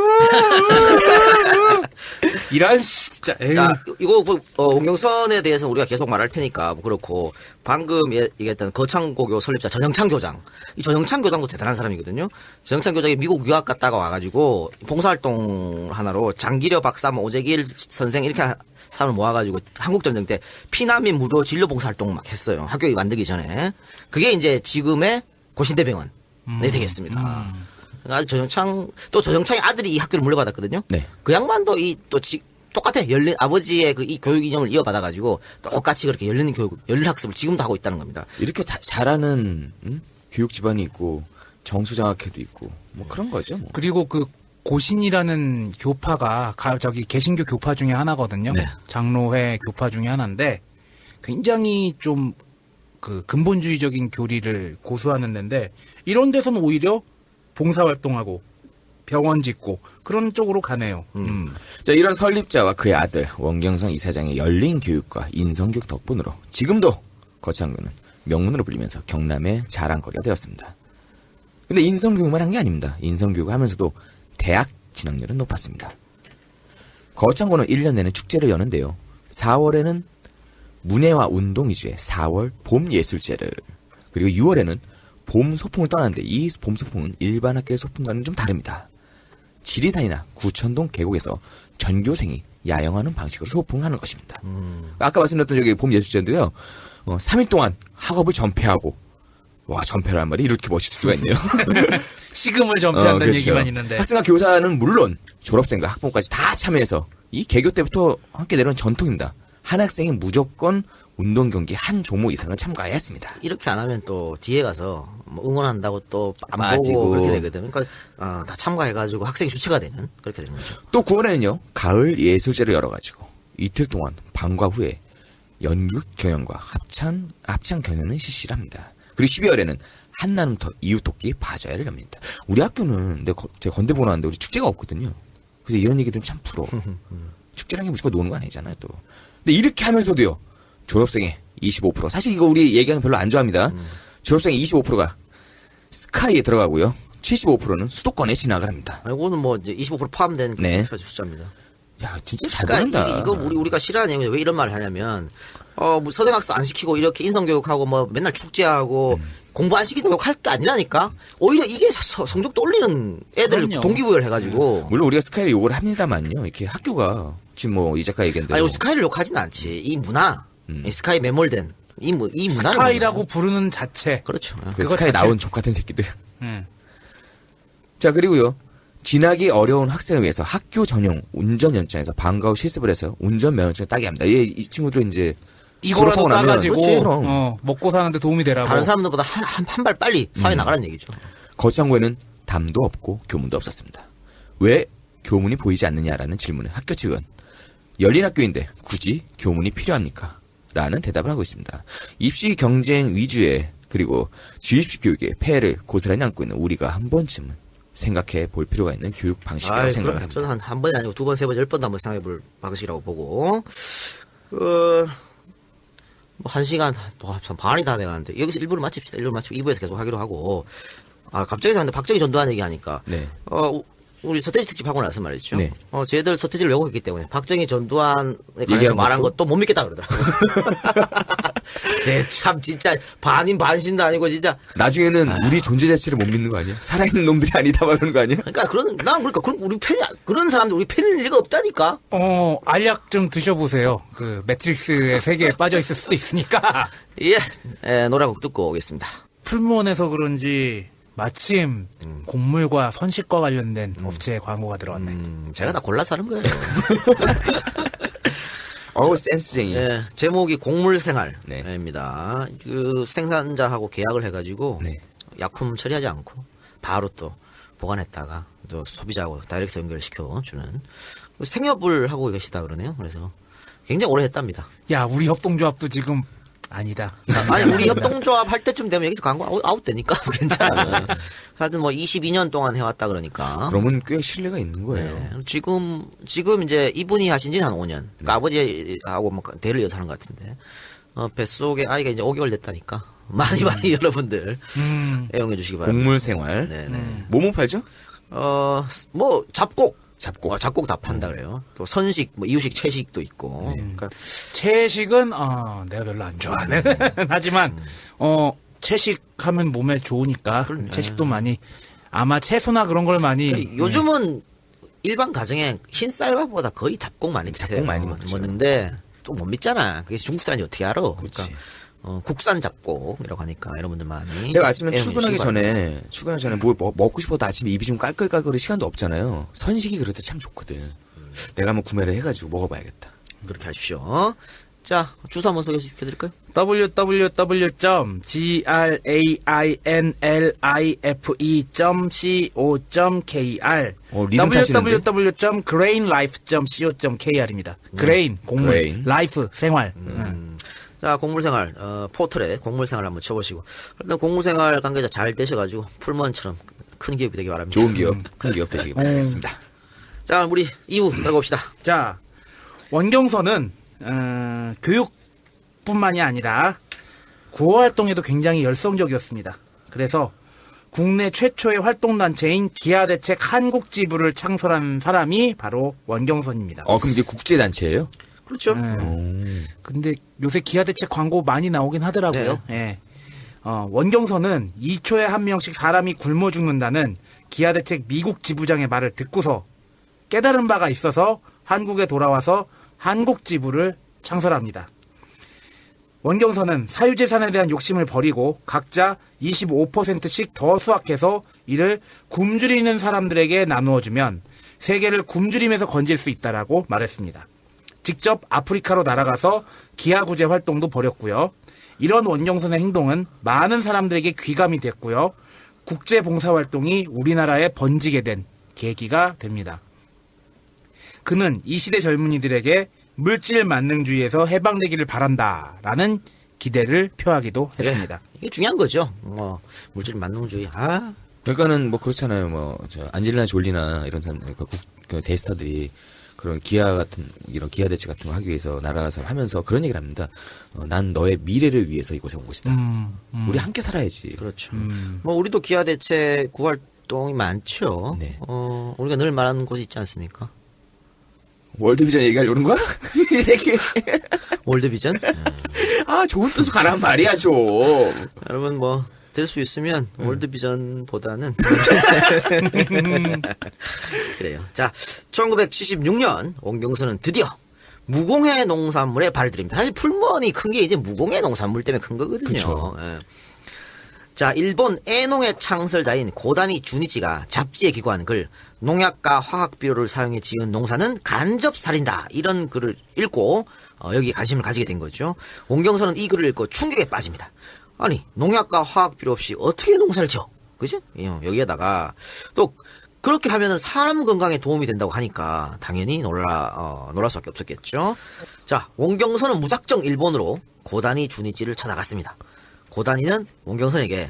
이런 진짜. 자, 이거 원경선에 대해서 우리가 계속 말할 테니까 뭐 그렇고 방금 얘기했던 거창고교 설립자 전영창 교장. 이 전영창 교장도 대단한 사람이거든요. 전영창 교장이 미국 유학 갔다가 와가지고 봉사활동 하나로 장기려 박사, 오재길 선생 이렇게 사람을 모아가지고 한국전쟁 때 피난민 무료 진료 봉사활동 막 했어요. 학교 만들기 전에. 그게 이제 지금의 고신대병원이 되겠습니다. 그러니까 전영창의 아들이 이 학교를 물려받았거든요. 네. 그 양반도 똑같아. 아버지의 이 교육 이념을 이어받아가지고 똑같이 그렇게 열린 학습을 지금도 하고 있다는 겁니다. 이렇게 잘하는 교육 집안이 있고 정수장학회도 있고 뭐 그런 거죠. 뭐. 그리고 그 고신이라는 교파가 개신교 교파 중에 하나거든요. 네. 장로회 교파 중에 하나인데 굉장히 좀 그 근본주의적인 교리를 고수하는 데인데 이런 데서는 오히려 봉사활동하고 병원 짓고 그런 쪽으로 가네요. 자, 이런 설립자와 그의 아들 원경선 이사장의 열린 교육과 인성교육 덕분으로 지금도 거창구는 명문으로 불리면서 경남의 자랑거리가 되었습니다. 근데 인성교육만 한 게 아닙니다. 인성교육을 하면서도 대학 진학률은 높았습니다. 거창고는 1년 내내 축제를 여는데요. 4월에는 문예와 운동 위주의 4월 봄 예술제를, 그리고 6월에는 봄 소풍을 떠나는데 이 봄 소풍은 일반 학교의 소풍과는 좀 다릅니다. 지리산이나 구천동 계곡에서 전교생이 야영하는 방식으로 소풍을 하는 것입니다. 아까 말씀드렸던 저기 봄 예술제인데요. 3일 동안 학업을 전폐하고 와, 전폐란 말이 이렇게 멋있을 수가 있네요. 시금을 전폐한다는 그렇죠. 얘기만 있는데. 학생과 교사는 물론 졸업생과 학부모까지 다 참여해서 이 개교 때부터 함께 내려온 전통입니다. 한 학생이 무조건 운동 경기 한 종목 이상은 참가해야 했습니다. 이렇게 안 하면 또 뒤에 가서 뭐 응원한다고 또 안 빠지고. 보고 그렇게 되거든. 그러니까 다 참가해가지고 학생 주체가 되는 그렇게 되는 거죠. 또 9월에는요, 가을 예술제를 열어가지고 이틀 동안 방과 후에 연극 경연과 합창 경연은 실시를 합니다. 그리고 12월에는 한나눔터 이웃돕기 바자회를 엽니다. 우리 학교는 제가 건대 보러 왔는데 우리 축제가 없거든요. 그래서 이런 얘기 들으면 참 부러워. 축제라는 게 무조건 노는 건 아니잖아요, 또. 근데 이렇게 하면서도요, 졸업생의 25%. 사실 이거 우리 얘기하면 별로 안 좋아합니다. 졸업생의 25%가 스카이에 들어가고요. 75%는 수도권에 진학을 합니다. 이거는 뭐 이제 25% 포함된 네. 숫자입니다. 야, 진짜 잘 그러니까 보낸다. 이거 우리가 싫어하는 얘기는 왜 이런 말을 하냐면 뭐 서등학생 안 시키고 이렇게 인성교육하고 뭐 맨날 축제하고 공부 안 시키는 욕할 게 아니라니까. 오히려 이게 성적도 올리는 애들 그럼요. 동기부여를 해가지고. 물론 우리가 스카이를 욕을 합니다만요. 이렇게 학교가 지금 뭐 이 작가 얘기한 대로 아니 스카이를 욕하진 않지. 이 문화, 이 스카이 매몰된 이 문화를 스카이라고 보면. 부르는 자체. 그렇죠. 그 그거 스카이 자체- 나온 족 같은 새끼들. 음. 자, 그리고요. 진학이 어려운 학생을 위해서 학교 전용 운전 연장에서 방과 후 실습을 해서 운전 면허증을 따게 합니다. 이 친구들은 이제 이거라도 졸업하고 나면 따가지고 그렇지, 그럼. 먹고 사는데 도움이 되라고. 다른 사람들보다 한 발 빨리 사회 나가라는 얘기죠. 거창고에는 담도 없고 교문도 없었습니다. 왜 교문이 보이지 않느냐라는 질문에 학교 측은 열린 학교인데 굳이 교문이 필요합니까? 라는 대답을 하고 있습니다. 입시 경쟁 위주의 그리고 주입식 교육의 폐해를 고스란히 안고 있는 우리가 한 번쯤은 생각해 볼 필요가 있는 교육 방식이라고 생각을 합니다. 저는 한 번이 아니고 두 번, 세 번, 10번도 한번 생각해볼 방식이라고 보고, 뭐, 1시간, 반이 다 돼가는데, 여기서 1부를 마칩시다. 1부를 마치고 2부에서 계속 하기로 하고, 갑자기 생각는데 박정희 전두환 얘기하니까, 네. 우리 서태지 특집 하고 나서 말이죠. 네. 쟤들 서태지를 왜곡했기 때문에 박정희 전두환에 관해서 얘기한 말한 것도? 것도 못 믿겠다 그러더라고. 네, 참, 진짜, 반인 반신도 아니고, 진짜. 나중에는 우리 존재 자체를 못 믿는 거 아니야? 살아있는 놈들이 아니다 말하는 거 아니야? 그러니까, 그런 우리 팬이, 그런 사람들 우리 팬일 리가 없다니까? 알약 좀 드셔보세요. 그 매트릭스의 세계에 빠져 있을 수도 있으니까. 예, 노래 곡 듣고 오겠습니다. 풀무원에서 그런지 마침 곡물과 선식과 관련된 업체의 광고가 들어왔네. 제가 다 골라서 하는 거예요. 센스쟁이. 예, 제목이 곡물생활입니다. 네. 그 생산자하고 계약을 해가지고 네. 약품 처리하지 않고 바로 또 보관했다가 또 소비자하고 다이렉트 연결시켜 주는 생협을 하고 계시다 그러네요. 그래서 굉장히 오래 했답니다. 야, 우리 협동조합도 지금 아니다. 아니 우리 협동조합 할 때쯤 되면 여기서 광고 아웃되니까 괜찮아. 하여튼 뭐 22년 동안 해왔다 그러니까. 그러면 꽤 신뢰가 있는 거예요. 네. 지금 이제 이분이 하신 지는 한 5년. 그러니까 아버지하고 뭐 대를 이어서 하는 것 같은데. 뱃속에 아이가 이제 5개월 됐다니까. 많이 여러분들 애용해 주시기 바랍니다. 곡물 생활. 네네. 뭐뭐 팔죠? 뭐 잡곡. 잡곡. 잡곡 다 판다 그래요. 또 선식, 뭐 이유식, 채식도 있고. 그러니까 채식은 내가 별로 안 좋아하네. 하지만 채식하면 몸에 좋으니까 채식도 많이 아마 채소나 그런 걸 많이 요즘은 일반 가정에 흰 쌀밥보다 거의 잡곡 많이 드세요. 잡곡 많이 먹죠. 먹는데 또 못 믿잖아. 그게 중국산이 어떻게 알아? 그렇지. 그러니까 국산 잡곡이라고 하니까 여러분들 많이. 제가 아침에 애용해 출근하기 주시기 바랍니다. 전에 뭘 먹고 싶어도 아침에 입이 좀 깔끌깔끌 시간도 없잖아요. 선식이 그럴 때 참 좋거든. 내가 한번 구매를 해가지고 먹어봐야겠다. 그렇게 하십시오. 자, 주소 한번 소개시켜드릴까요? www.greenlife.co.kr 리듬 타시는데? www.grainlife.co.kr입니다. grain, 곡물, grain. life, 생활. 자, 곡물생활, 포털에 곡물생활 한번 쳐보시고. 일단 곡물생활 관계자 잘 되셔가지고, 풀무원처럼 큰 기업이 되기 바랍니다. 좋은 기업, 큰 기업 되시기 바라겠습니다. 자, 우리 이후 들어봅시다. 자, 원경선은 교육뿐만이 아니라 구호 활동에도 굉장히 열성적이었습니다. 그래서 국내 최초의 활동단체인 기아대책 한국지부를 창설한 사람이 바로 원경선입니다. 그럼 이게 국제단체예요? 그렇죠. 근데 요새 기아대책 광고 많이 나오긴 하더라고요. 예. 원경선은 2초에 한 명씩 사람이 굶어 죽는다는 기아대책 미국 지부장의 말을 듣고서 깨달은 바가 있어서 한국에 돌아와서 한국지부를 창설합니다. 원경선은 사유재산에 대한 욕심을 버리고 각자 25%씩 더 수확해서 이를 굶주리는 사람들에게 나누어주면 세계를 굶주림에서 건질 수 있다라고 말했습니다. 직접 아프리카로 날아가서 기하구제 활동도 벌였고요. 이런 원경선의 행동은 많은 사람들에게 귀감이 됐고요. 국제봉사활동이 우리나라에 번지게 된 계기가 됩니다. 그는 이 시대 젊은이들에게 물질 만능주의에서 해방되기를 바란다라는 기대를 표하기도 했습니다. 이게 중요한 거죠. 물질 만능주의. 그러니까는 뭐 그렇잖아요. 뭐 저 안젤리나 졸리나 이런 사람, 그 대스타들이 그런 기아 대책 같은 거 하기 위해서 날아가서 하면서 그런 얘기를 합니다. 난 너의 미래를 위해서 이곳에 온 것이다. 우리 함께 살아야지. 그렇죠. 뭐 우리도 기아 대책 구활동이 많죠. 네. 우리가 늘 말하는 곳이 있지 않습니까? 월드비전 얘기하려는 거야? 월드비전? 좋은 뜻으로 가란 말이야, 좀. 여러분 뭐 될 수 있으면 월드비전보다는 그래요. 자, 1976년 원경선은 드디어 무공해 농산물에 발을 들입니다. 사실 풀무원이 큰 게 이제 무공해 농산물 때문에 큰 거거든요. 그쵸. 예. 자, 일본 애농의 창설자인 고다니 주니치가 잡지에 기고한 글 농약과 화학비료를 사용해 지은 농사는 간접살인다 이런 글을 읽고 여기에 관심을 가지게 된 거죠. 원경선은 이 글을 읽고 충격에 빠집니다. 아니 농약과 화학비료 없이 어떻게 농사를 지어? 그지? 여기에다가 또 그렇게 하면은 사람 건강에 도움이 된다고 하니까 당연히 놀랄 수밖에 없었겠죠. 자, 원경선은 무작정 일본으로 고다니 주니치를 찾아갔습니다. 고다니는 원경선에게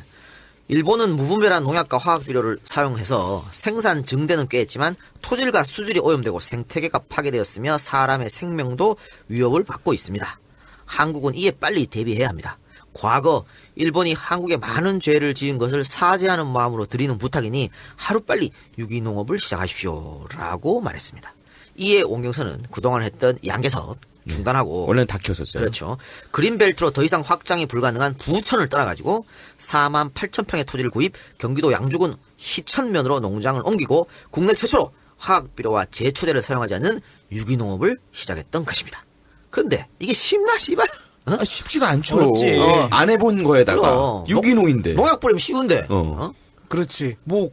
일본은 무분별한 농약과 화학비료를 사용해서 생산 증대는 꽤 했지만 토질과 수질이 오염되고 생태계가 파괴되었으며 사람의 생명도 위협을 받고 있습니다. 한국은 이에 빨리 대비해야 합니다. 과거 일본이 한국에 많은 죄를 지은 것을 사죄하는 마음으로 드리는 부탁이니 하루빨리 유기농업을 시작하십시오라고 말했습니다. 이에 원경선은 그동안 했던 양계석 중단하고 원래는 다 키웠었어요. 그렇죠. 그린벨트로 더 이상 확장이 불가능한 부천을 떠나가지고 4만 8천 평의 토지를 구입, 경기도 양주군 희천면으로 농장을 옮기고 국내 최초로 화학비료와 제초제를 사용하지 않는 유기농업을 시작했던 것입니다. 근데 이게 쉽나 씨발? 쉽지가 않죠. 어렵지. 안 해본 거에다가 그럼. 유기농인데. 농약 뿌리면 쉬운데. 그렇지. 뭐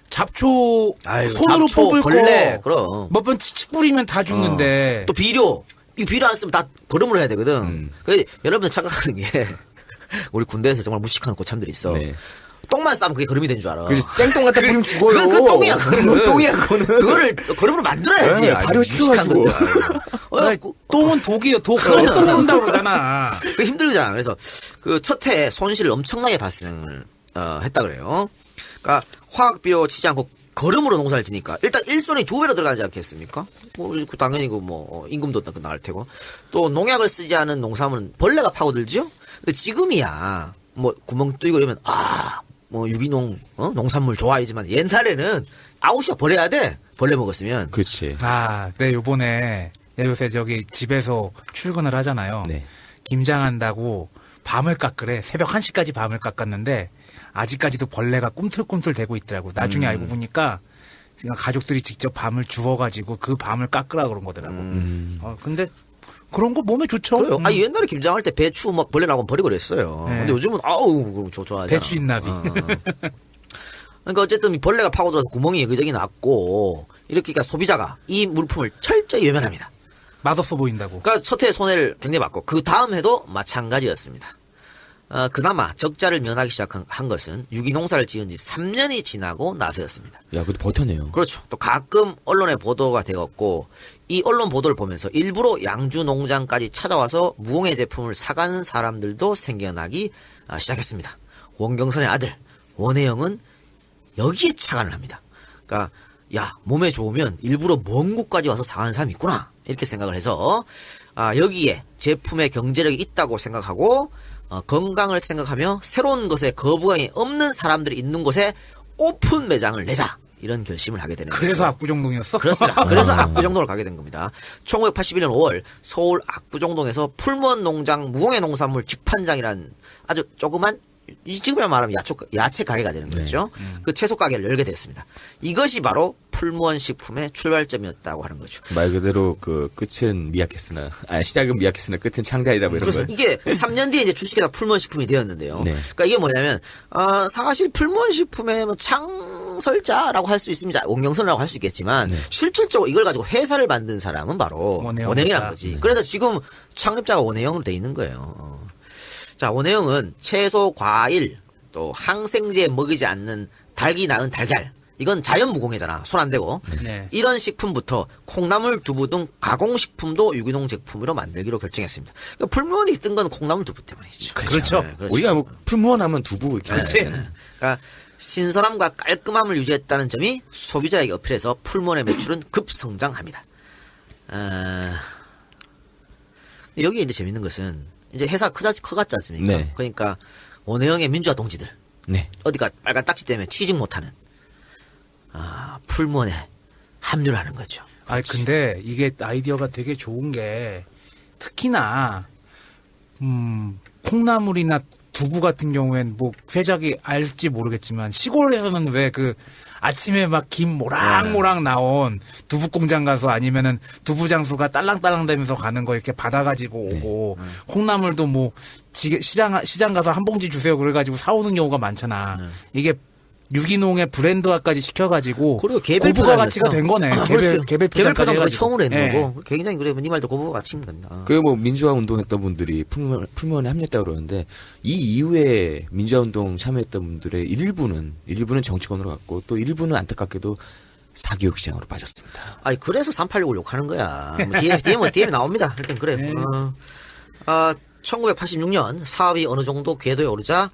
잡초 손으로 잡초, 뽑을 걸레, 거 그럼. 몇 번 칙 뿌리면 다 죽는데. 또 비료. 이 비료 안 쓰면 다 거름으로 해야 되거든. 그래서 여러분들 착각하는 게 우리 군대에서 정말 무식한 고참들이 있어. 네. 똥만 싸면 그게 거름이 된 줄 알아. 그지 생똥 갖다 뿌리면 죽어요. 그 똥이야, 그거는. 똥이야, 그거는. 그거를 거름으로 만들어야지. 네, 아주 발효시켜가지고. 무식한 것들. 똥은 독이요. 독 떨어진다고 그러잖아. 그게 힘들잖아. 그래서 그 첫 해에 손실을 엄청나게 발생을 했다 그래요. 그러니까 화학비료 치지 않고 거름으로 농사를 지니까 일단 일손이 2배로 들어가지 않겠습니까? 당연히 임금도 나갈 테고 또 농약을 쓰지 않은 농산물은 벌레가 파고들죠. 근데 지금이야 뭐 구멍 뚫고 이러면 뭐 유기농 농산물 좋아하지만 옛날에는 아웃이야 버려야 돼. 벌레 먹었으면. 그렇지. 네, 요번에 요새 저기 집에서 출근을 하잖아요. 네. 김장한다고 밤을 깎으래. 새벽 1시까지 밤을 깎았는데 아직까지도 벌레가 꿈틀꿈틀 대고 있더라고. 나중에 알고 보니까 지금 가족들이 직접 밤을 주워가지고 그 밤을 깎으라 그런 거더라고. 근데 그런 거 몸에 좋죠. 그래요. 옛날에 김장할 때 배추 막 벌레 나고 버리고 그랬어요. 네. 근데 요즘은 좋아하잖아. 배추 인나비. 그러니까 어쨌든 이 벌레가 파고들어서 구멍이 여기저기 났고 이렇게 그러니까 소비자가 이 물품을 철저히 외면합니다. 맛없어 보인다고. 그러니까 첫 해 손해를 굉장히 받고 그 다음 해도 마찬가지였습니다. 그나마 적자를 면하기 시작한 것은 유기농사를 지은 지 3년이 지나고 나서였습니다. 야, 그래도 버텼네요. 그렇죠. 또 가끔 언론에 보도가 되었고 이 언론 보도를 보면서 일부러 양주 농장까지 찾아와서 무공해 제품을 사가는 사람들도 생겨나기 시작했습니다. 원경선의 아들 원혜영은 여기에 착안을 합니다. 그러니까 야 몸에 좋으면 일부러 먼 곳까지 와서 사가는 사람이 있구나 이렇게 생각을 해서 여기에 제품의 경제력이 있다고 생각하고 건강을 생각하며 새로운 것에 거부감이 없는 사람들이 있는 곳에 오픈 매장을 내자 이런 결심을 하게 되는 거죠. 그래서 압구정동이었어? 그렇습니다. 그래서 압구정동을 가게 된 겁니다. 1981년 5월 서울 압구정동에서 풀무원 농장 무공해 농산물 직판장이라는 아주 조그만 지금이야 말하면 야채 가게가 되는 거죠. 그 채소 가게를 열게 됐습니다. 이것이 바로 풀무원 식품의 출발점이었다고 하는 거죠. 말 그대로 그 끝은 미약했으나, 시작은 미약했으나 끝은 창대하리라고 이런 걸. 이게 3년 뒤에 이제 주식회사 풀무원 식품이 되었는데요. 네. 그러니까 이게 뭐냐면 사실 풀무원 식품의 뭐 창설자라고 할 수 있습니다. 원경선이라고 할 수 있겠지만 실질적으로 이걸 가지고 회사를 만든 사람은 바로 원혜영이라는 거지. 그래서 지금 창립자가 원혜영으로 돼 있는 거예요. 자, 원혜영은 채소, 과일, 또 항생제 먹이지 않는 닭이 낳은 달걀. 이건 자연 무공해잖아. 손 안 대고. 네. 이런 식품부터 콩나물, 두부 등 가공식품도 유기농 제품으로 만들기로 결정했습니다. 그러니까 풀무원이 뜬 건 콩나물, 두부 때문이죠. 그렇죠. 네, 그렇죠. 우리가 뭐 풀무원 하면 두부 이렇게 하잖아요. 그러니까 신선함과 깔끔함을 유지했다는 점이 소비자에게 어필해서 풀무원의 매출은 급성장합니다. 여기에 이제 재밌는 것은 이제 회사 커갔지 않습니까? 네. 그러니까 원혜영의 민주화 동지들 네. 어디가 빨간 딱지 때문에 취직 못하는 풀무원에 합류를 하는 거죠. 근데 이게 아이디어가 되게 좋은 게 특히나 콩나물이나 두부 같은 경우엔 뭐 세작이 알지 모르겠지만 시골에서는 왜 그 아침에 막 김 모락모락 나온 두부 공장 가서 아니면은 두부 장수가 딸랑딸랑 되면서 가는 거 이렇게 받아가지고 오고 콩나물도 뭐 시장 가서 한 봉지 주세요 그래가지고 사오는 경우가 많잖아. 이게 유기농의 브랜드화까지 시켜가지고 그리고 개별 고부가 가치가 된 거네. 개별 포장까지 포장도 해가지고. 처음으로 했는 네. 거고 굉장히 그래 네 말도 고부가 가치인 겁니다. 그 뭐 민주화 운동했던 분들이 풀무원에 합류했다고 그러는데 이 이후에 민주화 운동 참여했던 분들의 일부는 정치권으로 갔고 또 일부는 안타깝게도 사교육 시장으로 빠졌습니다. 아니 그래서 386을 욕하는 거야. 뭐 DM이 나옵니다. 일단 그래. 네. 1986년 사업이 어느 정도 궤도에 오르자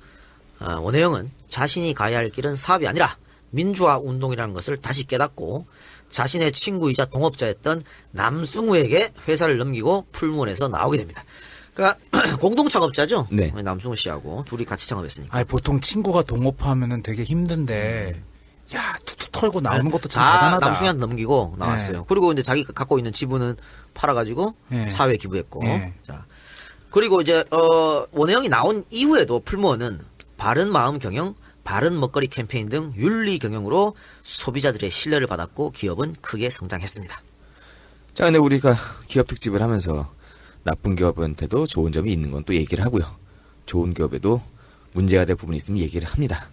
원혜영은 자신이 가야 할 길은 사업이 아니라 민주화 운동이라는 것을 다시 깨닫고 자신의 친구이자 동업자였던 남승우에게 회사를 넘기고 풀무원에서 나오게 됩니다. 그러니까 공동 창업자죠. 네. 남승우 씨하고 둘이 같이 창업했으니까. 보통 친구가 동업하면은 되게 힘든데 야 툭툭 털고 나오는 것도 참 다 대단하다. 남승우한테 넘기고 나왔어요. 네. 그리고 이제 자기가 갖고 있는 지분은 팔아가지고 네. 사회에 기부했고. 네. 자, 그리고 이제 원혜영이 나온 이후에도 풀무원은 바른 마음 경영, 바른 먹거리 캠페인 등 윤리 경영으로 소비자들의 신뢰를 받았고 기업은 크게 성장했습니다. 자, 근데 우리가 기업 특집을 하면서 나쁜 기업한테도 좋은 점이 있는 건 또 얘기를 하고요. 좋은 기업에도 문제가 될 부분이 있으면 얘기를 합니다.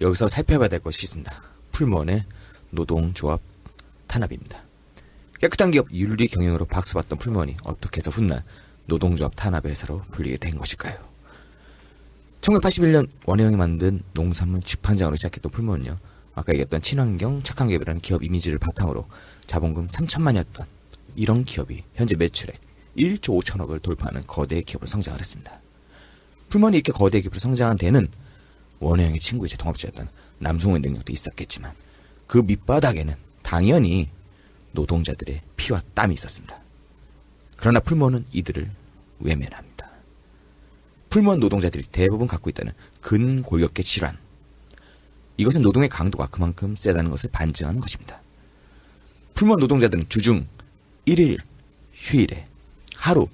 여기서 살펴봐야 될 것이 있습니다. 풀무원의 노동조합 탄압입니다. 깨끗한 기업 윤리 경영으로 박수받던 풀무원이 어떻게 해서 훗날 노동조합 탄압의 회사로 불리게 된 것일까요? 1981년 원혜영이 만든 농산물 집판장으로 시작했던 풀무원은요. 아까 얘기했던 친환경 착한 기업이라는 기업 이미지를 바탕으로 자본금 3천만이었던 이런 기업이 현재 매출액 1조 5천억을 돌파하는 거대 기업으로 성장을 했습니다. 풀무원이 이렇게 거대 기업으로 성장한 데는 원혜영의 친구이자 동업자였던 남승우의 능력도 있었겠지만 그 밑바닥에는 당연히 노동자들의 피와 땀이 있었습니다. 그러나 풀무원은 이들을 외면합니다. 풀무원 노동자들이 대부분 갖고 있다는 근골격계 질환. 이것은 노동의 강도가 그만큼 세다는 것을 반증하는 것입니다. 풀무원 노동자들은 주중 1일 휴일에 하루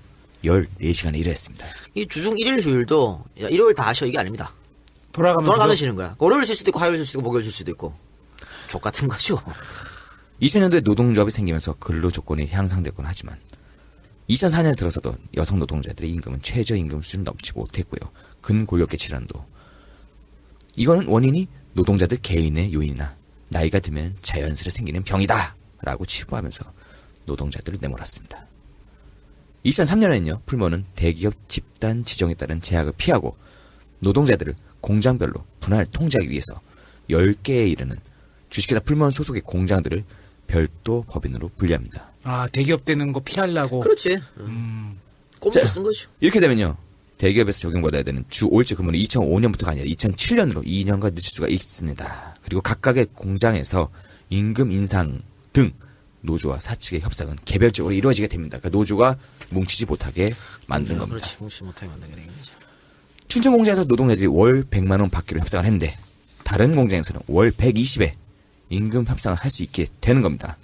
14시간을 일을 했습니다. 이 주중 1일 휴일도 일요일 다 쉬어 이게 아닙니다. 돌아가면서 쉬는 거야. 월요일 쉴 수도 있고 화요일 쉴 수도 있고 목요일 쉴 수도 있고 족 같은 거죠. 2000년도에 노동조합이 생기면서 근로 조건이 향상됐곤 하지만 2004년에 들어서도 여성 노동자들의 임금은 최저임금 수준을 넘지 못했고요. 근골격계 질환도. 이거는 원인이 노동자들 개인의 요인이나 나이가 들면 자연스레 생기는 병이다 라고 치부하면서 노동자들을 내몰았습니다. 2003년에는요. 풀무원은 대기업 집단 지정에 따른 제약을 피하고 노동자들을 공장별로 분할 통제하기 위해서 10개에 이르는 주식회사 풀무원 소속의 공장들을 별도 법인으로 분리합니다. 대기업 되는 거 피하려고. 그렇지. 꼼수 쓴 거죠. 이렇게 되면요. 대기업에서 적용받아야 되는 주 5일제 근무는 2005년부터가 아니라 2007년으로 2년간 늦출 수가 있습니다. 그리고 각각의 공장에서 임금 인상 등 노조와 사측의 협상은 개별적으로 이루어지게 됩니다. 그러니까 노조가 뭉치지 못하게 만든 겁니다. 그렇지. 뭉치지 못하게 만들게 되는 거죠. 춘천 공장에서 노동자들이 월 100만 원 받기로 협상을 했는데 다른 공장에서는 월 120에 임금 협상을 할 수 있게 되는 겁니다.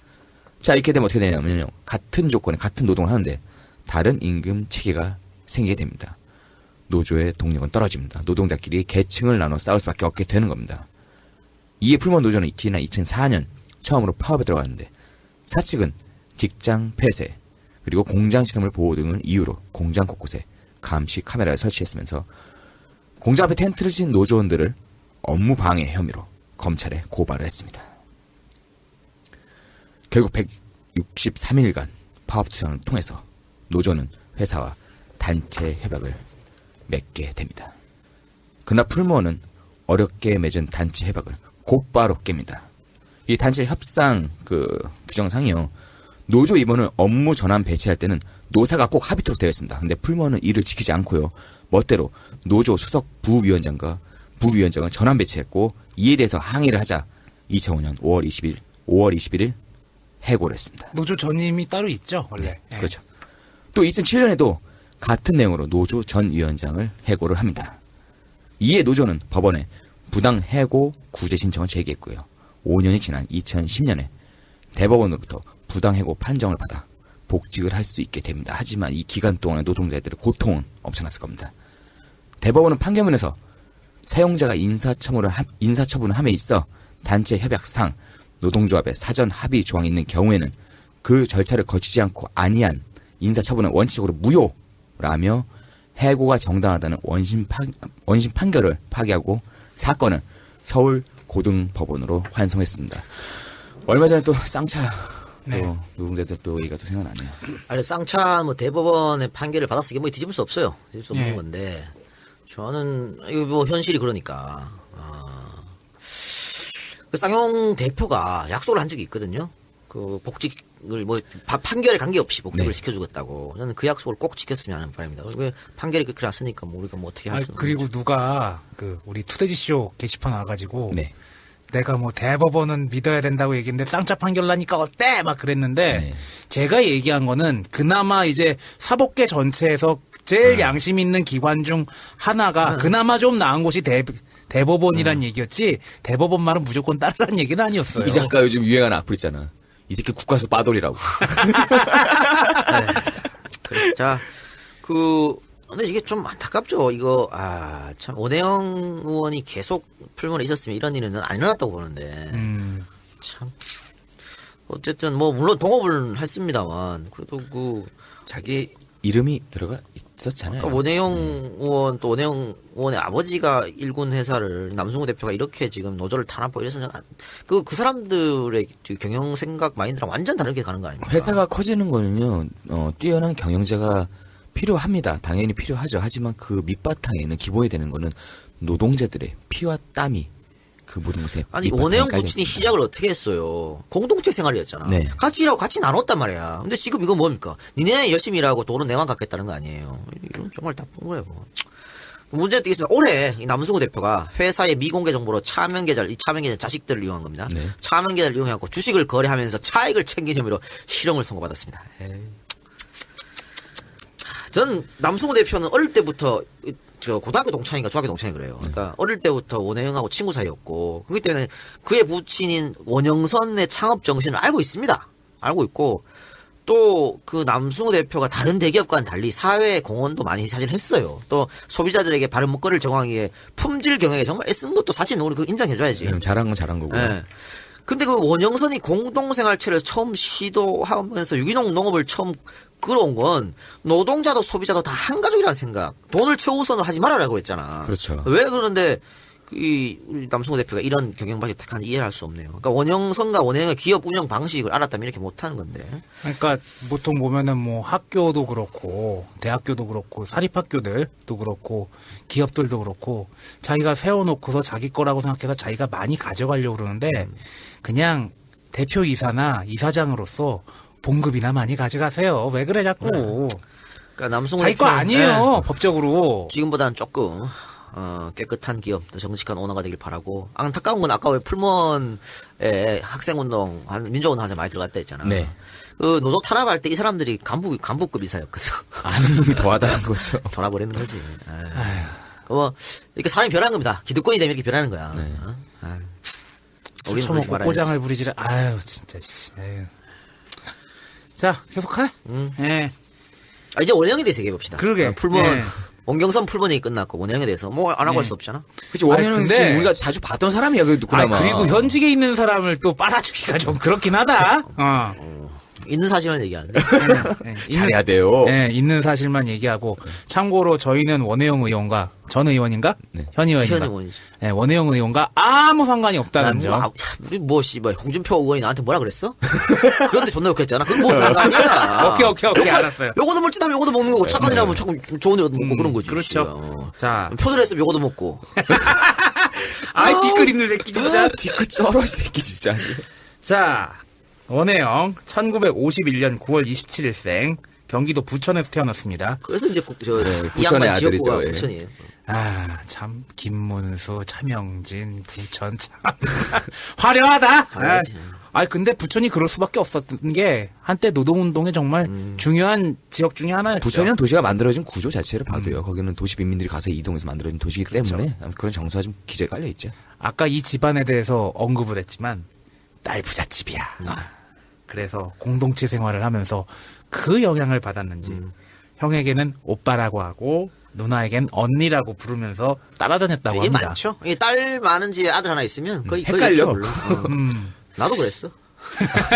자, 이렇게 되면 어떻게 되냐면요. 같은 조건에 같은 노동을 하는데 다른 임금 체계가 생기게 됩니다. 노조의 동력은 떨어집니다. 노동자끼리 계층을 나눠 싸울 수밖에 없게 되는 겁니다. 이에 풀무원 노조는 지난 2004년 처음으로 파업에 들어갔는데 사측은 직장 폐쇄 그리고 공장 시설물 보호 등을 이유로 공장 곳곳에 감시 카메라를 설치했으면서 공장 앞에 텐트를 친 노조원들을 업무 방해 혐의로 검찰에 고발을 했습니다. 결국 163일간 파업 투쟁을 통해서 노조는 회사와 단체 협약을 맺게 됩니다. 그러나 풀무원은 어렵게 맺은 단체 협약을 곧바로 깹니다. 이 단체 협상 규정상이요. 노조 임원을 업무 전환 배치할 때는 노사가 꼭 합의토록 되어 있습니다. 근데 풀무원은 이를 지키지 않고요. 멋대로 노조 수석 부위원장을 전환 배치했고 이에 대해서 항의를 하자 2005년 5월 21일 해고를 했습니다. 노조 전임이 따로 있죠, 원래. 네, 그렇죠. 또 2007년에도 같은 내용으로 노조 전 위원장을 해고를 합니다. 이에 노조는 법원에 부당 해고 구제 신청을 제기했고요. 5년이 지난 2010년에 대법원으로부터 부당 해고 판정을 받아 복직을 할 수 있게 됩니다. 하지만 이 기간 동안의 노동자들의 고통은 엄청났을 겁니다. 대법원은 판결문에서 사용자가 인사처분을 함에 있어 단체 협약상 노동조합의 사전 합의 조항이 있는 경우에는 그 절차를 거치지 않고 아니한 인사처분은 원칙적으로 무효라며 해고가 정당하다는 원심 판결을 파기하고 사건을 서울 고등법원으로 환송했습니다. 얼마 전에 또 쌍차 또 노동자들 또 얘기가 또 생각나네요. 아니 쌍차 뭐 대법원의 판결을 받았으니 뭐 뒤집을 수 없어요. 뒤집을 수 없는 건데 저는 이거 뭐 현실이 그러니까 그 쌍용 대표가 약속을 한 적이 있거든요. 그 복직을 뭐 판결에 관계없이 복직을 시켜주겠다고. 저는 그 약속을 꼭 지켰으면 하는 바람입니다. 그 판결이 그렇게 났으니까 뭐 우리가 뭐 어떻게 할 수. 그리고 누가 우리 투데지쇼 게시판 와가지고 네. 내가 뭐 대법원은 믿어야 된다고 얘기했는데 쌍차 판결 나니까 어때? 막 그랬는데 제가 얘기한 거는 그나마 이제 사법계 전체에서 제일 양심 있는 기관 중 하나가 그나마 좀 나은 곳이 대법원이란 얘기였지 대법원 말은 무조건 따르란 얘기는 아니었어요. 이 작가 요즘 유행하는 악플 있잖아. 이 새끼 국가수 빠돌이라고. 그래. 자, 근데 이게 좀 안타깝죠. 이거, 참, 오내영 의원이 계속 풀문에 있었으면 이런 일은 안 일어났다고 보는데. 참. 어쨌든, 뭐, 물론 동업을 했습니다만, 그래도 자기 이름이 들어가 있었잖아요. 오내영 의원, 또 오내영 의원의 아버지가 일군 회사를 남승우 대표가 이렇게 지금 노조를 탄압하고 이래서 그 사람들의 경영 생각 마인드랑 완전 다르게 가는 거 아닙니까? 회사가 커지는 거는요, 뛰어난 경영자가 필요합니다. 당연히 필요하죠. 하지만 그 밑바탕에는 기본이 되는 거는 노동자들의 피와 땀이 그 모든 것에. 아니, 오내영 부친이 시작을 어떻게 했어요? 공동체 생활이었잖아. 네. 같이 일하고 같이 나눴단 말이야. 근데 지금 이건 뭡니까? 니네 열심히 일하고 돈은 내만 갖겠다는 거 아니에요. 이건 정말 나쁜 거예요. 문제는 되겠습니다. 올해 이 남승우 대표가 회사의 미공개 정보로 차명 계좌 자식들을 이용한 겁니다. 네. 차명 계좌를 이용하고 주식을 거래하면서 차익을 챙긴 혐의로 실형을 선고받았습니다. 전 남승우 대표는 어릴 때부터 고등학교 동창인가 중학교 동창이 그래요. 그러니까 어릴 때부터 원혜영하고 친구 사이였고 그렇기 때문에 그의 부친인 원영선의 창업 정신을 알고 있습니다. 알고 있고 또 그 남승우 대표가 다른 대기업과는 달리 사회 공헌도 많이 사실 했어요. 또 소비자들에게 바른 먹거리를 제공하기 위해 품질 경영에 정말 애쓴 것도 사실 우리 인정해줘야지. 잘한 건 잘한 거고요. 네. 근데 그 원영선이 공동생활체를 처음 시도하면서 유기농 농업을 처음 끌어온 건 노동자도 소비자도 다 한 가족이라는 생각. 돈을 최우선으로 하지 말아라고 했잖아. 그렇죠. 왜 그러는데 우리 남승우 대표가 이런 경영 방식 택한 이해할 수 없네요. 그러니까 원영선과 원영의 기업 운영 방식을 알았다면 이렇게 못하는 건데. 그러니까 보통 보면은 뭐 학교도 그렇고 대학교도 그렇고 사립학교들도 그렇고 기업들도 그렇고 자기가 세워놓고서 자기 거라고 생각해서 자기가 많이 가져가려고 그러는데 그냥 대표이사나 이사장으로서 봉급이나 많이 가져가세요. 왜 그래 자꾸. 그러니까 남승우 자기 거 아니에요. 법적으로. 지금보다는 조금 깨끗한 기업, 또 정직한 오너가 되길 바라고. 안타까운 건 아까 왜 풀무원에 학생운동, 민주운동 하자 많이 들어갔다 했잖아. 네. 그 노조 탄압할 때 이 사람들이 간부급 이사였거든. 아는 놈이 더 하다는 거죠. 돌아버리는 거지. 뭐 이렇게 사람이 변하는 겁니다. 기득권이 되면 이렇게 변하는 거야. 네. 우리는 처먹고 그러지 말아야지. 꼬장을 부리지를. 아유 진짜 씨. 아유. 자 계속해. 예. 이제 원영에 대해서 얘기해 봅시다. 그러게. 풀무원 예. 원경선 풀번이 끝났고 원형에 대해서 뭐 안 하고 할 수 없잖아. 그치, 원현은 근데- 지금 우리가 자주 봤던 사람이야, 그래도 그나마. 그리고 현직에 있는 사람을 또 빨아주기가 좀 그렇긴 하다. 있는 사실을 얘기하는데. 잘해야 돼요. 네, 있는 사실만 얘기하고 참고로 저희는 원혜영 의원과 전 의원인가? 네. 현 의원인가? 현 의원이지. 네, 원혜영 의원과 아무 상관이 없다는 점. 우리 뭐 씨발 홍준표 의원이 나한테 뭐라 그랬어? 그런데 존나 욕했잖아. 그건 뭐 상관이야. 오케이 알았어요. 요거도 먹지다면 요거도 먹는 거고 착한 일하면 자꾸 좋은 일 먹고 그런 거지. 그렇죠. 씨발. 어. 자, 표절했으면 요거도 먹고. 아이 띠끌 있는 새끼 진짜. 뒤끝 쩔어, 이 새끼, 진짜. 자, 원혜영 1951년 9월 27일생 경기도 부천에서 태어났습니다. 그래서 이제 이 부천의 양반 지역구가 아들이죠, 예. 부천이에요. 참 김문수, 차명진, 부천 참 화려하다. 근데 부천이 그럴 수밖에 없었던 게 한때 노동운동에 정말 중요한 지역 중에 하나였죠. 부천이란 도시가 만들어진 구조 자체를 봐도요. 거기는 도시 빈민들이 가서 이동해서 만들어진 도시이기 때문에 그런 정서가 좀 기저에 깔려 있죠. 아까 이 집안에 대해서 언급을 했지만 딸 부잣집이야. 그래서 공동체 생활을 하면서 그 영향을 받았는지 형에게는 오빠라고 하고 누나에겐 언니라고 부르면서 따라다녔다고 이게 합니다. 많죠. 이게 딸 많은 집에 아들 하나 있으면 거의 헷갈려. 몰라. 나도 그랬어.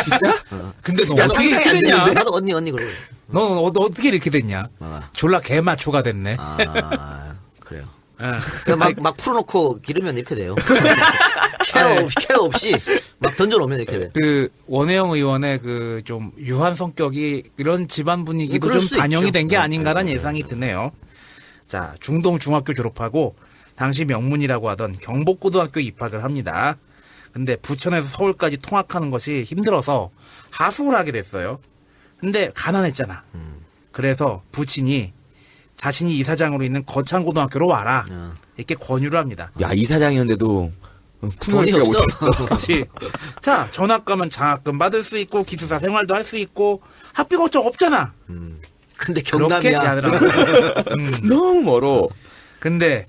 진짜? 근데 너 야, 어떻게 상상이 이렇게 안 됐냐? 되는데? 나도 언니 그러고. 너 어떻게 이렇게 됐냐? 졸라 개마초가 됐네. 그래요. 예. 그냥 막 풀어놓고 기르면 이렇게 돼요. 케어 없이 막 던져놓으면 이렇게 돼. 그 원혜영 의원의 그 좀 유한 성격이 이런 집안 분위기도 그럴 좀 수 반영이 있죠. 된 게 아닌가라는 예상이 드네요. 자, 중동 중학교 졸업하고 당시 명문이라고 하던 경복고등학교 입학을 합니다. 근데 부천에서 서울까지 통학하는 것이 힘들어서 하숙을 하게 됐어요. 근데 가난했잖아. 그래서 부친이 자신이 이사장으로 있는 거창고등학교로 와라. 이렇게 권유를 합니다. 야, 이사장이었는데도 돈이 풍요롭지가 없어. 못했어. 그렇지. 자, 전학 가면 장학금 받을 수 있고 기숙사 생활도 할 수 있고 학비 걱정 없잖아. 근데 그렇게 경남이야. 제안을 합니다. 너무 멀어. 근데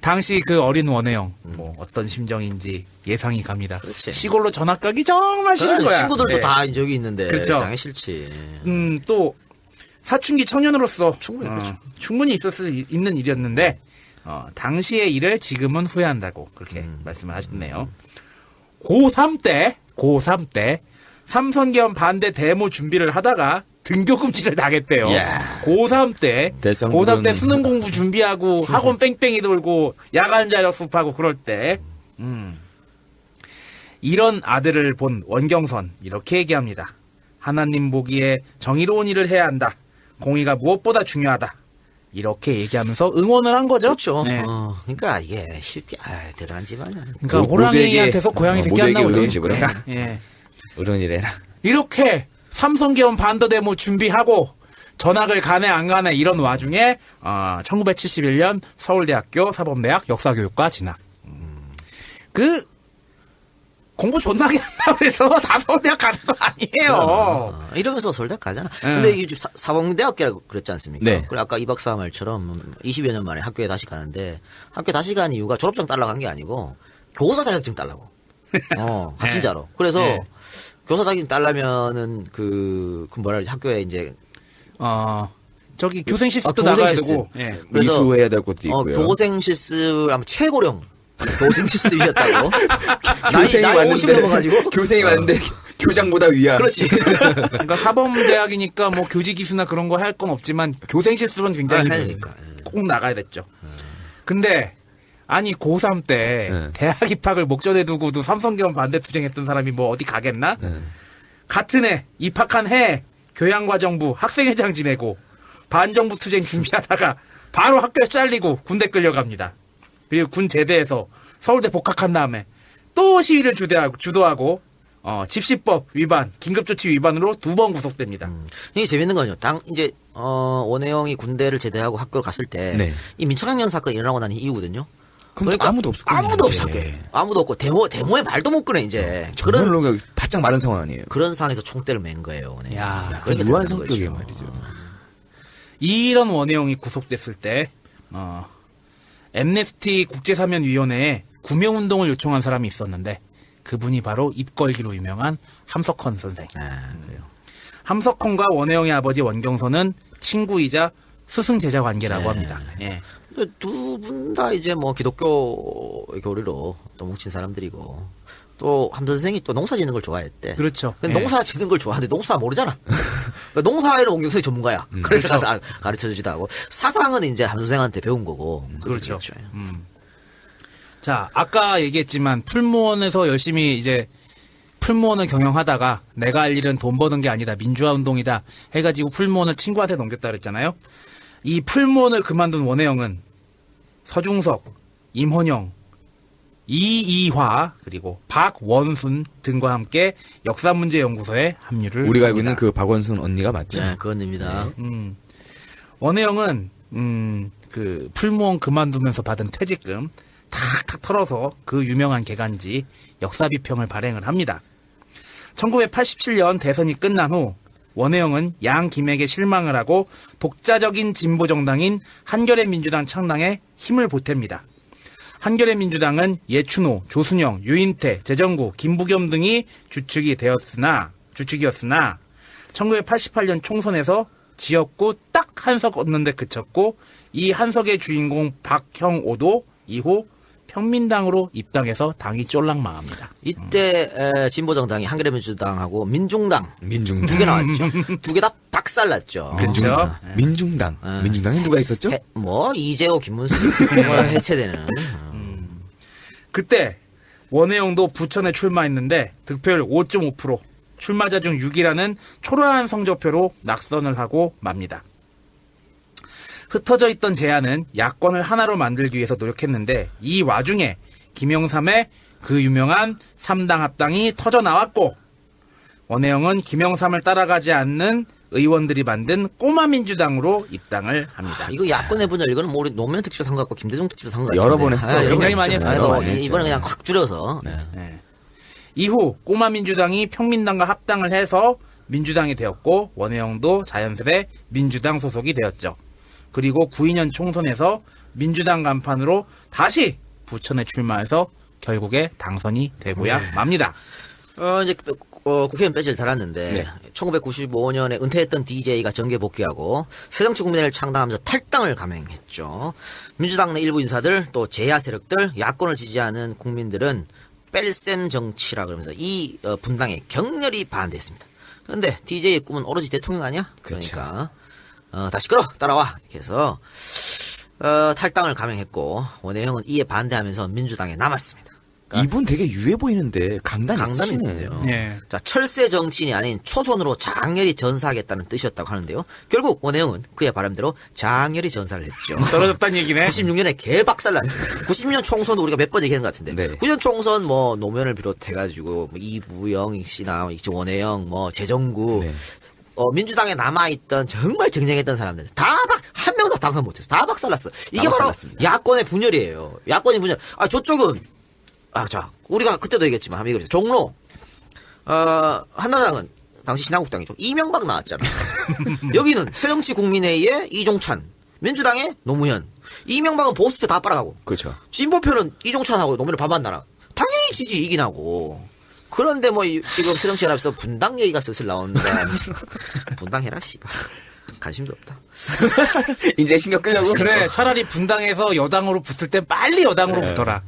당시 그 어린 원혜영 뭐 어떤 심정인지 예상이 갑니다. 그렇지. 시골로 전학 가기 정말 싫은 거야. 친구들도 네. 다 저기 있는데 그렇죠. 당연히 싫지. 또 사춘기 청년으로서 충분히 그렇죠. 충분히 있을 수 있는 일이었는데 당시의 일을 지금은 후회한다고 그렇게 말씀을 하셨네요. 고3 때 삼선계엄 반대 데모 준비를 하다가 등교금지를 당했대요. 이야. 고3 때 대성들은- 고3 때 수능 공부 준비하고 학원 뺑뺑이 돌고 야간 자력 수업하고 그럴 때 이런 아들을 본 원경선 이렇게 얘기합니다. 하나님 보기에 정의로운 일을 해야 한다. 공의가 무엇보다 중요하다. 이렇게 얘기하면서 응원을 한 거죠. 그렇죠. 네. 그러니까 이게 쉽게 대단한 집안이야. 그러니까 호랑이한테서 고양이 새끼 안 모두에게 나오지. 의논식으로 해라. 예. 의논이래라. 이렇게 삼성계엄 반도 데모 준비하고 전학을 가네 안 가네 이런 와중에 1971년 서울대학교 사범대학 역사교육과 진학. 그 공부 존나게 한다고 해서 다 서울대학 가는 거 아니에요. 이러면서 서울대 가잖아. 네. 근데 이게 사범대학교라고 그랬지 않습니까? 네. 그래 아까 이 박사 말처럼 20여 년 만에 학교에 다시 가는데 학교에 다시 간 이유가 졸업장 따려고 한 게 아니고 교사 자격증 따려고. 진짜로. 그래서 네. 교사 자격증 따려면은 그 뭐라 그러지 학교에 이제 저기 교생 실습도 교생 나가야 실습. 되고. 예. 그래서 이수해야 될 것도 있고요. 교생 실습 아마 최고령 교생 실습이었다고. 교생이 나이 50 넘어가지고. 교생이 왔는데 교장보다 위야. 그렇지. 그러니까 사범대학이니까 뭐 교직 기수나 그런 거 할 건 없지만 교생 실습은 굉장히 해야 되니까. 꼭 나가야 됐죠. 근데 아니 고3 때 네. 대학 입학을 목전에 두고도 삼성계엄 반대 투쟁했던 사람이 뭐 어디 가겠나? 같은 해 입학한 해 교양과정부 학생회장 지내고 반정부 투쟁 준비하다가 바로 학교에 잘리고 군대 끌려갑니다. 그리고 군 제대해서 서울대 복학한 다음에 또 시위를 주도하고 집시법 위반, 긴급조치 위반으로 2번 구속됩니다. 이게 재밌는 거죠. 이제 원혜영이 군대를 제대하고 학교를 갔을 때 이 네. 민청학년 사건이 일어나고 난 이후거든요. 그럼 또 아무도 없을 거예요. 아무도 없어 이제. 학교에. 아무도 없고 데모에 말도 못 꺼내 이제. 정말로 바짝 마른 상황 아니에요. 그런 상황에서 총대를 맨 거예요. 원혜영이. 야, 그러니까 유한 대단한 성격이 거죠. 말이죠. 이런 원혜영이 구속됐을 때 엠네스티 국제사면위원회에 구명운동을 요청한 사람이 있었는데 그분이 바로 입걸기로 유명한 함석헌 선생. 그래요. 함석헌과 원혜영의 아버지 원경선은 친구이자 스승 제자 관계라고 네. 합니다. 예. 두 분 다 이제 뭐 기독교 교리로 또 뭉친 사람들이고 또 함 선생이 또 농사 짓는 걸 좋아했대. 그렇죠. 근데 예. 농사 짓는 걸 좋아하는데 농사 모르잖아. 그러니까 농사에는 옹경선이 전문가야. 그래서 그렇죠. 가서 가르쳐 주지도 하고 사상은 이제 함 선생한테 배운 거고. 그렇죠. 그렇죠. 자, 아까 얘기했지만 풀무원에서 열심히 이제 풀무원을 경영하다가 내가 할 일은 돈 버는 게 아니다. 민주화 운동이다. 해가지고 풀무원을 친구한테 넘겼다 그랬잖아요. 이 풀무원을 그만둔 원혜영은 서중석, 임헌영, 이이화 그리고 박원순 등과 함께 역사문제연구소에 합류를 우리가 알고 합니다. 있는 그 박원순 언니가 맞죠? 네, 그건입니다. 원혜영은 그 풀무원 그만두면서 받은 퇴직금 탁탁 털어서 그 유명한 개간지 역사비평을 발행을 합니다. 1987년 대선이 끝난 후 원혜영은 양 김에게 실망을 하고 독자적인 진보 정당인 한겨레 민주당 창당에 힘을 보탭니다. 한겨레 민주당은 예춘호, 조순영, 유인태, 재정구, 김부겸 등이 주축이었으나 1988년 총선에서 지역구 딱 한 석 얻는데 그쳤고 이 한 석의 주인공 박형오도 이후 평민당으로 입당해서 당이 쫄락망합니다. 이때 진보정당이 한겨레민주당하고 민중당 민중당. 두 개 나왔죠. 두 개 다 박살났죠. 그렇죠. 민중당. 민중당에 누가 있었죠? 뭐 이재호, 김문수 뭐 해체되는. 그때 원혜영도 부천에 출마했는데 득표율 5.5%, 출마자 중 6위라는 초라한 성적표로 낙선을 하고 맙니다. 흩어져 있던 제안은 야권을 하나로 만들기 위해서 노력했는데 이 와중에 김영삼의 그 유명한 3당 합당이 터져 나왔고 원혜영은 김영삼을 따라가지 않는 의원들이 만든 꼬마 민주당으로 입당을 합니다. 이거 야권의 분열 이거는 뭐 우리 노무현 특집에서 한 것 같고 김대중 특집에서 한 것 같은데. 여러 번 했어요. 굉장히 많이 했어요. 여러 많이 했죠. 이번에 그냥 확 줄여서. 네. 이후 꼬마 민주당이 평민당과 합당을 해서 민주당이 되었고 원혜영도 자연스레 민주당 소속이 되었죠. 그리고 92년 총선에서 민주당 간판으로 다시 부천에 출마해서 결국에 당선이 되고야 맙니다. 이제 국회의원 배지를 달았는데 네. 1995년에 은퇴했던 DJ가 정계 복귀하고 새정치국민회를 창당하면서 탈당을 감행했죠. 민주당 내 일부 인사들 또 제야 세력들 야권을 지지하는 국민들은 뺄셈 정치라 그러면서 이 분당에 격렬히 반대했습니다. 그런데 DJ의 꿈은 오로지 대통령 아니야? 그러니까 다시 끌어 따라와 이렇게 해서 탈당을 감행했고 원혜영은 이에 반대하면서 민주당에 남았습니다. 이분 되게 유해 보이는데 강단 있으시네요. 강단이네요. 예. 자, 철새 정치인이 아닌 초선으로 장렬히 전사하겠다는 뜻이었다고 하는데요. 결국 원혜영은 그의 바람대로 장렬히 전사를 했죠. 떨어졌다는 얘기네. 96년에 개박살났죠. 96년 총선 우리가 몇 번 얘기한 것 같은데. 네. 96년 총선 뭐 노무현을 비롯해가지고 뭐 이부영 씨나 원혜영, 뭐 재정구, 네. 민주당에 남아있던 정말 정쟁했던 사람들 한 명도 당선 못했어. 다 박살났어. 이게 다 바로 박살났습니다. 야권의 분열이에요. 야권의 분열. 저쪽은 자, 우리가 그때도 얘기했지만 한번 얘기했죠. 종로 한나라당은 당시 신한국당이죠. 이명박 나왔잖아. 여기는 새정치국민회의에 이종찬, 민주당에 노무현. 이명박은 보수표 다 빨아가고. 그렇죠. 진보표는 이종찬하고 노무현을 반반 나라. 당연히 지지 이기나고. 그런데 뭐 이거 새정치연합에서 분당 얘기가 슬슬 나오는데 분당해라 씨발. 관심도 없다. 이제 신경 끌려고. 그래, 차라리 분당에서 여당으로 붙을 땐 빨리 여당으로 붙어라.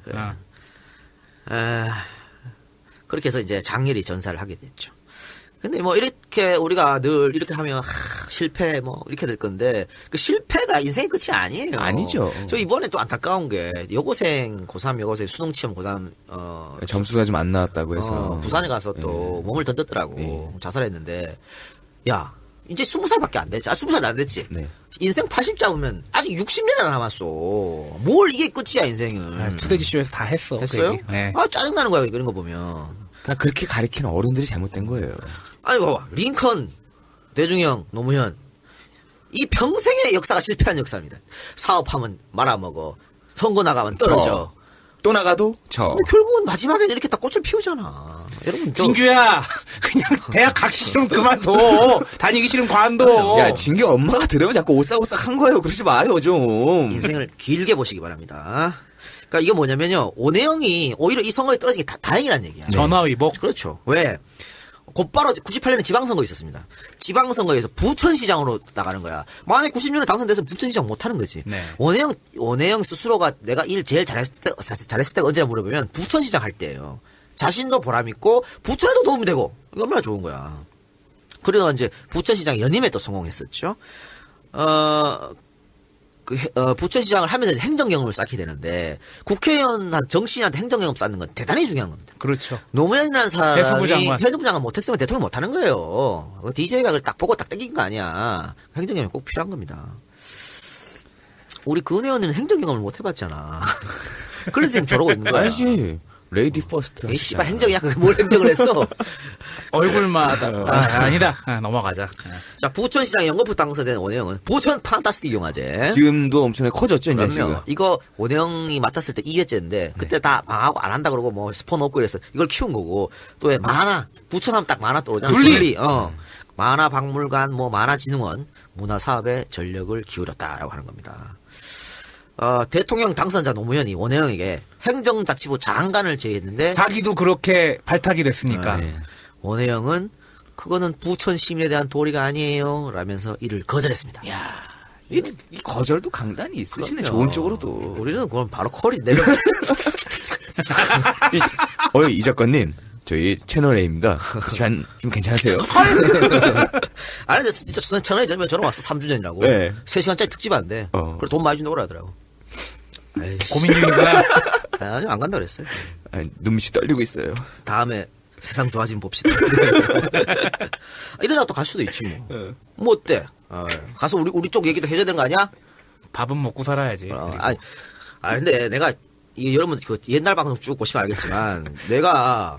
그렇게 해서 이제 장렬히 전사를 하게 됐죠. 근데 뭐 이렇게 우리가 늘 이렇게 하면 실패 뭐 이렇게 될 건데 그 실패가 인생의 끝이 아니에요. 아니죠. 저 이번에 또 안타까운 게 여고생 고3 여고생 수능 시험 고3 점수가 좀 안 나왔다고 해서. 부산에 가서 또 몸을 던졌더라고. 자살했는데 야 이제 20살밖에 안 됐지. 20살 안 됐지. 네. 인생 80 잡으면 아직 60년이나 남았어. 뭘 이게 끝이야 인생은. 투데지 쇼에서 다 했어. 그 했어요? 얘기. 네. 짜증나는 거야 이런 거 보면. 그러니까 그렇게 가리키는 어른들이 잘못된 거예요. 아니 봐봐 링컨, 대중형, 노무현 이 평생의 역사가 실패한 역사입니다. 사업하면 말아먹어, 선거 나가면 떨어져. 또 나가도 저. 결국은 마지막에는 이렇게 다 꽃을 피우잖아. 여러분 진규야, 그냥 대학 가기 싫으면 그만둬. 다니기 싫으면 관둬. 야, 진규 엄마가 들으면 자꾸 오싹오싹 한 거예요. 그러지 마요, 좀. 인생을 길게 보시기 바랍니다. 그러니까 이게 뭐냐면요, 원혜영이 오히려 이 선거에 떨어진 게 다행이란 얘기야. 전화위복. 그렇죠. 왜? 곧바로 98년에 지방선거 있었습니다. 지방선거에서 부천시장으로 나가는 거야. 만약에 90년에 당선돼서 부천시장 못하는 거지. 네. 원혜영 스스로가 내가 일 제일 잘했을 때가 언제냐 물어보면 부천시장 할 때예요. 자신도 보람있고 부천에도 도움이 되고 이거 얼마나 좋은 거야. 그래서 이제 부천시장 연임에 또 성공했었죠. 부천시장을 하면서 이제 행정경험을 쌓게 되는데 국회의원 정치인한테 행정경험 쌓는 건 대단히 중요한 겁니다. 그렇죠. 노무현이라는 사람이 해수부 장관 못했으면 대통령 못하는 거예요. DJ가 그걸 딱 보고 딱 땡긴 거 아니야. 행정경험이 꼭 필요한 겁니다. 우리 그 의원은 행정경험을 못 해봤잖아. 그래서 지금 저러고 있는 거야. 알지. 레이디 퍼스트. 이 씨발 행정이야. 그게 뭘 행정을 했어. 얼굴마다. 아니다. 넘어가자. 자, 부천시장 연거푸 당선된 원혜영은 부천 판타스틱 영화제. 지금도 엄청나게 커졌죠, 이제 지금. 그럼요. 이거 원혜영이 맡았을 때 2회째인데 그때 다 망하고 안 한다 그러고 뭐 스폰 없고 이래서 이걸 키운 거고 또 왜 만화 부천하면 딱 만화 떠오르잖아. 둘리. 만화 박물관 뭐 만화진흥원 문화 사업에 전력을 기울였다라고 하는 겁니다. 대통령 당선자 노무현이 원혜영에게 행정자치부 장관을 제의했는데 자기도 그렇게 발탁이 됐으니까. 네. 원혜영은 그거는 부천 시민에 대한 도리가 아니에요 라면서 이를 거절했습니다. 이 거절도 강단이 있으시네, 그럼요. 좋은 쪽으로도. 우리는 그건 바로 컬이 내려. 이 작가님, 저희 채널 A입니다. 시간 좀 괜찮으세요? 아니 근데 진짜 저는 천원이 전면 전화 왔어. 3주 전이라고. 네. 3시간짜리 특집 하는데. 그래 돈 많이 준다고 그러더라고. 에이씨. 고민 중이구나. 아니 안 간다 그랬어요. 눈빛이 떨리고 있어요. 다음에 세상 좋아지면 봅시다. 이러다가 또 갈 수도 있지 뭐. 뭐 어때? 가서 우리 쪽 얘기도 해줘야 되는 거 아니야? 밥은 먹고 살아야지. 아니 근데 내가 이게 여러분 그 옛날 방송 쭉 보시면 알겠지만 내가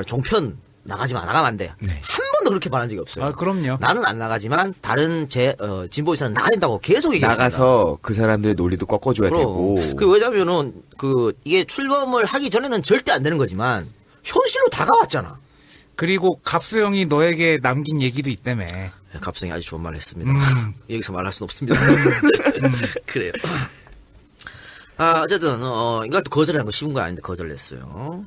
종편 나가지만 나가면 안 돼. 네. 한 번도 그렇게 말한 적이 없어요. 그럼요. 나는 안 나가지만 다른 진보이사는 나가야 된다고 계속 얘기했습니다. 나가서 그 사람들의 논리도 꺾어줘야 되고. 왜냐면은 이게 출범을 하기 전에는 절대 안 되는 거지만 현실로 다가왔잖아. 그리고 갑수형이 너에게 남긴 얘기도 있다며. 갑성이 아주 좋은 말 했습니다. 여기서 말할 수는 없습니다. 그래요. 어쨌든 이것도 거절하는 거 쉬운 거 아닌데 거절했어요.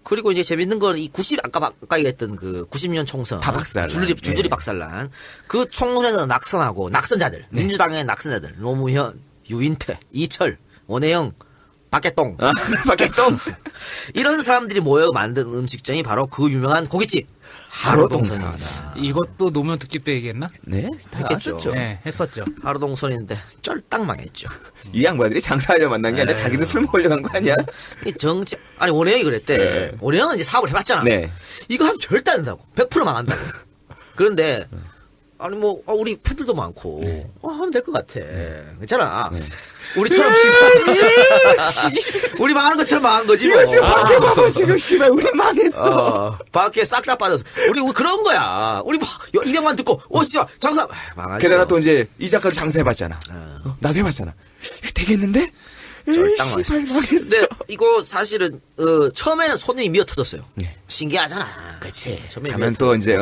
그리고 이제 재밌는 건 이 아까 얘기했던 그 90년 총선. 다박살난. 줄줄이 네. 박살난. 그 총선에서 낙선하고 낙선자들. 네. 민주당의 낙선자들. 노무현, 유인태, 이철, 원혜영, 박개똥. 박개똥. 이런 사람들이 모여 만든 음식점이 바로 그 유명한 고깃집. 하로동선입니다. 이것도 노무현 특집 때 얘기했나? 네, 다 했겠죠. 했었죠. 네, 했었죠. 하로동선인데 쩔딱 망했죠. 이 양반들이 장사하려 만난 게 아니라 자기들 술 먹으려 간 거 아니야? 이 아니 원혜영이 그랬대. 네. 원혜영은 이제 사업을 해봤잖아. 네. 이거 하면 절대 안 된다고. 100% 망한다고. 그런데 아니 뭐 우리 팬들도 많고 하면 될 것 같아. 괜찮아. 우리처럼 우리 망하는 것처럼 망한 거지 뭐. 지금 밖에 봐봐, 지금 씨발 우리 망했어. 밖에 싹 다 빠져서 우리 그런 거야. 우리 뭐 이명만 듣고 씨발 장사 망하지. 게다가 또 이제 이 작가도 장사해봤잖아. 나도 해봤잖아. 되겠는데? 쩔딱 에이, 씨발 망했어. 근데 이거 사실은 처음에는 손님이 미어 터졌어요. 네. 신기하잖아. 그치. 처음에 가면 또 이제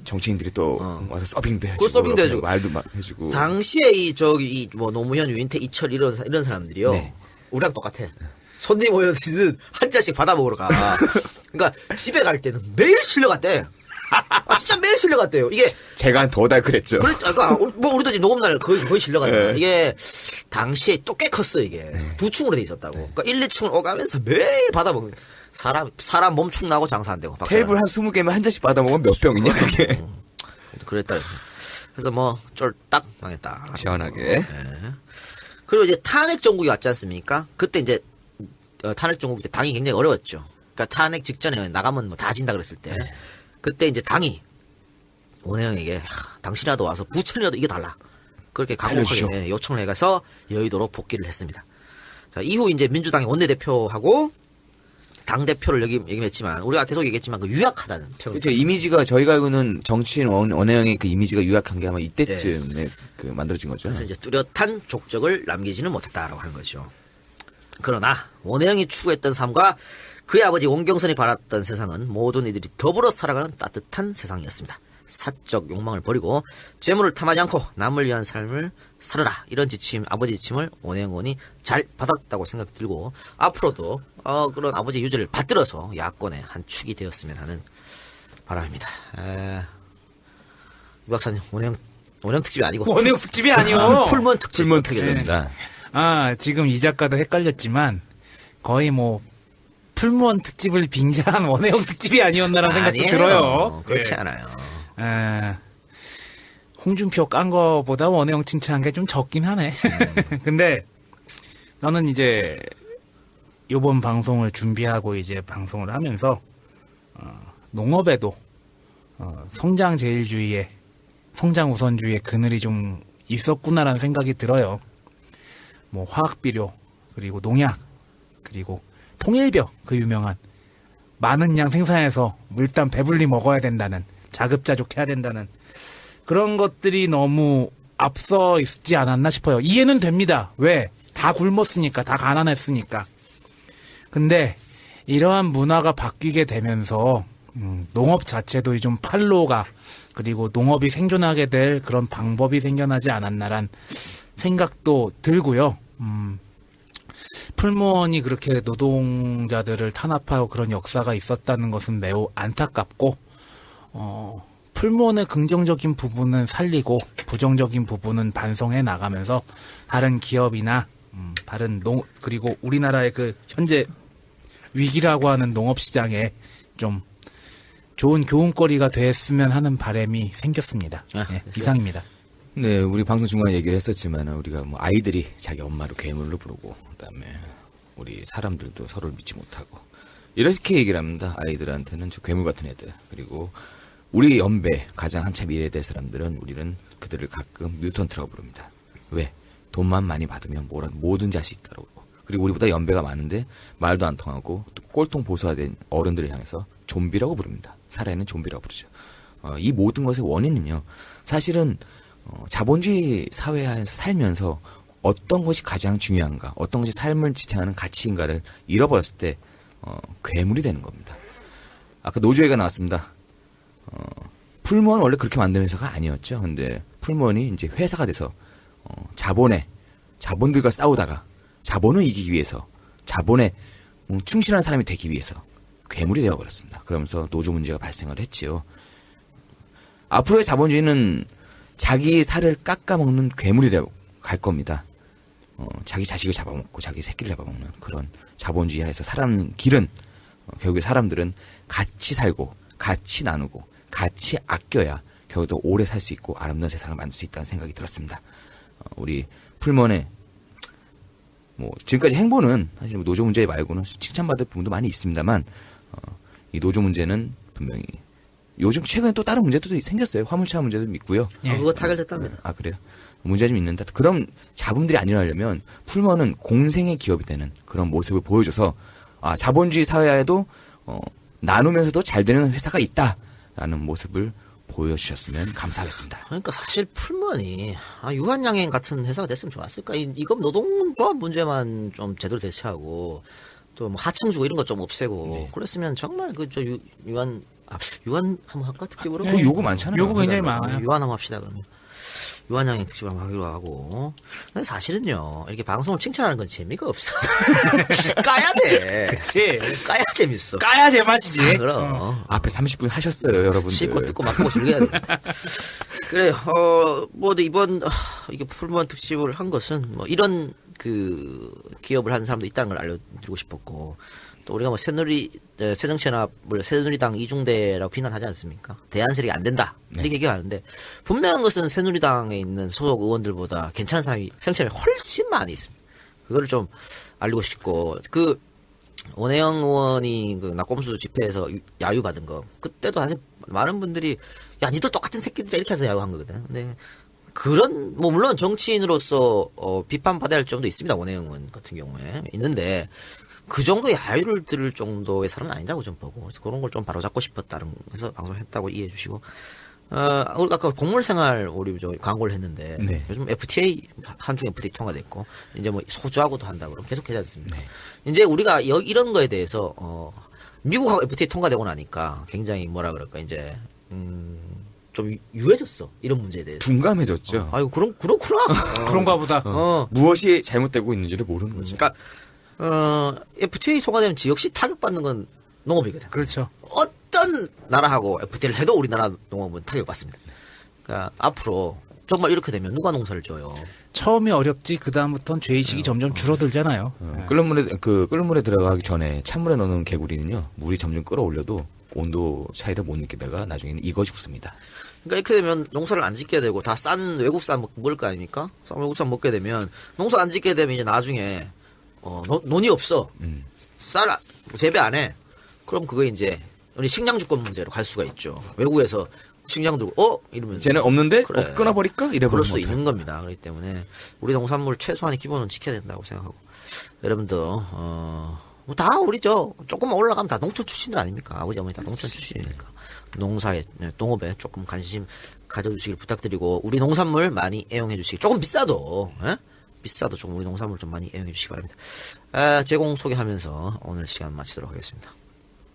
정치인들이 또 와서 서빙도 해주고, 서빙도 해주고. 말도 막 해주고. 당시에 뭐 노무현, 유인태, 이철 이런 사람들이요. 네. 우리랑 똑같아. 손님 오면은 한 잔씩 받아 먹으러 가. 그러니까 집에 갈 때는 매일 실려갔대. 진짜 매일 실려갔대요. 이게 제가 한 더 달 그랬죠. 그러니까 뭐 우리도 이제 녹음날 거의 실려갔잖아. 네. 이게 당시에 또 꽤 컸어 이게. 두 층으로 돼 있었다고. 그러니까 1, 2층을 오가면서 매일 받아 먹는. 사람 몸축 나고 장사 안 되고. 테이블 한 20개면 한 잔씩 받아먹으면 몇 병이냐 그게. 그랬다. 그래서 뭐 쫄딱 망했다. 시원하게. 그리고 이제 탄핵 정국이 왔지 않습니까? 그때 이제 탄핵 정국 때 당이 굉장히 어려웠죠. 그러니까 탄핵 직전에 나가면 뭐 다 진다 그랬을 때. 그때 이제 당이 원혜영에게 당신이라도 와서 부천이라도 이겨달라. 그렇게 강력하게 요청을 해가서 여의도로 복귀를 했습니다. 자, 이후 이제 민주당의 원내대표하고 당대표를 역임했지만, 우리가 계속 얘기했지만, 유약하다는 표현. 그렇죠. 이미지가, 저희가 알고는 정치인 원혜영의 그 이미지가 유약한 게 아마 이때쯤에 만들어진 거죠. 그래서 이제 뚜렷한 족적을 남기지는 못했다라고 하는 거죠. 그러나, 원혜영이 추구했던 삶과 그의 아버지 원경선이 바랐던 세상은 모든 이들이 더불어 살아가는 따뜻한 세상이었습니다. 사적 욕망을 버리고 재물을 탐하지 않고 남을 위한 삶을 살아라. 이런 아버지 지침을 원혜영 의원이 잘 받았다고 생각이 들고 앞으로도 그런 아버지 유지를 받들어서 야권의 한 축이 되었으면 하는 바람입니다. 유 박사님, 원혜영 특집이 아니고 원형 특집이 아니요. 풀먼 특집. 질문 특집입니다. 지금 이 작가도 헷갈렸지만 거의 뭐 풀무원 특집을 빙자한 원혜영 특집이 아니었나라는 생각도 아니에요. 들어요. 그렇지 예. 않아요. 홍준표 깐 거보다 원혜영 칭찬한 게 좀 적긴 하네. 근데 저는 이제 요번 방송을 준비하고 이제 방송을 하면서 농업에도 성장 제일주의의 성장 우선주의의 그늘이 좀 있었구나라는 생각이 들어요. 뭐 화학비료 그리고 농약 그리고 통일벼 그 유명한 많은 양 생산해서 일단 배불리 먹어야 된다는 자급자족해야 된다는 그런 것들이 너무 앞서 있지 않았나 싶어요. 이해는 됩니다. 왜? 다 굶었으니까 다 가난했으니까. 근데 이러한 문화가 바뀌게 되면서 농업 자체도 좀 팔로가 그리고 농업이 생존하게 될 그런 방법이 생겨나지 않았나란 생각도 들고요. 풀무원이 그렇게 노동자들을 탄압하고 그런 역사가 있었다는 것은 매우 안타깝고 풀무원의 긍정적인 부분은 살리고 부정적인 부분은 반성해 나가면서 다른 기업이나 그리고 우리나라의 그 현재 위기라고 하는 농업시장에 좀 좋은 교훈거리가 됐으면 하는 바람이 생겼습니다. 이상입니다. 네, 우리 방송 중간에 얘기를 했었지만 우리가 뭐 아이들이 자기 엄마를 괴물로 부르고 그다음에 우리 사람들도 서로를 믿지 못하고 이렇게 얘기를 합니다. 아이들한테는 저 괴물 같은 애들. 그리고 우리 연배 가장 한참 미래될 사람들은 우리는 그들을 가끔 뮤턴트라고 부릅니다. 왜? 돈만 많이 받으면 뭐든지 할 수 있다고. 그리고 우리보다 연배가 많은데 말도 안 통하고 또 꼴통 보수화된 어른들을 향해서 좀비라고 부릅니다. 살아있는 좀비라고 부르죠. 이 모든 것의 원인은요. 사실은 자본주의 사회에서 살면서 어떤 것이 가장 중요한가, 어떤 것이 삶을 지탱하는 가치인가를 잃어버렸을 때 괴물이 되는 겁니다. 아까 노조회가 나왔습니다. 풀무원 원래 그렇게 만드는 회사가 아니었죠. 근데 풀무원이 이제 회사가 돼서 자본들과 싸우다가 자본을 이기기 위해서 자본에 충실한 사람이 되기 위해서 괴물이 되어버렸습니다. 그러면서 노조 문제가 발생을 했지요. 앞으로의 자본주의는 자기 살을 깎아먹는 괴물이 되어 갈 겁니다. 자기 자식을 잡아먹고 자기 새끼를 잡아먹는 그런 자본주의 하에서 살아가는 길은 결국에 사람들은 같이 살고 같이 나누고 같이 아껴야 결국 더 오래 살 수 있고 아름다운 세상을 만들 수 있다는 생각이 들었습니다. 우리 풀먼의 지금까지 행보는 사실 노조 문제 말고는 칭찬받을 부분도 많이 있습니다만 이 노조 문제는 분명히 요즘 최근에 또 다른 문제도 생겼어요. 화물차 문제도 있고요. 그거 타결됐답니다. 아 그래요? 문제가 좀 있는데 그런 잡음들이 안 일어나려면 풀먼은 공생의 기업이 되는 그런 모습을 보여줘서 자본주의 사회에도 나누면서도 잘 되는 회사가 있다라는 모습을 보여주셨으면 감사하겠습니다. 그러니까 사실 풀먼이 유한양행 같은 회사가 됐으면 좋았을까? 이건 노동조합 문제만 좀 제대로 대처하고 또 뭐 하청 주고 이런 것 좀 없애고 네. 그랬으면 정말 유한 한번 할까 특집으로? 그 요구 많잖아요. 요구 굉장히 많아요. 유한 한번 합시다 그러면. 유한양행 특집을 한번 하기로 하고. 근데 사실은요 이렇게 방송을 칭찬하는 건 재미가 없어. 까야 돼. 그치. 까야 재밌어. 까야 제맛이지. 그럼. 앞에 30분 하셨어요, 여러분들. 씻고 뜯고 막고 즐겨야 돼. 그래요. 이번 이게 풀무원 특집을 한 것은 이런 기업을 하는 사람도 있다는 걸 알려드리고 싶었고 또 우리가 새정치연합을 새누리당 이중대라고 비난하지 않습니까? 대안세력이 안 된다 이렇게 얘기하는데 분명한 것은 새누리당에 있는 소속 의원들보다 괜찮은 사람이 새정치연합에 훨씬 많이 있습니다. 그거를 좀 알리고 싶고 원혜영 의원이 낙곰수 집회에서 야유 받은 거 그때도 사실 많은 분들이 야 니도 똑같은 새끼들이야 이렇게 해서 야유한 거거든. 근데 그런 물론 정치인으로서 비판받아야 할 점도 있습니다. 원혜영 의원 같은 경우에 있는데 그 정도 야유를 들을 정도의 사람은 아니라고 좀 보고 그래서 그런 걸 좀 바로잡고 싶었다는 그래서 방송했다고 이해해 주시고 우리가 아까 곡물생활 우리 광고를 했는데 네. 요즘 FTA 한중 FTA 통과됐고 이제 소주하고도 한다고 그러면 계속 하지 않습니까? 네. 이제 우리가 이런 거에 대해서 미국하고 FTA 통과되고 나니까 굉장히 뭐라 그럴까 이제 좀 유해졌어. 이런 문제에 대해서. 둔감해졌죠. 아유, 그렇구나. 그런가 보다. 무엇이 잘못되고 있는지를 모르는 거죠. 그러니까, FTA 통과되면 역시 타격받는 건 농업이거든. 그렇죠. 어떤 나라하고 FTA를 해도 우리나라 농업은 타격받습니다. 그러니까 앞으로 정말 이렇게 되면 누가 농사를 져요? 처음이 어렵지 그다음부터는 죄의식이 점점 줄어들잖아요. 네. 끓는 물에 들어가기 전에 찬물에 넣는 개구리는요, 물이 점점 끓어올려도 온도 차이를 못 느끼다가 나중에는 익어 죽습니다. 그러니까 이렇게 되면 농사를 안 짓게 되고 다 싼 외국산 먹을 거 아닙니까? 싼 외국산 먹게 되면 농사 안 짓게 되면 이제 나중에 논이 없어. 쌀 재배 안 해. 그럼 그거 이제 우리 식량 주권 문제로 갈 수가 있죠. 외국에서 식량 들고 이러면 쟤는 없는데 그래. 끊어버릴까? 그럴 이래버리면 수 있는 겁니다. 그렇기 때문에 우리 농산물 최소한의 기본은 지켜야 된다고 생각하고 여러분들 뭐다 우리 조금만 올라가면 다 농촌 출신들 아닙니까? 아버지 어머니 다 농촌 출신이니까 농사에 농업에 조금 관심 가져주시길 부탁드리고 우리 농산물 많이 애용해 주시기 조금 비싸도 비싸도 조금 우리 농산물 좀 많이 애용해 주시기 바랍니다. 제공 소개하면서 오늘 시간 마치도록 하겠습니다.